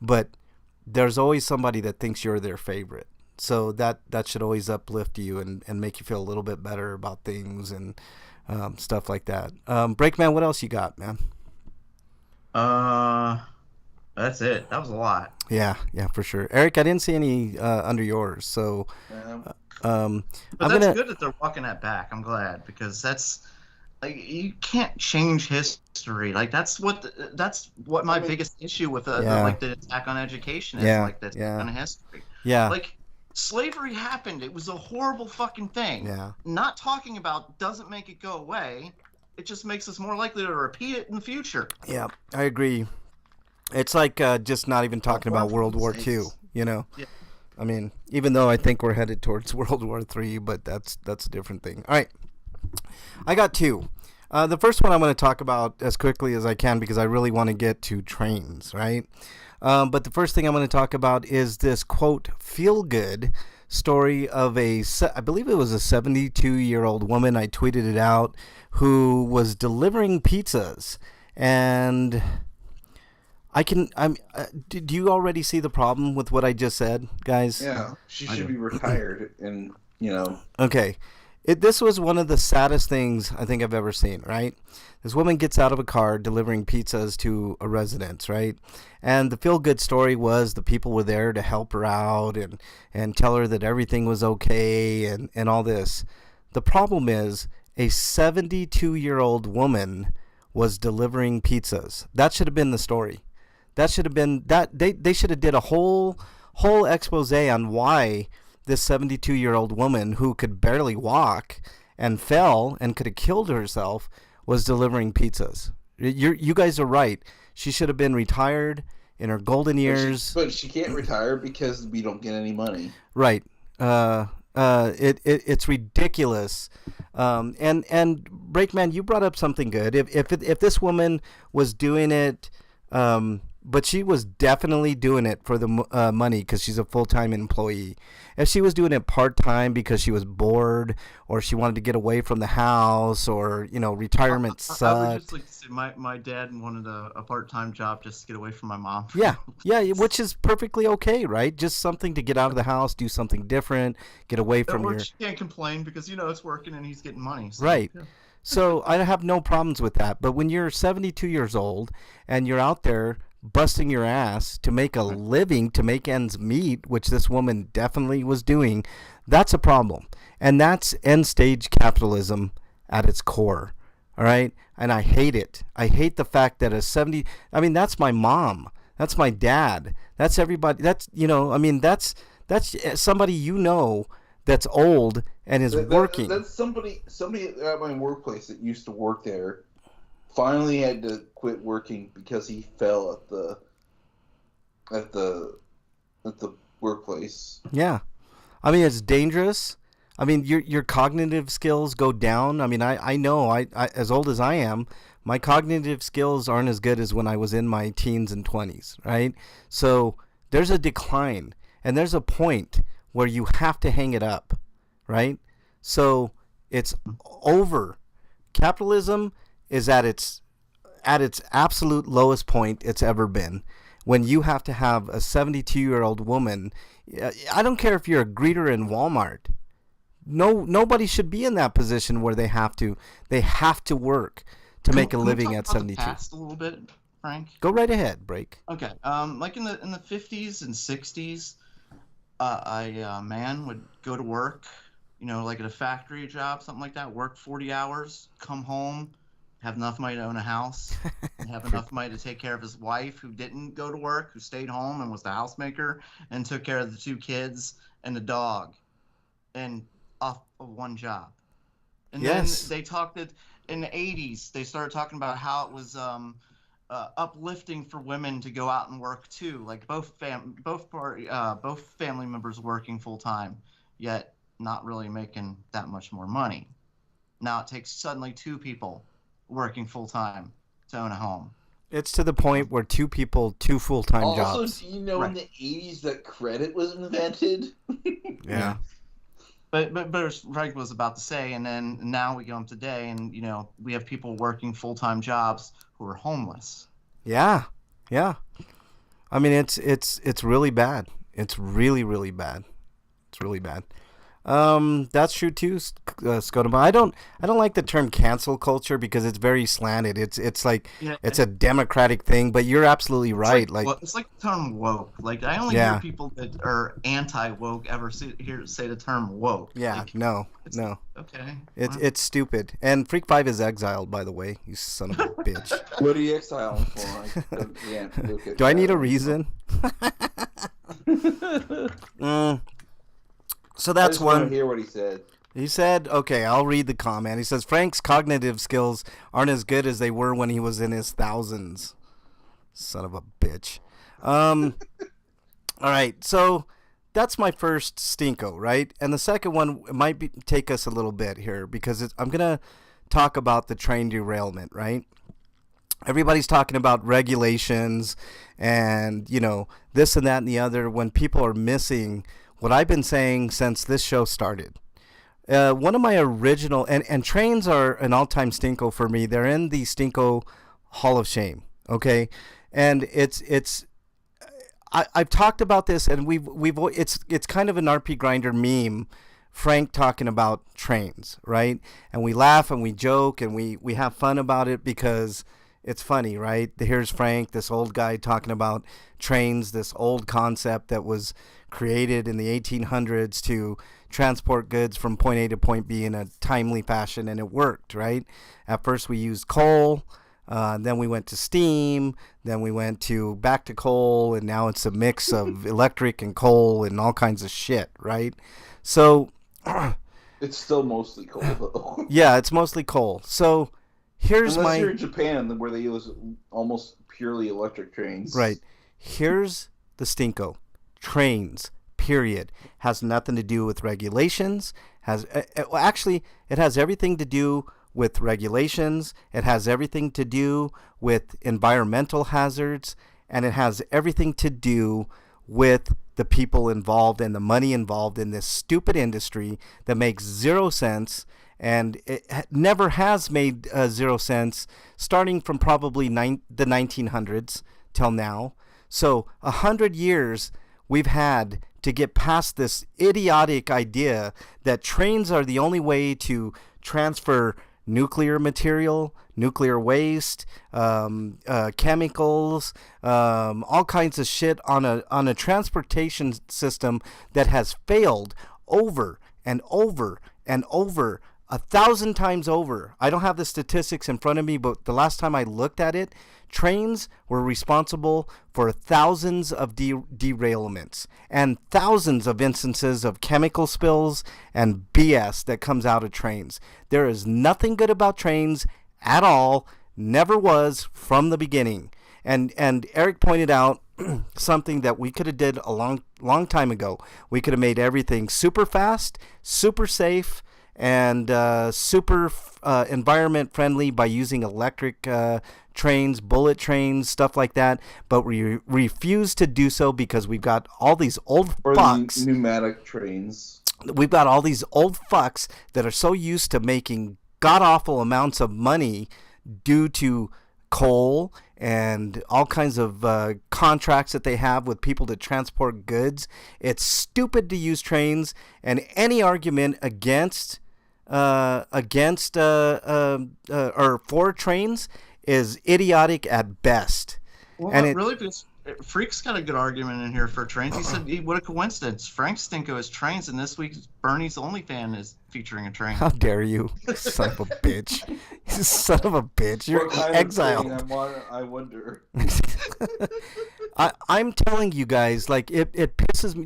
A: but there's always somebody that thinks you're their favorite. So that should always uplift you and make you feel a little bit better about things and. Stuff like that. Breakman, what else you got, man?
C: That's it. That was a lot.
A: Yeah, for sure. Eric, I didn't see any under yours, so.
C: But that's good that they're walking that back. I'm glad, because that's like you can't change history. Like that's what my biggest issue with the attack on education is. Like the attack on history.
A: Yeah.
C: Like. Slavery happened. It was a horrible fucking thing.
A: Yeah.
C: Not talking about doesn't make it go away. It just makes us more likely to repeat it in the future.
A: Yeah, I agree. It's like just not even talking about World War II, Yeah. I mean, even though I think we're headed towards World War III, but that's a different thing. All right. I got two. The first one I'm going to talk about as quickly as I can because I really want to get to trains, right? But the first thing I'm going to talk about is this, quote, feel-good story of I believe it was a 72-year-old woman, I tweeted it out, who was delivering pizzas. And do you already see the problem with what I just said, guys?
B: Yeah, she should be retired and,
A: Okay. This was one of the saddest things I think I've ever seen, right? This woman gets out of a car delivering pizzas to a residence, right? And the feel-good story was the people were there to help her out and tell her that everything was okay and all this. The problem is a 72-year-old woman was delivering pizzas. That should have been the story. That should have been that they should have did a whole expose on why this 72-year-old woman who could barely walk and fell and could have killed herself was delivering pizzas. You guys are right. She should have been retired in her golden years.
B: But she can't retire because we don't get any money.
A: Right. It's ridiculous. And Breakman, you brought up something good. If this woman was doing it but she was definitely doing it for the money because she's a full-time employee. If she was doing it part-time because she was bored or she wanted to get away from the house or, retirement
C: I would
A: sucked.
C: just like to say my dad wanted a part-time job just to get away from my mom.
A: Yeah, which is perfectly okay, right? Just something to get out of the house, do something different, get away from
C: Or
A: your...
C: she can't complain because, it's working and he's getting money. So,
A: Right.
C: yeah.
A: So I have no problems with that. But when you're 72 years old and you're out there busting your ass to make a living, to make ends meet, which this woman definitely was doing, that's a problem. And that's end stage capitalism at its core. All right? And I hate it. I hate the fact that that's my mom. That's my dad. That's everybody. That's somebody that's old and is working.
B: That's somebody at my workplace that used to work there finally had to quit working because he fell at the workplace.
A: Yeah. It's dangerous. Your cognitive skills go down. I know I as old as I am, my cognitive skills aren't as good as when I was in my teens and 20s, right? So there's a decline and there's a point where you have to hang it up, right? So it's over. Capitalism is at its absolute lowest point it's ever been. When you have to have a 72-year-old woman, I don't care if you're a greeter in Walmart. Nobody should be in that position where they have to work to make a living at 72.
C: Can we talk about the past a little bit, Frank?
A: Go right ahead, Break.
C: Okay. Like in the 50s and 60s, a man would go to work, like at a factory job, something like that, work 40 hours, come home, have enough money to own a house, and have enough money to take care of his wife who didn't go to work, who stayed home and was the housemaker, and took care of the 2 kids and the dog, and off of one job. And
A: yes.
C: Then they talked in the 80s, they started talking about how it was uplifting for women to go out and work too, like both family members working full time, yet not really making that much more money. Now it takes suddenly 2 people working full time to own a home.
A: It's to the point where 2 people, 2 full-time jobs.
B: Also, do you know in the 80s that credit was invented?
A: Yeah.
C: But as Frank was about to say, and then now we go on today, and we have people working full-time jobs who are homeless.
A: Yeah. It's really bad. It's really, really bad. It's really bad. That's true too, Scotoma. I don't like the term cancel culture because it's very slanted. It's like it's a democratic thing, but you're absolutely right.
C: It's like the term woke. Like I only hear people that are anti-woke ever say the term woke.
A: Yeah, no.
C: Okay.
A: It's stupid. And Freak 5 is exiled, by the way. You son of a bitch.
B: What are you exiling for?
A: Do I need a reason? So that's one.
B: I just hear what he said.
A: He said, okay, I'll read the comment. He says, Frank's cognitive skills aren't as good as they were when he was in his thousands. Son of a bitch. All right, so that's my first stinko, right? And the second one might take us a little bit here because I'm going to talk about the train derailment, right? Everybody's talking about regulations and, this and that and the other when people are missing what I've been saying since this show started. One of my original, and trains are an all-time stinko for me. They're in the stinko Hall of Shame, okay? And I've talked about this, and it's kind of an RP Grinder meme, Frank talking about trains, right? And we laugh and we joke and we have fun about it because it's funny, right? Here's Frank, this old guy, talking about trains, this old concept that was created in the 1800s to transport goods from point A to point B in a timely fashion, and it worked, right? At first we used coal, then we went to steam, then we went back to coal, and now it's a mix of electric and coal and all kinds of shit, right? So
B: it's still mostly coal, though.
A: Yeah, it's mostly coal. So here's
B: Unless you're in Japan, where they use almost purely electric trains.
A: Right. Here's the stinko. Trains, period. Has nothing to do with regulations. Actually, it has everything to do with regulations. It has everything to do with environmental hazards. and it has everything to do with the people involved and the money involved in this stupid industry that makes zero sense, and it never has made 0 cents, starting from probably the 1900s till now. So 100 years we've had to get past this idiotic idea that trains are the only way to transfer nuclear material, nuclear waste, chemicals, all kinds of shit on a transportation system that has failed over and over and over, 1,000 times over. I don't have the statistics in front of me, but the last time I looked at it, trains were responsible for thousands of derailments and thousands of instances of chemical spills and BS that comes out of trains. There is nothing good about trains at all, never was from the beginning. And Eric pointed out something that we could have did a long time ago. We could have made everything super fast, super safe, and super environment friendly by using electric trains, bullet trains, stuff like that. But we refuse to do so because we've got all these old fucks.
B: Pneumatic trains.
A: We've got all these old fucks that are so used to making god-awful amounts of money due to coal and all kinds of contracts that they have with people to transport goods. It's stupid to use trains, and any argument against or for trains is idiotic at best.
C: Well,
A: And
C: really, because Freak's got a good argument in here for trains. He said, what a coincidence. Frank's Stinko is trains, and this week's Bernie's OnlyFans is featuring a train.
A: How dare you, son of a bitch. You son of a bitch. You're
B: What kind of
A: exiled.
B: train, I wonder.
A: I'm telling you guys, like, it pisses me.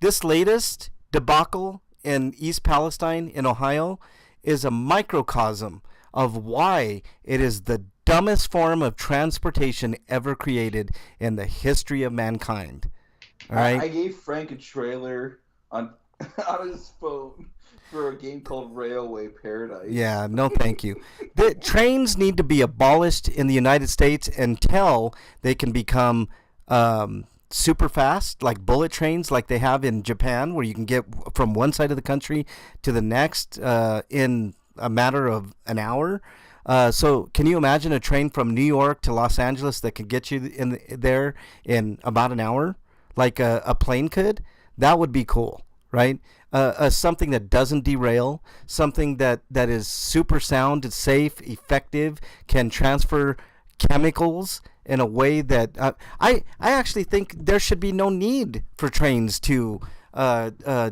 A: This latest debacle in East Palestine in Ohio is a microcosm of why it is the dumbest form of transportation ever created in the history of mankind. All right?
B: I gave Frank a trailer on his phone for a game called Railway Paradise.
A: Yeah, no thank you. The trains need to be abolished in the United States until they can become super fast, like bullet trains like they have in Japan, where you can get from one side of the country to the next in a matter of an hour. So can you imagine a train from New York to Los Angeles that could get you there in about an hour, like a plane could? That would be cool, right? Something that doesn't derail, something that is super sound, it's safe, effective, can transfer chemicals in a way that I actually think there should be no need for trains to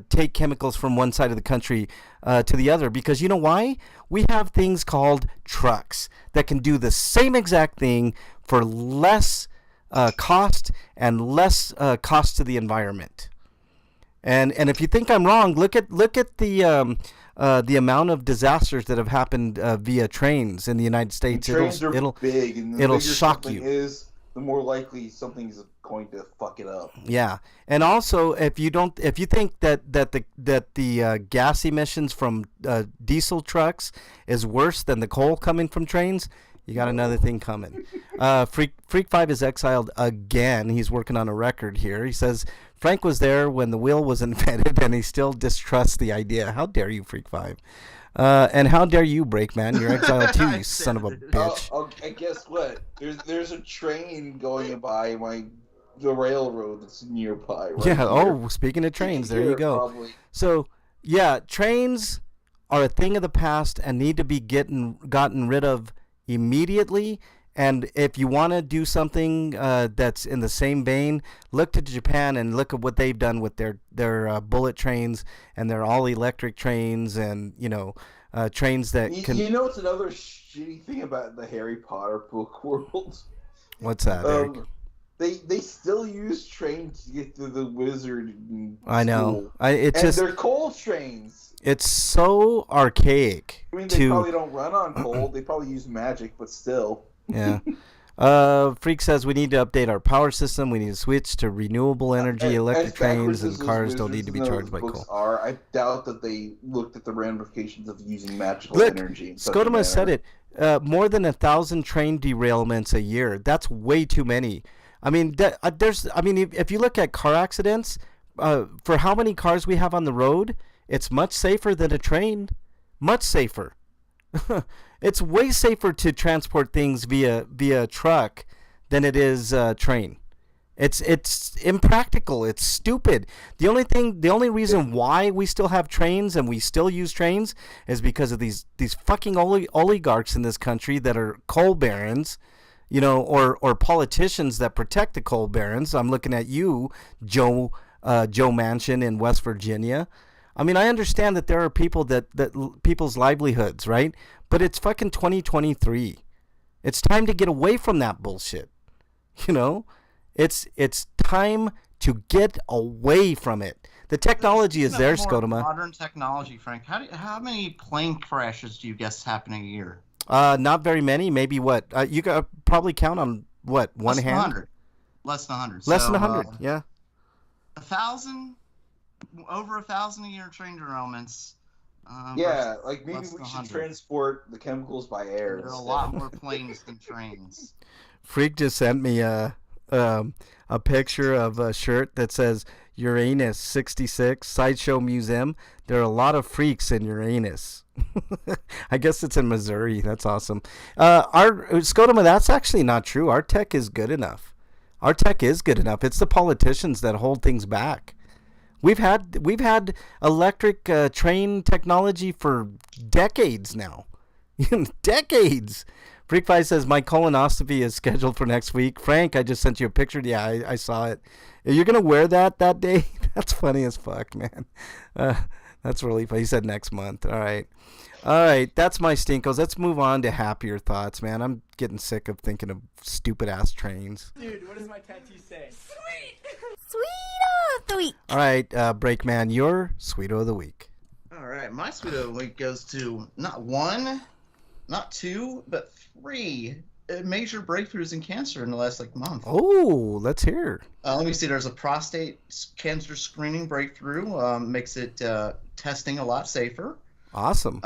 A: take chemicals from one side of the country to the other, because you know why? We have things called trucks that can do the same exact thing for less cost and less cost to the environment. And if you think I'm wrong, look at the amount of disasters that have happened via trains in the United States.
B: Trains are big, and the
A: it'll
B: bigger
A: shock
B: something
A: you.
B: is, the more likely something's going to fuck it up.
A: Yeah, and also if you think that the gas emissions from diesel trucks is worse than the coal coming from trains, you got another thing coming. Freak 5 is exiled again. He's working on a record here. He says Frank was there when the wheel was invented, and he still distrusts the idea. How dare you, Freak 5? And how dare you, Breakman? You're exiled too, you son of a bitch.
B: And guess what? There's a train going by the railroad that's nearby. Right
A: Yeah.
B: here.
A: Oh, speaking of trains, there you go.
B: Probably.
A: So yeah, trains are a thing of the past and need to be gotten rid of immediately. And if you want to do something that's in the same vein, look to Japan and look at what they've done with their bullet trains and their all electric trains, and trains that can.
B: You know what's another shitty thing about the Harry Potter book world?
A: What's that, Eric?
B: They still use trains to get to the wizard.
A: I know.
B: And they're coal trains.
A: It's so archaic.
B: I mean, they probably don't run on coal. They probably use magic, but still.
A: Yeah. Freak says we need to update our power system. We need to switch to renewable energy. Electric trains and cars don't need to be charged by coal.
B: I doubt that they looked at the ramifications of using magical
A: Look,
B: energy.
A: Skodoma said it. More than 1,000 train derailments a year. That's way too many. I mean, if you look at car accidents, for how many cars we have on the road, it's much safer than a train. Much safer. It's way safer to transport things via truck than it is train. It's impractical. It's stupid. The only reason why we still have trains and we still use trains is because of these fucking oligarchs in this country that are coal barons, or politicians that protect the coal barons. I'm looking at you, Joe Manchin in West Virginia. I mean, I understand that there are people that people's livelihoods, right? But it's fucking 2023. It's time to get away from that bullshit. It's time to get away from it. The technology is there, Scotoma.
C: Modern technology, Frank. How many plane crashes do you guess happen a year?
A: Not very many. Maybe what? You got probably count on what? One hand?
C: 100. Less than 100.
A: Less than 100. Yeah.
C: 1,000. Over 1,000 a year train derailments.
B: Yeah, like maybe we should transport the chemicals by air.
C: There are a lot more planes than trains.
A: Freak just sent me a picture of a shirt that says Uranus 66 Sideshow Museum. There are a lot of freaks in Uranus. I guess it's in Missouri. That's awesome. Our Scotoma, that's actually not true. Our tech is good enough. It's the politicians that hold things back. We've had electric train technology for decades now. Decades. Freakfly says, my colonoscopy is scheduled for next week. Frank, I just sent you a picture. Yeah, I saw it. You're going to wear that day? That's funny as fuck, man. That's really funny. He said next month. All right. That's my stinkos. Let's move on to happier thoughts, man. I'm getting sick of thinking of stupid-ass trains.
I: Dude, what does my tattoo say?
H: Sweet! Sweeto of the week.
A: All right, Breakman, your Sweeto of the week.
C: All right, my Sweeto of the week goes to not one, not two, but three major breakthroughs in cancer in the last month.
A: Oh, let's hear.
C: Let me see. There's a prostate cancer screening breakthrough. Makes it testing a lot safer.
A: Awesome.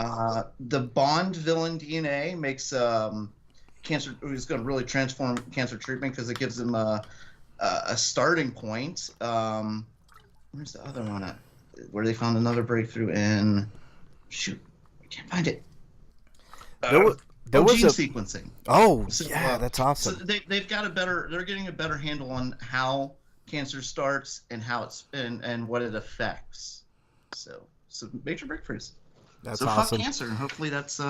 C: The Bond villain DNA makes cancer. It's going to really transform cancer treatment because it gives them a starting point. Where's the other one at? Where they found another breakthrough in? Shoot, I can't find it.
A: There was
C: gene sequencing.
A: Oh, so, yeah, that's awesome.
C: So they've got they're getting a better handle on how cancer starts and how it's and what it affects. So major breakthroughs.
A: That's
C: so
A: awesome.
C: Fuck cancer, and hopefully that's.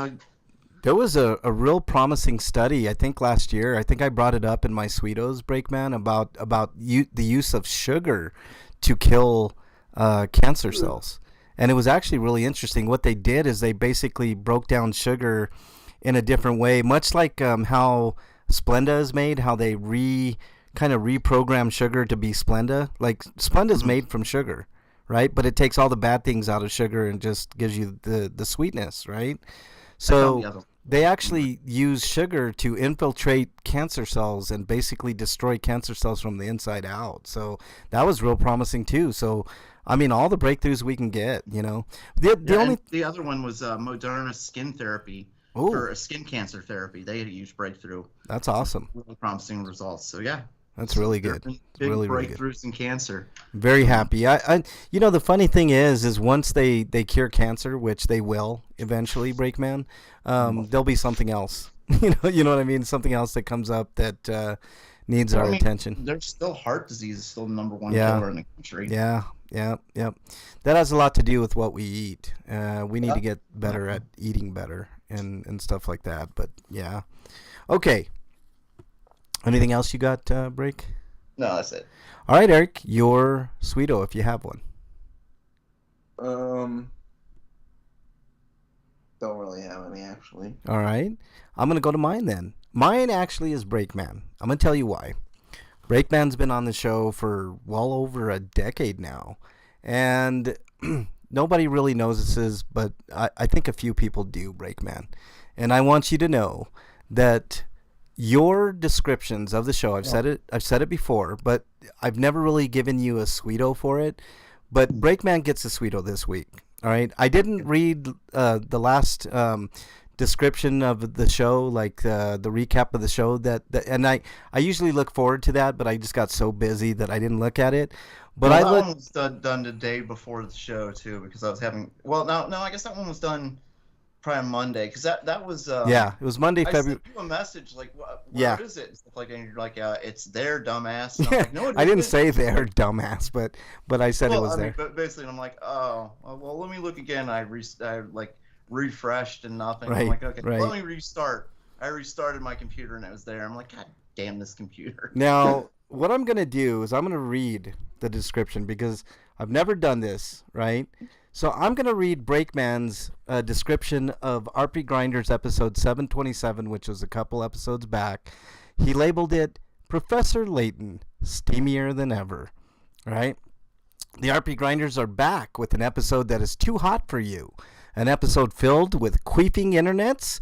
A: There was a real promising study, I think last year. I think I brought it up in my Sweetos, Breakman, about the use of sugar to kill cancer cells. And it was actually really interesting. What they did is they basically broke down sugar in a different way, much like how Splenda is made, how they kind of reprogram sugar to be Splenda. Like Splenda is made from sugar, right? But it takes all the bad things out of sugar and just gives you the sweetness, right? So they actually use sugar to infiltrate cancer cells and basically destroy cancer cells from the inside out. So that was real promising too. So I mean, all the breakthroughs we can get, The
C: other one was Moderna skin therapy. For a skin cancer therapy. They had a huge breakthrough.
A: That's awesome.
C: Really promising results. So yeah.
A: That's really good.
C: Big
A: really,
C: breakthroughs
A: really good.
C: in cancer.
A: Very happy. I the funny thing is once they cure cancer, which they will eventually, Breakman, there'll be something else. You know what I mean? Something else that comes up that needs our attention.
C: There's still heart disease is still the number one killer in the country.
A: Yeah. That has a lot to do with what we eat. We need to get better at eating better and stuff like that. But yeah. Okay. Anything else you got, Break?
C: No, that's it.
A: All right, Eric, your Sweeto, if you have one.
B: Don't really have any, actually.
A: All right. I'm going to go to mine then. Mine actually is Breakman. I'm going to tell you why. Breakman's been on the show for well over a decade now. And nobody really knows this, but I think a few people do, Breakman. And I want you to know that your descriptions of the show, I've said it before, but I've never really given you a Sweeto for it. But Breakman gets a Sweeto this week. All right. I didn't read the last description of the show, like the recap of the show. And I usually look forward to that, but I just got so busy that I didn't look at it. But
C: Well,
A: I
C: that
A: looked.
C: one was done the day before the show too, because I was having. Well, no, I guess that one was done probably on Monday, because that was.
A: Yeah, it was Monday,
C: I
A: February.
C: sent you a message like, "What
A: Yeah.
C: is it?" And stuff like, and you're like, "It's there, dumbass." And I'm like, "No, it
A: I didn't
C: isn't."
A: say they're dumbass, but I said it was there.
C: But basically, I'm like, "Oh, well, let me look again." I refreshed and nothing.
A: Right,
C: I'm like, "Okay,
A: right.
C: let me restart." I restarted my computer and it was there. I'm like, "God damn this computer!"
A: Now, what I'm gonna do is I'm gonna read the description because I've never done this, right? So I'm gonna read Breakman's description of RPGrinders episode 727, which was a couple episodes back. He labeled it Professor Layton, steamier than ever, right? The RPGrinders are back with an episode that is too hot for you. An episode filled with queefing internets,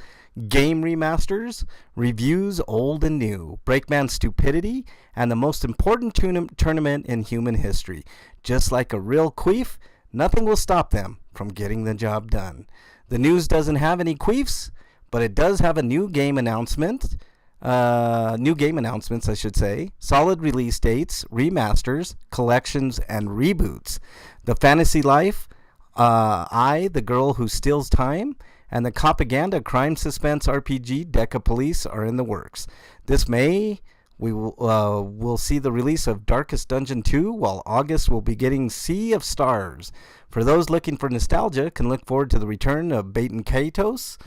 A: game remasters, reviews old and new, Breakman stupidity, and the most important tournament in human history. Just like a real queef, nothing will stop them from getting the job done. The news doesn't have any queefs, but it does have a new game announcement. New game announcements, I should say. Solid release dates, remasters, collections, and reboots. The Fantasy Life, I, the Girl Who Steals Time, and the Propaganda Crime Suspense RPG Deca Police are in the works. This May, we'll see the release of Darkest Dungeon 2, while August will be getting Sea of Stars. For those looking for nostalgia, can look forward to the return of Baten Kaitos,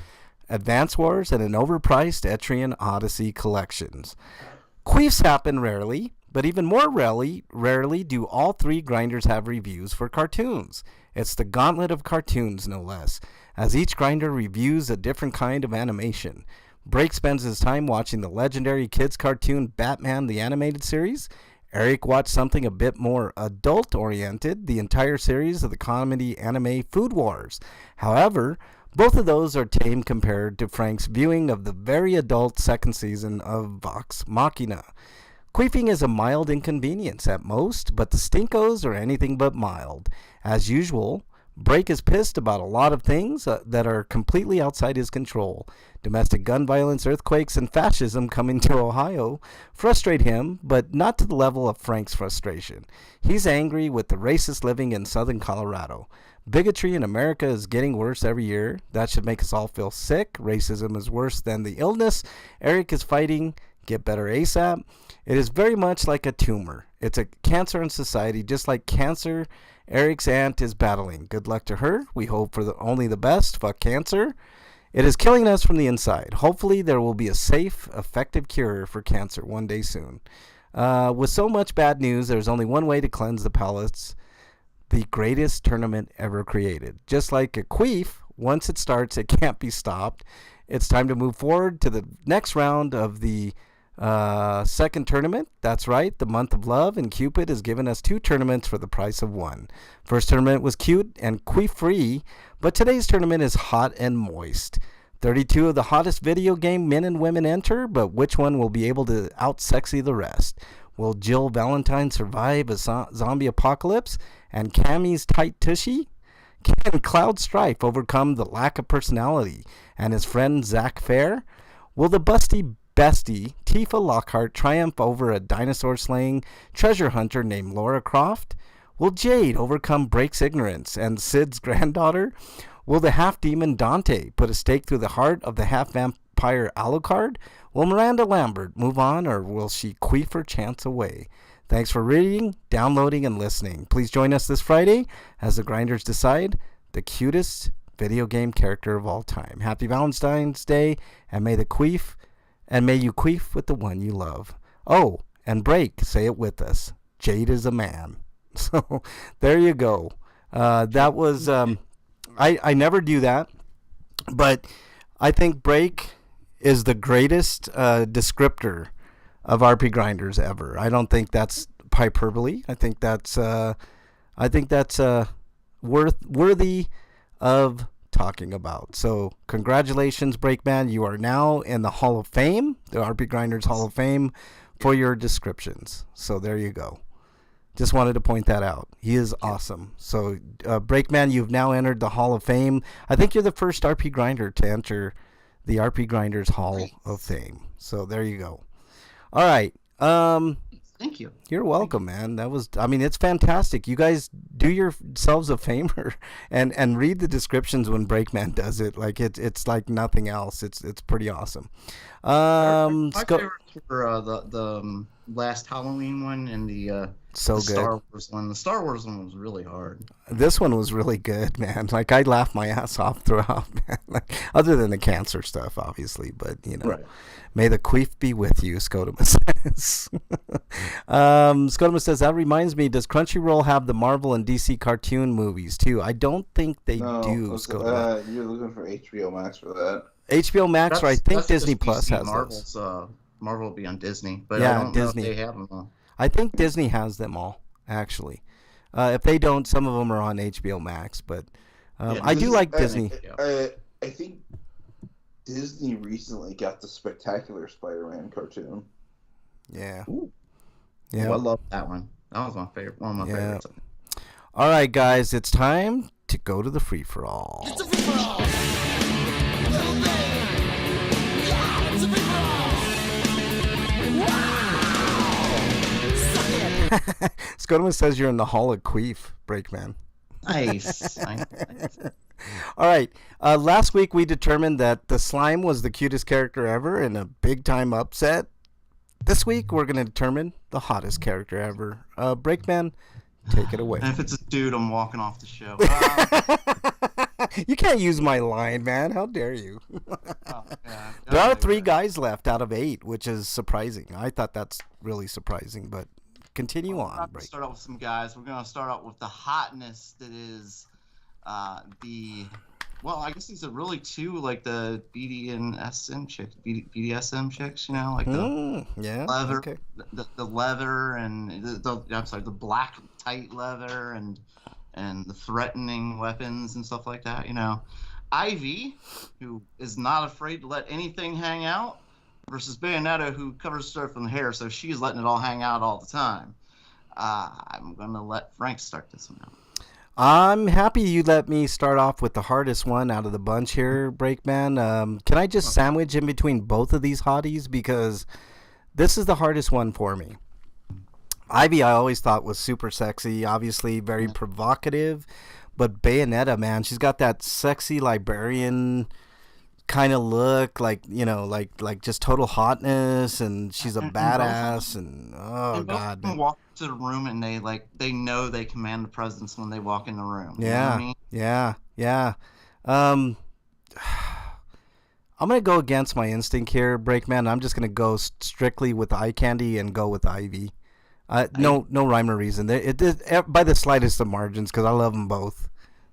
A: Advance Wars, and an overpriced Etrian Odyssey collections. Queefs happen rarely, but even more rarely do all three grinders have reviews for cartoons. It's the gauntlet of cartoons, no less, as each grinder reviews a different kind of animation. Break spends his time watching the legendary kids cartoon Batman the Animated Series. Eric watched something a bit more adult-oriented, the entire series of the comedy anime Food Wars. However, both of those are tame compared to Frank's viewing of the very adult second season of Vox Machina. Queefing is a mild inconvenience at most, but the stinkos are anything but mild. As usual, Break is pissed about a lot of things that are completely outside his control. Domestic gun violence, earthquakes, and fascism coming to Ohio frustrate him, but not to the level of Frank's frustration. He's angry with the racists living in southern Colorado. Bigotry in America is getting worse every year. That should make us all feel sick. Racism is worse than the illness Eric is fighting. Get better ASAP. It is very much like a tumor. It's a cancer in society, just like cancer Eric's aunt is battling. Good luck to her. We hope for only the best. Fuck cancer. It is killing us from the inside. Hopefully there will be a safe, effective cure for cancer one day soon. With so much bad news, there's only one way to cleanse the palates. The greatest tournament ever created. Just like a queef, once it starts, it can't be stopped. It's time to move forward to the next round of the second tournament. That's right, the month of love, and Cupid has given us 2 tournaments for the price of 1. First tournament was cute and queef-free, but today's tournament is hot and moist. 32 of the hottest video game men and women enter, but which one will be able to out-sexy the rest? Will Jill Valentine survive a zombie apocalypse and Cammy's tight tushy? Can Cloud Strife overcome the lack of personality and his friend Zach Fair? Will the busty bestie Tifa Lockhart triumph over a dinosaur-slaying treasure hunter named Laura Croft? Will Jade overcome Break's ignorance and Sid's granddaughter? Will the half-demon Dante put a stake through the heart of the half-vampire Alucard? Will Miranda Lambert move on, or will she queef her chance away? Thanks for reading, downloading, and listening. Please join us this Friday as the grinders decide the cutest video game character of all time. Happy Valentine's Day, and may you queef with the one you love. Oh, and Break, say it with us. Jade is a man. So there you go. That was I never do that, but I think Break is the greatest descriptor of RPGrinders ever. I don't think that's hyperbole. I think that's worthy of talking about. So congratulations, Breakman. You are now in the Hall of Fame, the RPGrinders Hall of Fame, for your descriptions. So there you go. Just wanted to point that out. He is awesome. So Breakman, you've now entered the Hall of Fame. I think you're the first RP Grinder to enter the RP Grinders Hall of Fame. So there you go. All right.
C: Thank you.
A: You're welcome, man. It's fantastic. You guys do yourselves a favor and read the descriptions when Breakman does it. Like it's like nothing else. It's pretty awesome.
C: My favorites were the last Halloween one and the
A: good.
C: Star Wars one. The Star Wars one was really hard.
A: This one was really good, man. Like I laughed my ass off throughout, man. Like, other than the cancer stuff, obviously, but
B: Right.
A: May the queef be with you, Scotimus says. Scotimus says, that reminds me, does Crunchyroll have the Marvel and DC cartoon movies too? I don't think they do, Scotimus.
B: You're looking for HBO Max for that.
A: HBO Max, or I think Disney Plus has
C: Marvel's,
A: those.
C: Marvel will be on Disney, but
A: Yeah,
C: I don't
A: Disney.
C: know if they have them all.
A: I think Disney has them all, actually. If they don't, some of them are on HBO Max, but I do like Disney.
B: I think Disney recently got the Spectacular Spider-Man cartoon.
A: Yeah.
C: Ooh.
A: Yeah.
C: Oh, I love that one. That was my favorite. One of my favorites.
A: All right, guys, it's time to go to the free-for-all.
H: It's a free-for-all. Little thing. Yeah, it's a free-for-all. Wow. Suck it.
A: Scotimus says you're in the Hall of Queef, Breakman.
C: Nice.
A: All right. Last week we determined that the slime was the cutest character ever in a big-time upset. This week we're going to determine the hottest character ever. Breakman, take it away.
C: And if it's a dude, I'm walking off the show.
A: You can't use my line, man. How dare you?
C: Yeah.
A: There are 3 guys left out of 8, which is surprising. I thought that's really surprising, but continue on.
C: We're going to start out with some guys. We're going to start out with the hotness that is I guess these are really 2, like the BDSM chicks, BDSM chicks, like the leather,
A: okay.
C: the leather and the black tight leather and the threatening weapons and stuff like that, Ivy, who is not afraid to let anything hang out, versus Bayonetta, who covers herself from the hair, so she's letting it all hang out all the time. I'm going to let Frank start this one out.
A: I'm happy you let me start off with the hardest one out of the bunch here, Breakman. Can I just sandwich in between both of these hotties? Because this is the hardest one for me. Ivy, I always thought was super sexy, obviously very provocative. But Bayonetta, man, she's got that sexy librarian kind of look, like just total hotness, and she's a badass, and god, man.
C: Walk to the room and they know they command the presence when they walk in the room.
A: Yeah,
C: you know what I mean?
A: yeah. I'm gonna go against my instinct here, Breakman. I'm just gonna go strictly with eye candy and go with Ivy. No rhyme or reason. By the slightest of margins, because I love them both.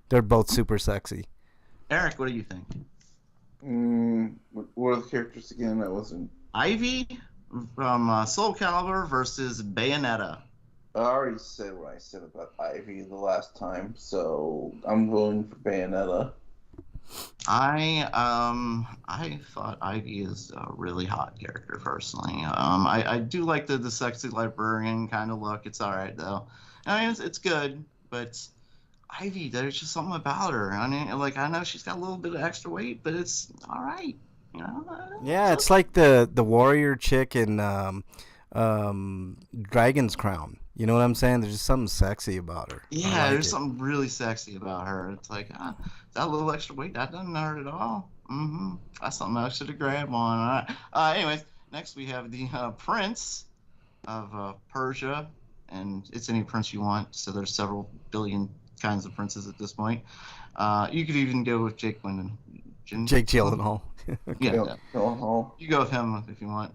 A: They're both super sexy.
C: Eric, what do you think?
B: What are the characters again? I wasn't.
C: Ivy from Soul Calibur versus Bayonetta.
B: I already said what I said about Ivy the last time, so I'm voting for Bayonetta.
C: I thought Ivy is a really hot character personally. I do like the sexy librarian kind of look. It's all right though. I mean, it's good, but Ivy, there's just something about her. I mean, I know she's got a little bit of extra weight, but it's all right.
A: Yeah, it's like the warrior chick in Dragon's Crown. You know what I'm saying? There's just something sexy about her.
C: Yeah, there's something really sexy about her. It's like, that little extra weight, that doesn't hurt at all. That's something I should have grabbed on. All right. Anyways, next we have the Prince of Persia, and it's any prince you want. So there's several billion kinds of princes at this point. You could even go with Jake Wyndham.
A: Jake Gyllenhaal.
C: Yeah, you go with him if you want.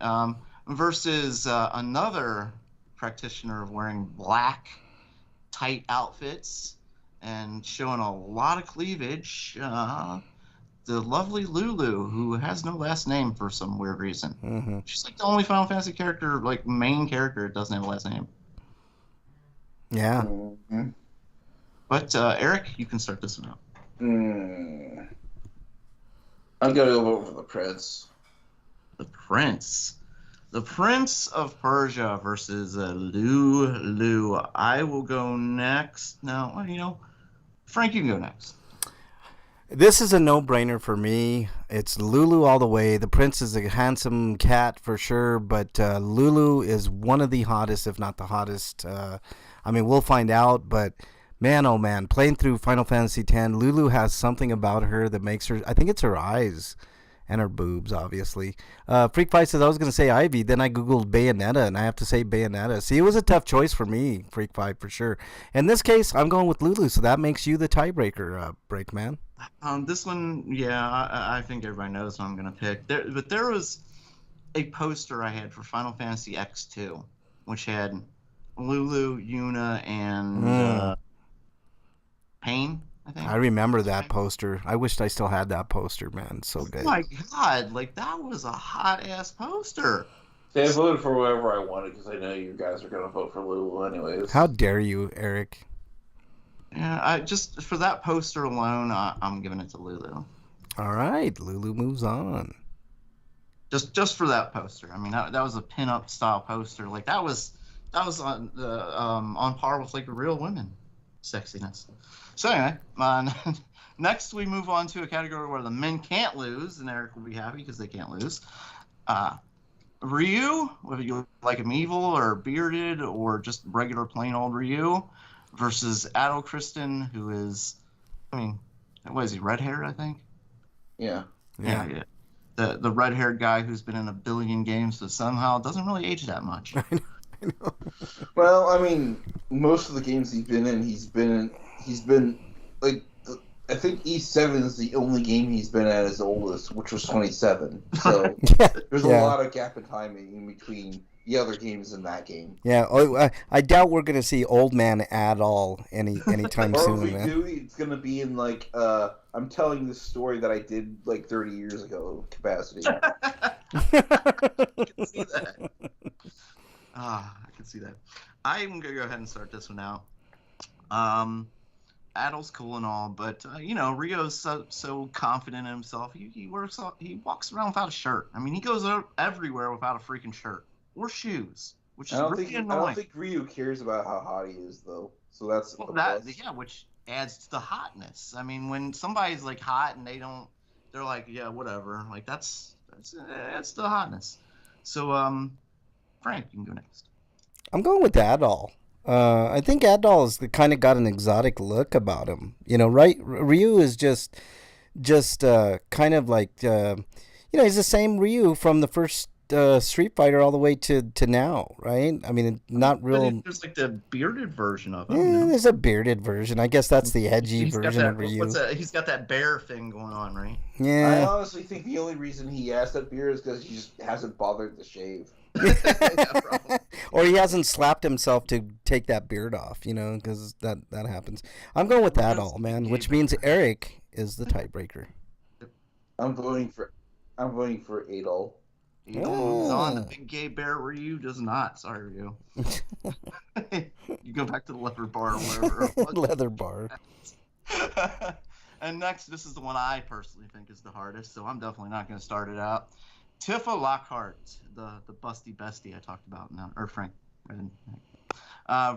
C: Versus another practitioner of wearing black, tight outfits and showing a lot of cleavage. The lovely Lulu, who has no last name for some weird reason.
A: Mm-hmm.
C: She's like the only Final Fantasy character, main character, that doesn't have a last name.
A: Yeah.
B: Mm-hmm.
C: But Eric, you can start this one out.
B: I'm gonna go vote for the Prince.
C: The Prince. The Prince of Persia versus Lulu. I will go next. No, Frank, you can go next.
A: This is a no-brainer for me. It's Lulu all the way. The prince is a handsome cat for sure, but Lulu is one of the hottest, if not the hottest. I mean, we'll find out, but man, oh man, playing through Final Fantasy X, Lulu has something about her that makes her, I think it's her eyes and her boobs, obviously. Freak Fight says, I was going to say Ivy, then I Googled Bayonetta, and I have to say Bayonetta. See, it was a tough choice for me, Freak Fight, for sure. In this case, I'm going with Lulu, so that makes you the tiebreaker, Breakman.
C: This one, yeah, I think everybody knows what I'm gonna pick. But there was a poster I had for Final Fantasy X2, which had Lulu, Yuna, and Pain. I think.
A: I remember that poster. I wished I still had that poster, man. So good.
C: Oh my god, like that was a hot ass poster.
B: See, I voted for whatever I wanted because I know you guys are gonna vote for Lulu anyways.
A: How dare you, Eric?
C: Yeah, I just for that poster alone, I'm giving it to Lulu.
A: All right, Lulu moves on.
C: Just for that poster. I mean, that was a pin-up style poster. Like that was on par with like real women sexiness. So anyway, next we move on to a category where the men can't lose, and Eric will be happy because they can't lose. Ryu, whether you like him evil or bearded or just regular plain old Ryu, versus Adol Kristen, who is, I mean, what is he, red-haired, I think?
B: Yeah.
C: Yeah. The red-haired guy who's been in a billion games, but somehow doesn't really age that much.
A: I know.
B: Well, I mean, most of the games he's been in, he's been like, I think E7 is the only game he's been at his oldest, which was 27. So there's a lot of gap in time in between the other games in that game.
A: Yeah, I doubt we're gonna see old man Adol anytime
B: or
A: soon.
B: Or if we
A: man.
B: do, it's gonna be in like I'm telling this story that I did like 30 years ago capacity.
C: I can see that. I can see that. I'm gonna go ahead and start this one out. Adol's cool and all, but Rio's so confident in himself. He walks around without a shirt. I mean, he goes everywhere without a freaking shirt or shoes, which is really annoying.
B: I don't think Ryu cares about how hot he is, though. So that's
C: which adds to the hotness. I mean, when somebody's like hot and they're like, yeah, whatever. Like that's the hotness. So, Frank, you can go next.
A: I'm going with Adol. I think Adol has kind of got an exotic look about him. Right? Ryu is just kind of like, he's the same Ryu from the first Street Fighter all the way to now, right? I mean, not real.
C: But there's like the bearded version of him.
A: There's a bearded version. I guess that's the edgy version of Ryu.
C: He's got that bear thing going on, right?
A: Yeah.
B: I honestly think the only reason he has that beard is because he just hasn't bothered to shave.
A: Or he hasn't slapped himself to take that beard off, because that happens. I'm going with Adol, man, which means Eric is the tiebreaker.
B: I'm voting for Adol.
C: Adol moves on. The big gay bear Ryu does not. Sorry, Ryu. You go back to the leather bar or wherever it was.
A: Leather bar.
C: And next, this is the one I personally think is the hardest, so I'm definitely not going to start it out. Tifa Lockhart, the busty bestie I talked about now, or Frank,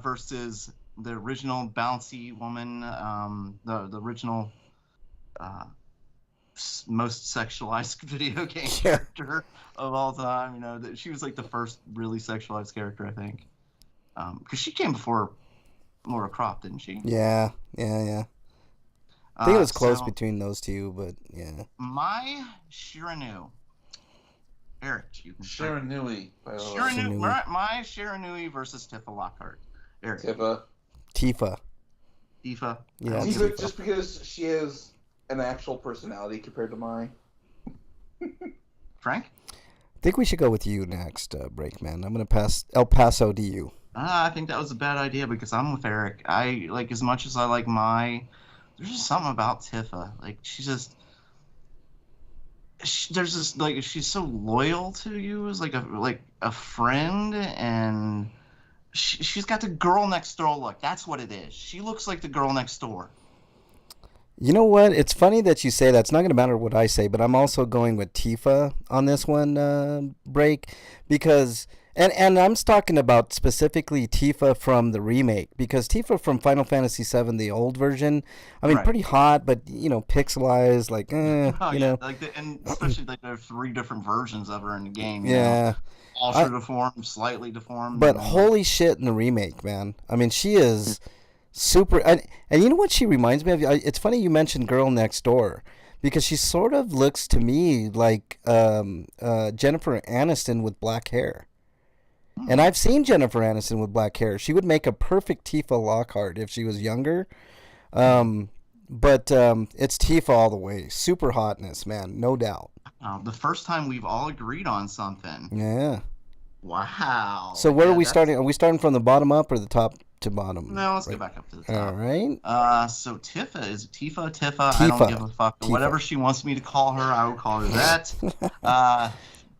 C: versus the original bouncy woman, the original most sexualized video game character of all time. She was like the first really sexualized character, I think, because she came before Laura Croft, didn't she?
A: Yeah. I think it was close between those two, but yeah.
C: My Shiranui. Eric, you can start.
B: Shiranui.
C: My Shiranui versus Tifa Lockhart. Eric.
B: Tifa.
A: Tifa.
C: Yeah.
B: Tifa, just because she has an actual personality compared to mine.
C: Frank?
A: I think we should go with you next, Breakman. I'm going to pass El Paso to you.
C: I think that was a bad idea because I'm with Eric. I like as much as I like there's just something about Tifa. Like she's so loyal to you as like a friend, and she's got the girl next door look. That's what it is. She looks like the girl next door.
A: You know what? It's funny that you say that. It's not going to matter what I say, but I'm also going with Tifa on this one, Break, because And I'm talking about specifically Tifa from the remake, because Tifa from Final Fantasy VII, the old version, I mean,
C: Right.
A: pretty hot, but pixelized, like
C: Oh
A: you
C: yeah,
A: know,
C: and especially like there are 3 different versions of her in the game. You
A: yeah.
C: know, ultra deformed, slightly deformed.
A: But
C: and then,
A: holy shit in the remake, man! I mean, she is super. And you know what she reminds me of? It's funny you mentioned Girl Next Door, because she sort of looks to me like Jennifer Aniston with black hair. And I've seen Jennifer Aniston with black hair. She would make a perfect Tifa Lockhart if she was younger. But it's Tifa all the way. Super hotness, man, no doubt.
C: the first time we've all agreed on something.
A: Yeah.
C: Wow.
A: So where
C: Yeah,
A: are we
C: that's-
A: starting? Are we starting from the bottom up or the top to bottom?
C: No, let's
A: Right.
C: go back up to the top.
A: All right.
C: So Tifa is Tifa. I don't give a fuck.
A: Tifa.
C: Whatever she wants me to call her, I will call her that.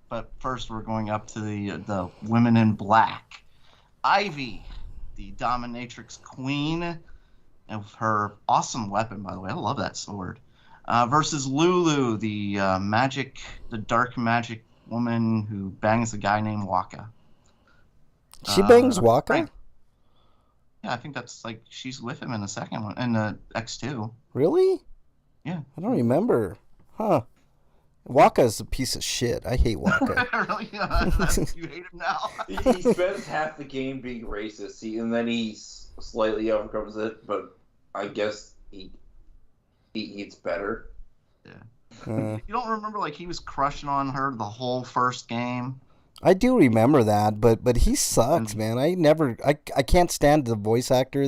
C: But first, we're going up to the women in black. Ivy, the dominatrix queen, of her awesome weapon, by the way. I love that sword. Versus Lulu, the dark magic woman who bangs a guy named Waka.
A: She bangs Waka?
C: Frank. Yeah, I think that's like she's with him in the second one, in the X2.
A: Really?
C: Yeah.
A: I don't remember. Huh. Waka's a piece of shit. I hate Waka.
C: Really? You hate him now?
B: He spends half the game being racist, and then he slightly overcomes it, but I guess he eats better.
C: You don't remember like he was crushing on her the whole first game?
A: I do remember that, but he sucks, man. I can't stand the voice actor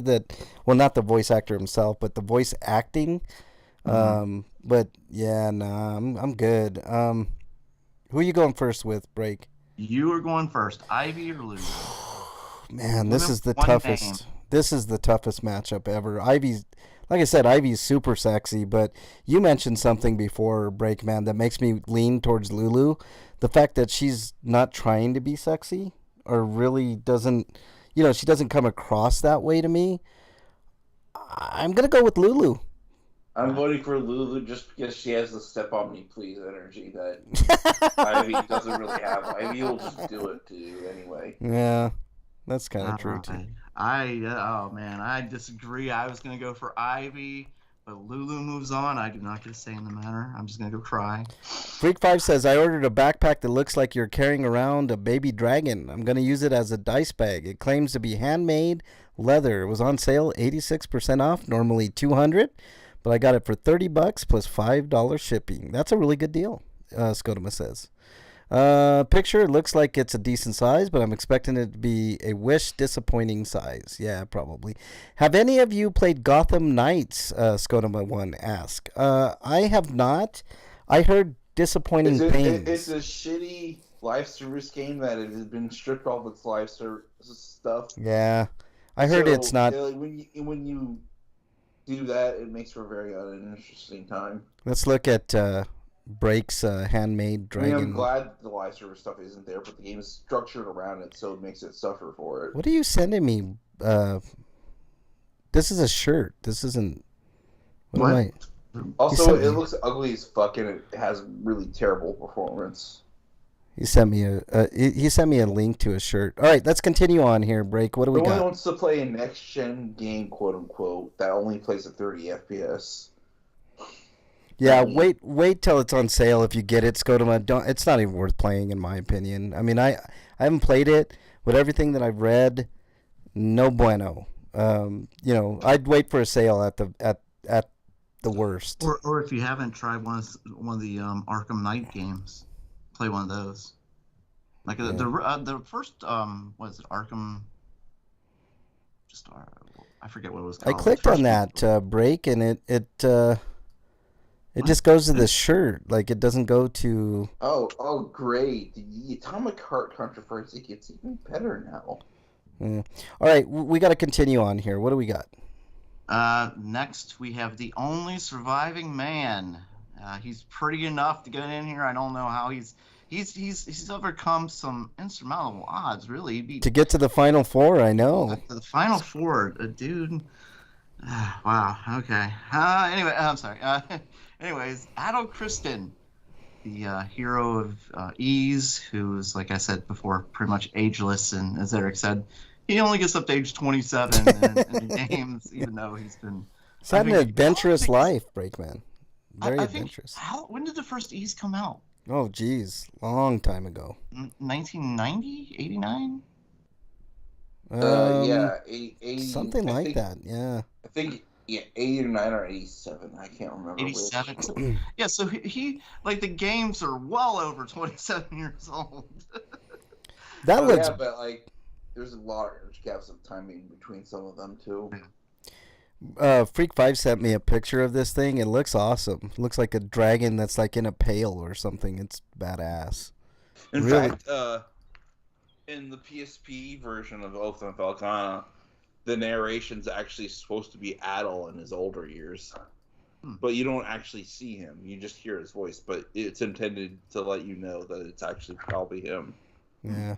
A: not the voice actor himself, but the voice acting. But yeah, nah, I'm good. Who are you going first with, Break?
C: You are going first. Ivy or Lulu?
A: Man, this is the
C: One
A: toughest.
C: name.
A: This is the toughest matchup ever. Ivy's, like I said, Ivy's super sexy, but you mentioned something before, Break, man, that makes me lean towards Lulu. The fact that she's not trying to be sexy, or really doesn't, she doesn't come across that way to me. I'm gonna go with Lulu.
B: I'm voting for Lulu just because she has the step on me please energy that Ivy doesn't really have. Ivy will just do it to you anyway.
A: Yeah, that's kind of true too.
C: Oh man, I disagree. I was gonna go for Ivy, but Lulu moves on. I do not get a say in the matter. I'm just gonna go cry.
A: Freak5 says, I ordered a backpack that looks like you're carrying around a baby dragon. I'm gonna use it as a dice bag. It claims to be handmade leather. It was on sale, 86% off, normally $200. But I got it for $30 plus $5 shipping. That's a really good deal, Scotoma says. Picture, it looks like it's a decent size, but I'm expecting it to be a Wish disappointing size. Yeah, probably. Have any of you played Gotham Knights? Scotoma1 asked. I have not. I heard disappointing things.
B: It's a shitty live service game that has been stripped off its live service stuff.
A: Yeah, I heard it's not.
B: When you do that, it makes for a very uninteresting time.
A: Let's look at Break's handmade dragon.
B: I'm glad the live service stuff isn't there, but the game is structured around it, so it makes it suffer for it.
A: What are you sending me? This is a shirt. This isn't. What? Am I?
B: Also, it looks ugly as fuck, and it has really terrible performance.
A: He sent me a link to a shirt. All right, let's continue on here. Break. What do we
B: No one
A: got?
B: wants to play a next gen game, quote unquote, that only plays at 30 FPS.
A: Yeah, wait till it's on sale if you get it, Scotoma. It's not even worth playing in my opinion. I mean, I haven't played it. With everything that I've read, no bueno. I'd wait for a sale at the worst.
C: Or if you haven't tried one of the Arkham Knight games, play one of those. Like the first what is it, Arkham? I forget what it was
A: I
C: called.
A: clicked on that Break, and it just goes to the shirt. Like it doesn't go to.
B: Oh, great! The Atomic Heart controversy gets even better now.
A: Yeah. All right, we got to continue on here. What do we got?
C: Next, we have the only surviving man. He's pretty enough to get in here. I don't know how he's overcome some insurmountable odds. Really,
A: to get to the final four. I know.
C: To the final four, dude. Wow. Okay. Anyway, I'm sorry. Anyways, Adol Kristen, the hero of Ease, who's, like I said before, pretty much ageless, and as Eric said, he only gets up to age 27 in games, even though he's been.
A: He's had an adventurous life, Breakman. Very adventurous.
C: When did the first Ease come out?
A: Oh, geez, long time ago.
C: 1990, 89.
B: Yeah, 80,
A: something like that. Yeah.
B: I think 89 or 87. I can't remember.
C: 87. Yeah, so he like the games are well over 27 years old.
A: That looks.
B: Yeah, but like there's a large gaps of time in between some of them too.
A: Freak 5 sent me a picture of this thing. It looks awesome. It looks like a dragon that's like in a pail or something. It's badass.
B: In fact, in the PSP version of Oath and Falcana, the narration's actually supposed to be Adol in his older years. But you don't actually see him. You just hear his voice. But it's intended to let you know that it's actually probably him.
A: Yeah.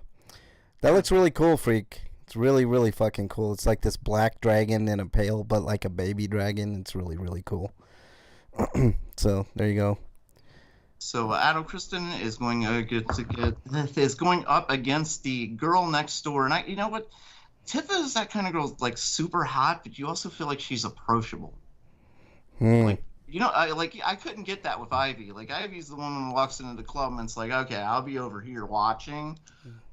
A: That looks really cool, Freak. It's really, really fucking cool. It's like this black dragon in a pail, but like a baby dragon. It's really, really cool. So, there you go.
C: So Adol Kristen is going going up against the girl next door, and you know what, Tifa is that kind of girl, like super hot, but you also feel like she's approachable. Like, you know, I couldn't get that with Ivy. Like Ivy's the woman who walks into the club and it's like, okay, I'll be over here watching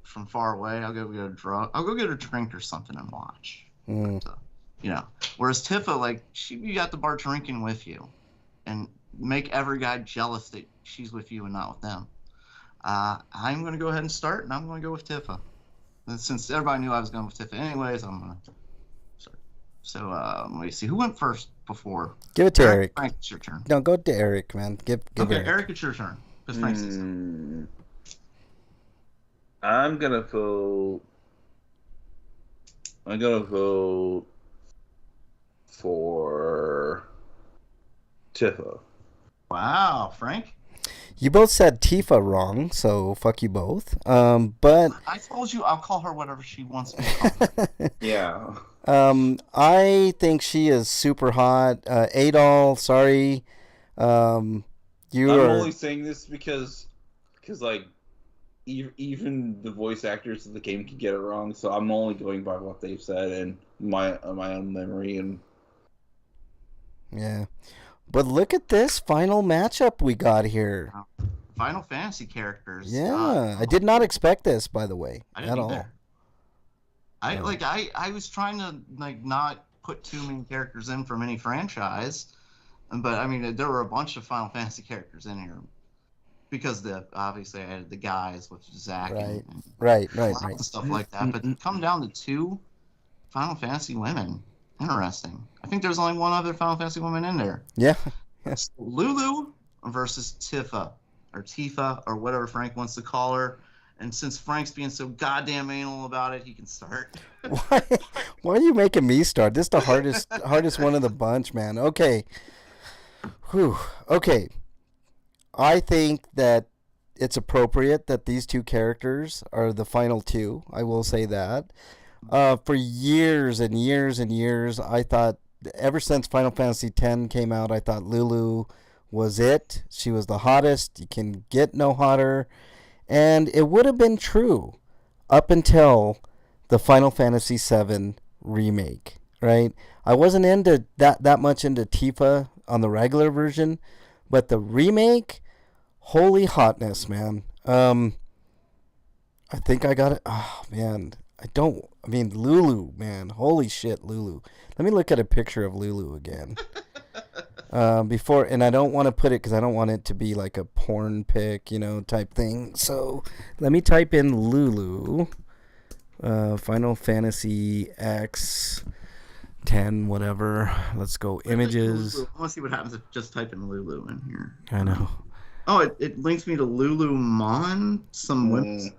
C: from far away. I'll go get a drink or something and watch. So, you know, whereas Tifa, like, she'd be at the bar drinking with you, and make every guy jealous that she's with you and not with them. I'm going to go ahead and start, and I'm going to go with Tifa. And since everybody knew I was going with Tifa anyways, I'm going to start. So, let me see. Who went first before?
A: Give it to Eric.
C: Frank, it's your turn.
A: No, go to Eric, man. Give
C: okay,
A: Eric.
C: It's your turn. Because Frank says so.
B: I'm going to vote for Tifa.
C: Wow, Frank?
A: You both said Tifa wrong, so fuck you both. But
C: I told you I'll call her whatever she wants me to call her.
B: Yeah.
A: I think she is super hot. Adol, sorry. I'm
B: only saying this because like even the voice actors of the game can get it wrong, so I'm only going by what they've said and my own memory. And
A: yeah. But look at this final matchup we got here.
C: Final Fantasy characters.
A: Yeah, I did not expect this, by the way,
C: I didn't
A: at
C: either.
A: all.
C: I was trying to like not put too many characters in from any franchise, but I mean there were a bunch of Final Fantasy characters in here because obviously I had the guys with Zack and
A: right.
C: stuff like that. But come down to 2 Final Fantasy women. Interesting. I think there's only one other Final Fantasy woman in there.
A: Yeah.
C: It's Lulu versus Tifa, or whatever Frank wants to call her. And since Frank's being so goddamn anal about it, he can start.
A: Why are you making me start? This is the hardest one of the bunch, man. Okay. Whew. Okay. I think that it's appropriate that these 2 characters are the final 2. I will say that. For years and years and years, I thought, ever since Final Fantasy X came out, I thought Lulu was it. She was the hottest. You can get no hotter. And it would have been true up until the Final Fantasy VII remake, right? I wasn't into that much into Tifa on the regular version, but the remake, holy hotness, man. I think I got it. Oh, man. Lulu, man. Holy shit, Lulu. Let me look at a picture of Lulu again. And I don't want to put it because I don't want it to be like a porn pic, type thing. So let me type in Lulu. Final Fantasy X 10, whatever. Let's go images.
C: I want to see what happens if just type in Lulu in here.
A: I know.
C: Oh, it links me to Lulu Mon, some women's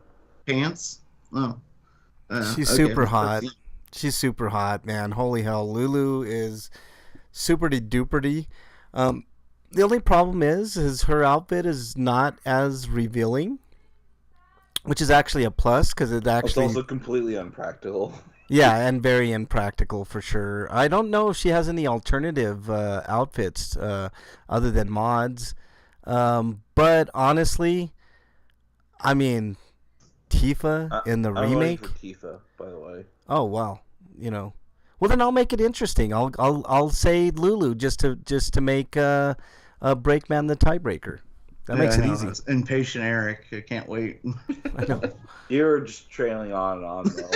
C: pants. Oh.
A: She's super hot. She's super hot, man. Holy hell. Lulu is super-de duper-de. The only problem is her outfit is not as revealing, which is actually a plus because it's
B: also completely unpractical.
A: Yeah, and very impractical for sure. I don't know if she has any alternative outfits other than mods. But honestly, I mean, Tifa in the
B: I'm
A: remake.
B: ready for Tifa, by the way.
A: Oh well, Well, then I'll make it interesting. I'll say Lulu just to make Breakman the tiebreaker. That makes it easy.
C: It's impatient Eric. I can't wait.
A: I know.
B: You're just trailing on and on, though.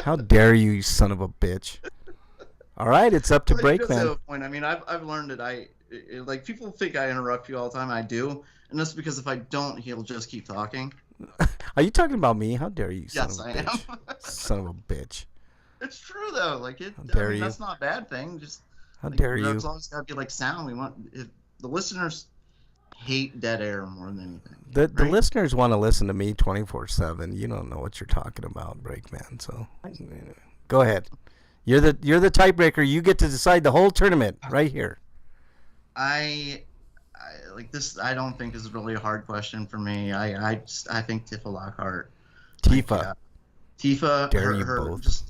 A: How dare you, you son of a bitch! All right, it's up to
C: But he does have
A: Breakman.
C: a point. I mean, I've learned that like people think I interrupt you all the time. I do, and that's because if I don't, he'll just keep talking.
A: Are you talking about me? How dare you, son
C: Yes,
A: of a
C: I
A: bitch?
C: am.
A: Son of a bitch!
C: It's true though. Like
A: How dare you.
C: that's not a bad thing. Just
A: How
C: like,
A: dare you?
C: It's always got to be like sound. We want if the listeners hate dead air more than anything.
A: The
C: right?
A: listeners want to listen to me 24/7. You don't know what you're talking about, Breakman. So go ahead. You're the tiebreaker. You get to decide the whole tournament right here.
C: I like this. I don't think is really a hard question for me. I think Tifa Lockhart.
A: Tifa.
C: Tifa.
A: Dare you both.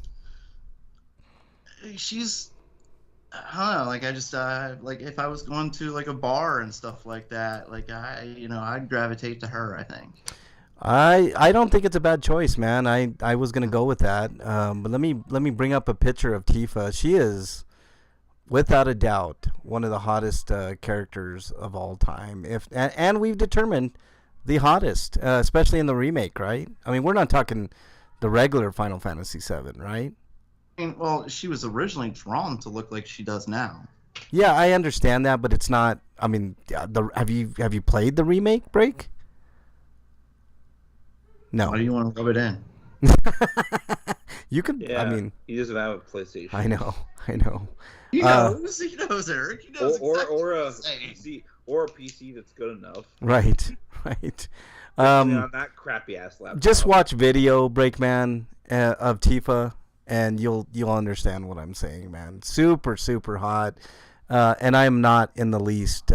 C: She's. I don't know. Like I just like if I was going to like a bar and stuff like that, like I'd gravitate to her. I think.
A: I don't think it's a bad choice, man. I was gonna go with that. But let me bring up a picture of Tifa. She is, without a doubt, one of the hottest characters of all time. And we've determined the hottest, especially in the remake, right? I mean, we're not talking the regular Final Fantasy VII, right?
C: I mean, well, she was originally drawn to look like she does now.
A: Yeah, I understand that, but it's not. I mean, have you played the remake, Break? No.
C: Why do you want to rub it in?
A: You could.
B: Yeah,
A: I mean,
B: he doesn't have a PlayStation.
A: I know.
C: He knows, Eric. He knows
B: Or
C: exactly
B: a
C: what I'm saying.
B: PC, or a PC that's good enough.
A: Right.
B: On that crappy ass laptop.
A: Just watch video, Breakman, of Tifa, and you'll understand what I'm saying, man. Super, super hot. And I am not in the least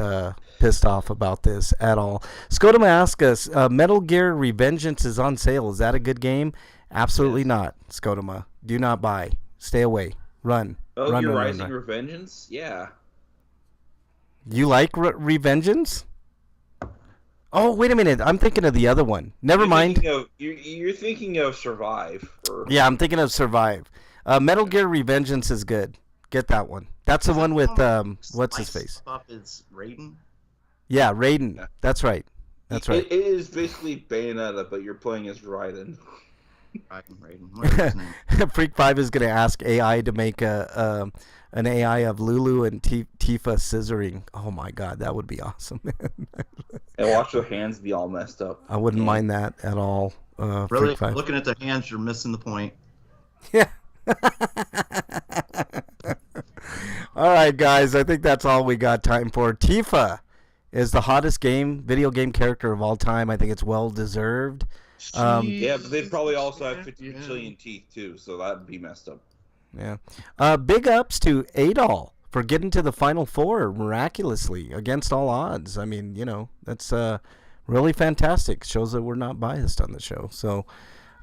A: pissed off about this at all. Skodoma asks us, Metal Gear Revengeance is on sale. Is that a good game? Absolutely not, Skodoma. Do not buy. Stay away. Run.
B: Oh,
A: run,
B: you're
A: run,
B: Rising
A: run.
B: Revengeance? Yeah.
A: You like Revengeance? Oh, wait a minute. I'm thinking of the other one. Never mind.
B: You're thinking of Survive.
A: Yeah, I'm thinking of Survive. Metal Gear Revengeance is good. Get that one. That's the one with what's his face?
C: Up is Raiden.
A: Yeah, Raiden.
B: Yeah.
A: That's right. That's right.
B: It is basically Bayonetta, but you're playing as Raiden.
C: Raiden. What is his name?
A: Freak 5 is gonna ask AI to make an AI of Lulu and Tifa scissoring. Oh my god, that would be awesome, man.
B: And watch their hands be all messed up.
A: I wouldn't mind that at all.
C: Really,
A: Freak 5.
C: looking at the hands, you're missing the point.
A: Yeah. All right, guys. I think that's all we got time for. Tifa is the hottest video game character of all time. I think it's well deserved.
B: Yeah, but they'd probably also have 50 trillion teeth too, so that'd be messed up.
A: Yeah. Big ups to Adol for getting to the Final Four miraculously against all odds. I mean, that's really fantastic. Shows that we're not biased on the show. So,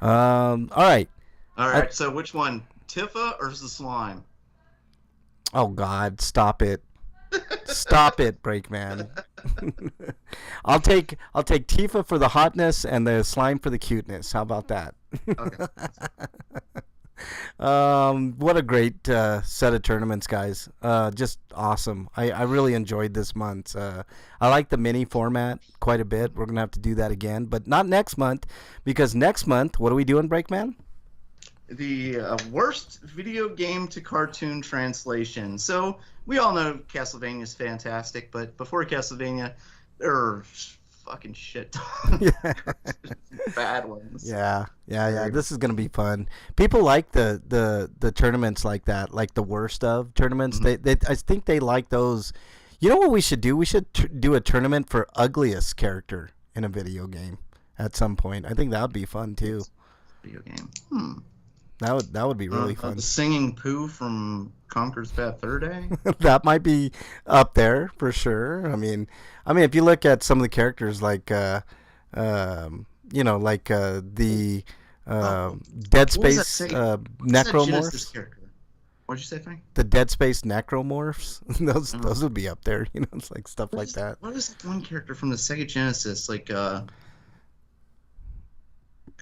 A: all right.
C: All right. So which one, Tifa or the slime?
A: Oh God, stop it. Stop it, Breakman. I'll take Tifa for the hotness and the slime for the cuteness. How about that?
C: Okay.
A: What a great set of tournaments, guys. Just awesome. I really enjoyed this month. I like the mini format quite a bit. We're gonna have to do that again, but not next month, because next month, what are we doing, Breakman?
C: The worst video game to cartoon translation. So we all know Castlevania is fantastic, but before Castlevania, there are fucking shit bad ones.
A: Yeah. This is gonna be fun. People like the tournaments like that, like the worst of tournaments.
C: Mm-hmm.
A: I think they like those. You know what we should do? We should do a tournament for ugliest character in a video game at some point. I think that would be fun too.
C: Video game.
A: That would be really fun.
C: The singing poo from Conker's Bad Fur Day.
A: That might be up there for sure. I mean, if you look at some of the characters, like the Dead Space Necromorphs.
C: Character? What'd you say, Frank?
A: The Dead Space necromorphs. those would be up there. You know, it's like stuff like that.
C: What is one character from the Sega Genesis? Like,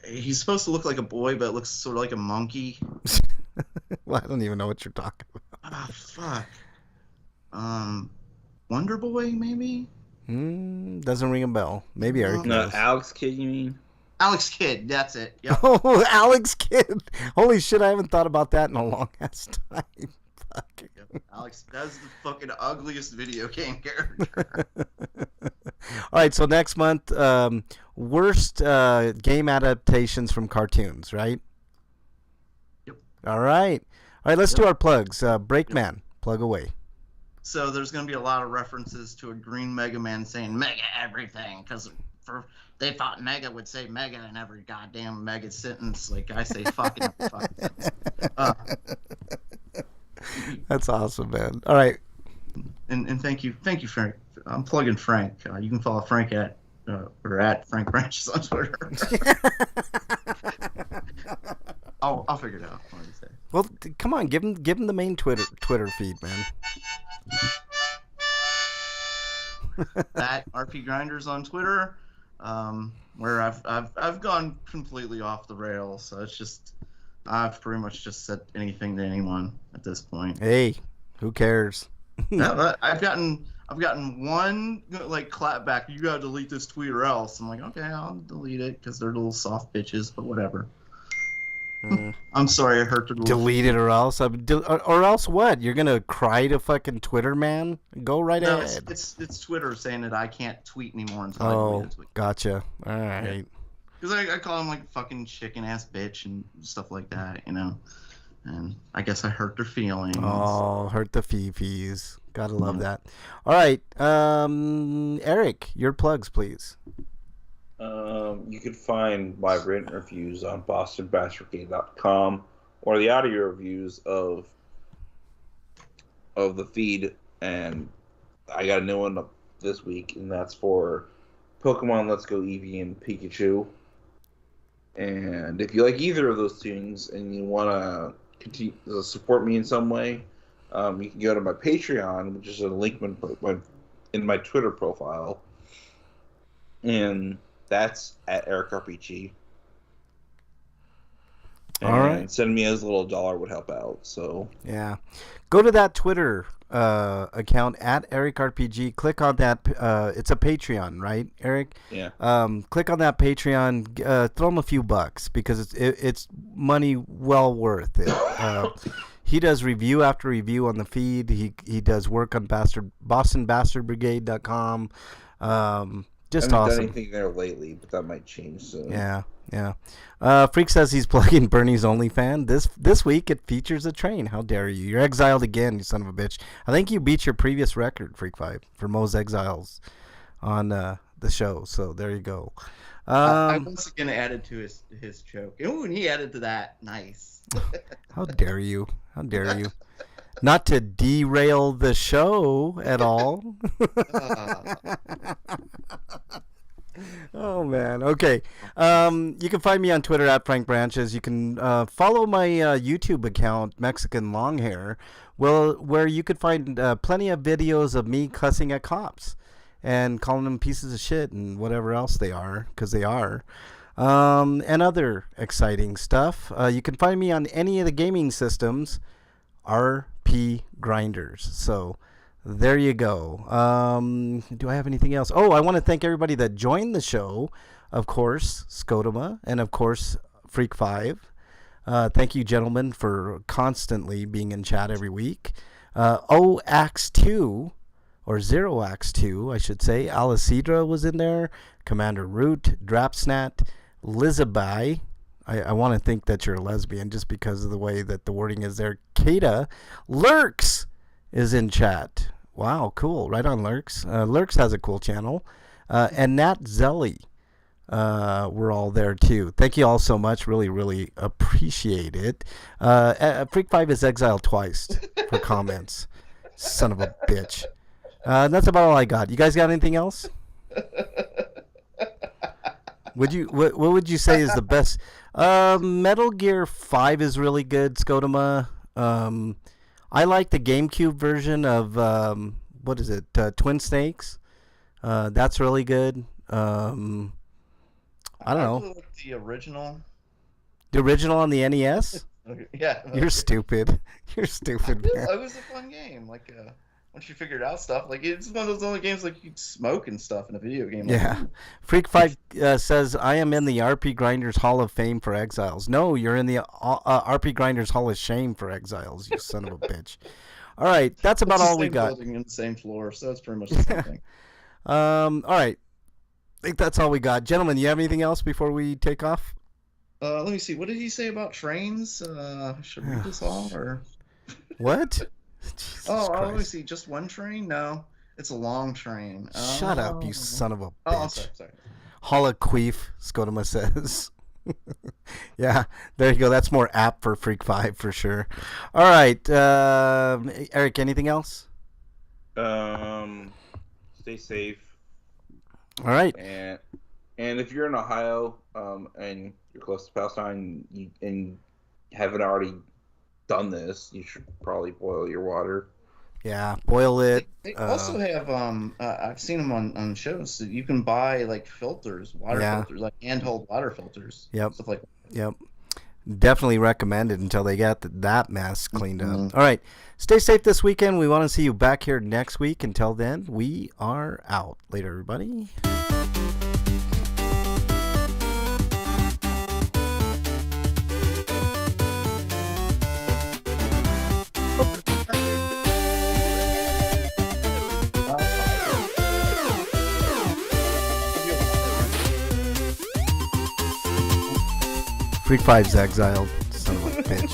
C: he's supposed to look like a boy, but looks sort of like a monkey.
A: Well, I don't even know what you're talking about.
C: Ah, fuck. Wonder Boy, maybe?
A: Doesn't ring a bell. Maybe Eric
B: No,
A: knows.
B: Alex Kidd, you mean?
C: Alex Kidd, that's it. Yep.
A: Oh, Alex Kidd. Holy shit, I haven't thought about that in a long ass time. Fuck.
C: Yep. Alex, that's the fucking ugliest video game character.
A: All right, so next month, worst game adaptations from cartoons, right?
C: Yep.
A: All right. All right, let's do our plugs. Breakman, plug away.
C: So there's going to be a lot of references to a green Mega Man saying Mega everything, because they thought Mega would say Mega in every goddamn Mega sentence. Like I say fucking every fucking sentence.
A: That's awesome, man. All right.
C: And thank you, Frank. I'm plugging Frank. You can follow Frank at Frank Branches on Twitter. I'll figure it out. What do you say?
A: Well, come on, give him the main Twitter feed, man.
C: At RPGrinders on Twitter, where I've gone completely off the rails. So it's just I've pretty much just said anything to anyone at this point.
A: Hey, who cares?
C: Yeah, but I've gotten one like clap back. You gotta delete this tweet or else. I'm like, okay, I'll delete it because they're little soft bitches, but whatever. I'm sorry, I hurt the little.
A: Delete it or else. Or else what? You're gonna cry to fucking Twitter, man? Go right
C: No,
A: ahead.
C: it's Twitter saying that I can't tweet anymore until I
A: Oh,
C: delete a tweet.
A: gotcha. All right.
C: Because I call him like fucking chicken ass bitch and stuff like that, you know. And I guess I hurt their feelings.
A: Oh, hurt the fifis. Gotta love that. All right, Eric, your plugs, please.
B: You could find my written reviews on bostonbastardgame.com or the audio reviews of the feed, and I got a new one up this week, and that's for Pokemon Let's Go Eevee and Pikachu. And if you like either of those things and you want to continue to support me in some way, you can go to my Patreon, which is a link in my Twitter profile, and that's at EricRPG. And
A: all right.
B: Send me as little $1 would help out. So
A: yeah, go to that Twitter account at EricRPG. Click on that. It's a Patreon, right, Eric?
B: yeah.
A: Click on that Patreon. Throw him a few bucks because it's money well worth it. He does review after review on the feed. He does work on BostonBastardBrigade.com. Just
B: I haven't
A: awesome.
B: done anything there lately, but that might change soon.
A: Yeah. Freak says he's plugging Bernie's OnlyFans. This week it features a train. How dare you? You're exiled again, you son of a bitch. I think you beat your previous record, Freak 5, for most exiles on the show. So there you go.
C: I once again added to his joke. Oh, and he added to that. Nice.
A: How dare you? How dare you? Not to derail the show at all. Oh man. Okay. You can find me on Twitter at Frank Branches. You can follow my YouTube account, Mexican Longhair, where you could find plenty of videos of me cussing at cops and calling them pieces of shit and whatever else they are, because they are. And other exciting stuff. You can find me on any of the gaming systems, RPGrinders. So there you go. Do I have anything else? Oh, I want to thank everybody that joined the show. Of course, Scotoma, and of course, Freak 5. Thank you, gentlemen, for constantly being in chat every week. OAX2, or ZeroAX2, I should say. Alicidra was in there. Commander Root, Drapsnat, Lizabai. I want to think that you're a lesbian just because of the way that the wording is there. Kata. Lurks is in chat. Wow, cool. Right on, Lurks. Lurks has a cool channel. And Nat Zelly. We're all there too. Thank you all so much. Really, really appreciate it. Freak 5 is exiled twice for comments. Son of a bitch. That's about all I got. You guys got anything else? What would you say is the best? Metal Gear 5 is really good, Scotoma. I like the GameCube version of what is it? Twin Snakes. That's really good. I don't know.
C: really like the original.
A: The original on the NES.
C: Yeah.
A: You're stupid. You're stupid, man.
C: It was a fun game. Like once you figured out stuff, like it's one of those only games like you could smoke and stuff in a video game. Like,
A: Yeah. Freak Five says, I am in the RP Grinders Hall of Fame for Exiles. No, you're in the RP Grinders Hall of Shame for Exiles, you son of a bitch. All right, that's about
C: it's the
A: all we
C: same
A: got.
C: building in the same floor, so it's pretty much the same thing.
A: All right. I think that's all we got. Gentlemen, you have anything else before we take off?
C: Let me see. What did he say about trains? Should we read this all or?
A: What? Jesus
C: Oh, let me
A: Christ.
C: see. Just one train? No, it's a long train.
A: Shut up, you son of a bitch.
C: Oh, I'm sorry.
A: Holoqueef, Scotoma says. Yeah, there you go. That's more apt for Freak 5 for sure. All right. Eric, anything else?
B: Stay safe.
A: All right.
B: And if you're in Ohio and you're close to Palestine and haven't already done this, you should probably boil your water.
A: Yeah, boil it.
C: They also have I've seen them on shows. So you can buy like filters, water filters, like handheld water filters.
A: Yep.
C: Stuff like that.
A: Yep. Definitely recommended until they get that mess cleaned
C: Mm-hmm.
A: up. All right. Stay safe this weekend. We want to see you back here next week. Until then, we are out. Later, everybody. Freak 5's exiled. Son of a bitch.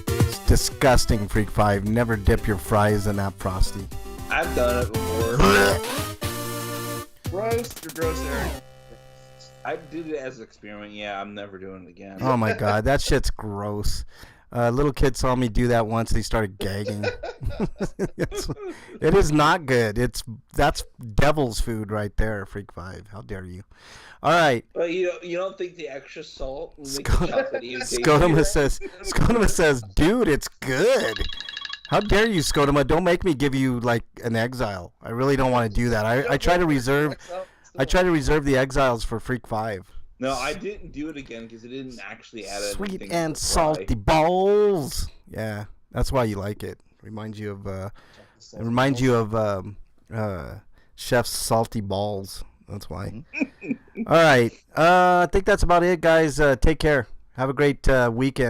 A: It's disgusting, Freak 5. Never dip your fries in that Frosty.
B: I've done it before.
C: Gross. You're gross, Eric.
B: I did it as an experiment. Yeah, I'm never doing it again.
A: Oh my god, that shit's gross. Little kid saw me do that once. He started gagging. It is not good. That's devil's food right there, Freak 5. How dare you? All right.
B: But you don't think the extra salt will make the chocolate even tastier?
A: Scotoma says, dude, it's good. How dare you, Scotoma? Don't make me give you like an exile. I really don't want to do that. I try to reserve the exiles for Freak 5.
B: No, I didn't do it again because it didn't actually add
A: Sweet
B: anything
A: and
B: to the fry.
A: salty balls. Yeah, that's why you like it. Reminds you of Chef's salty balls. That's why. All right. I think that's about it, guys. Take care. Have a great weekend.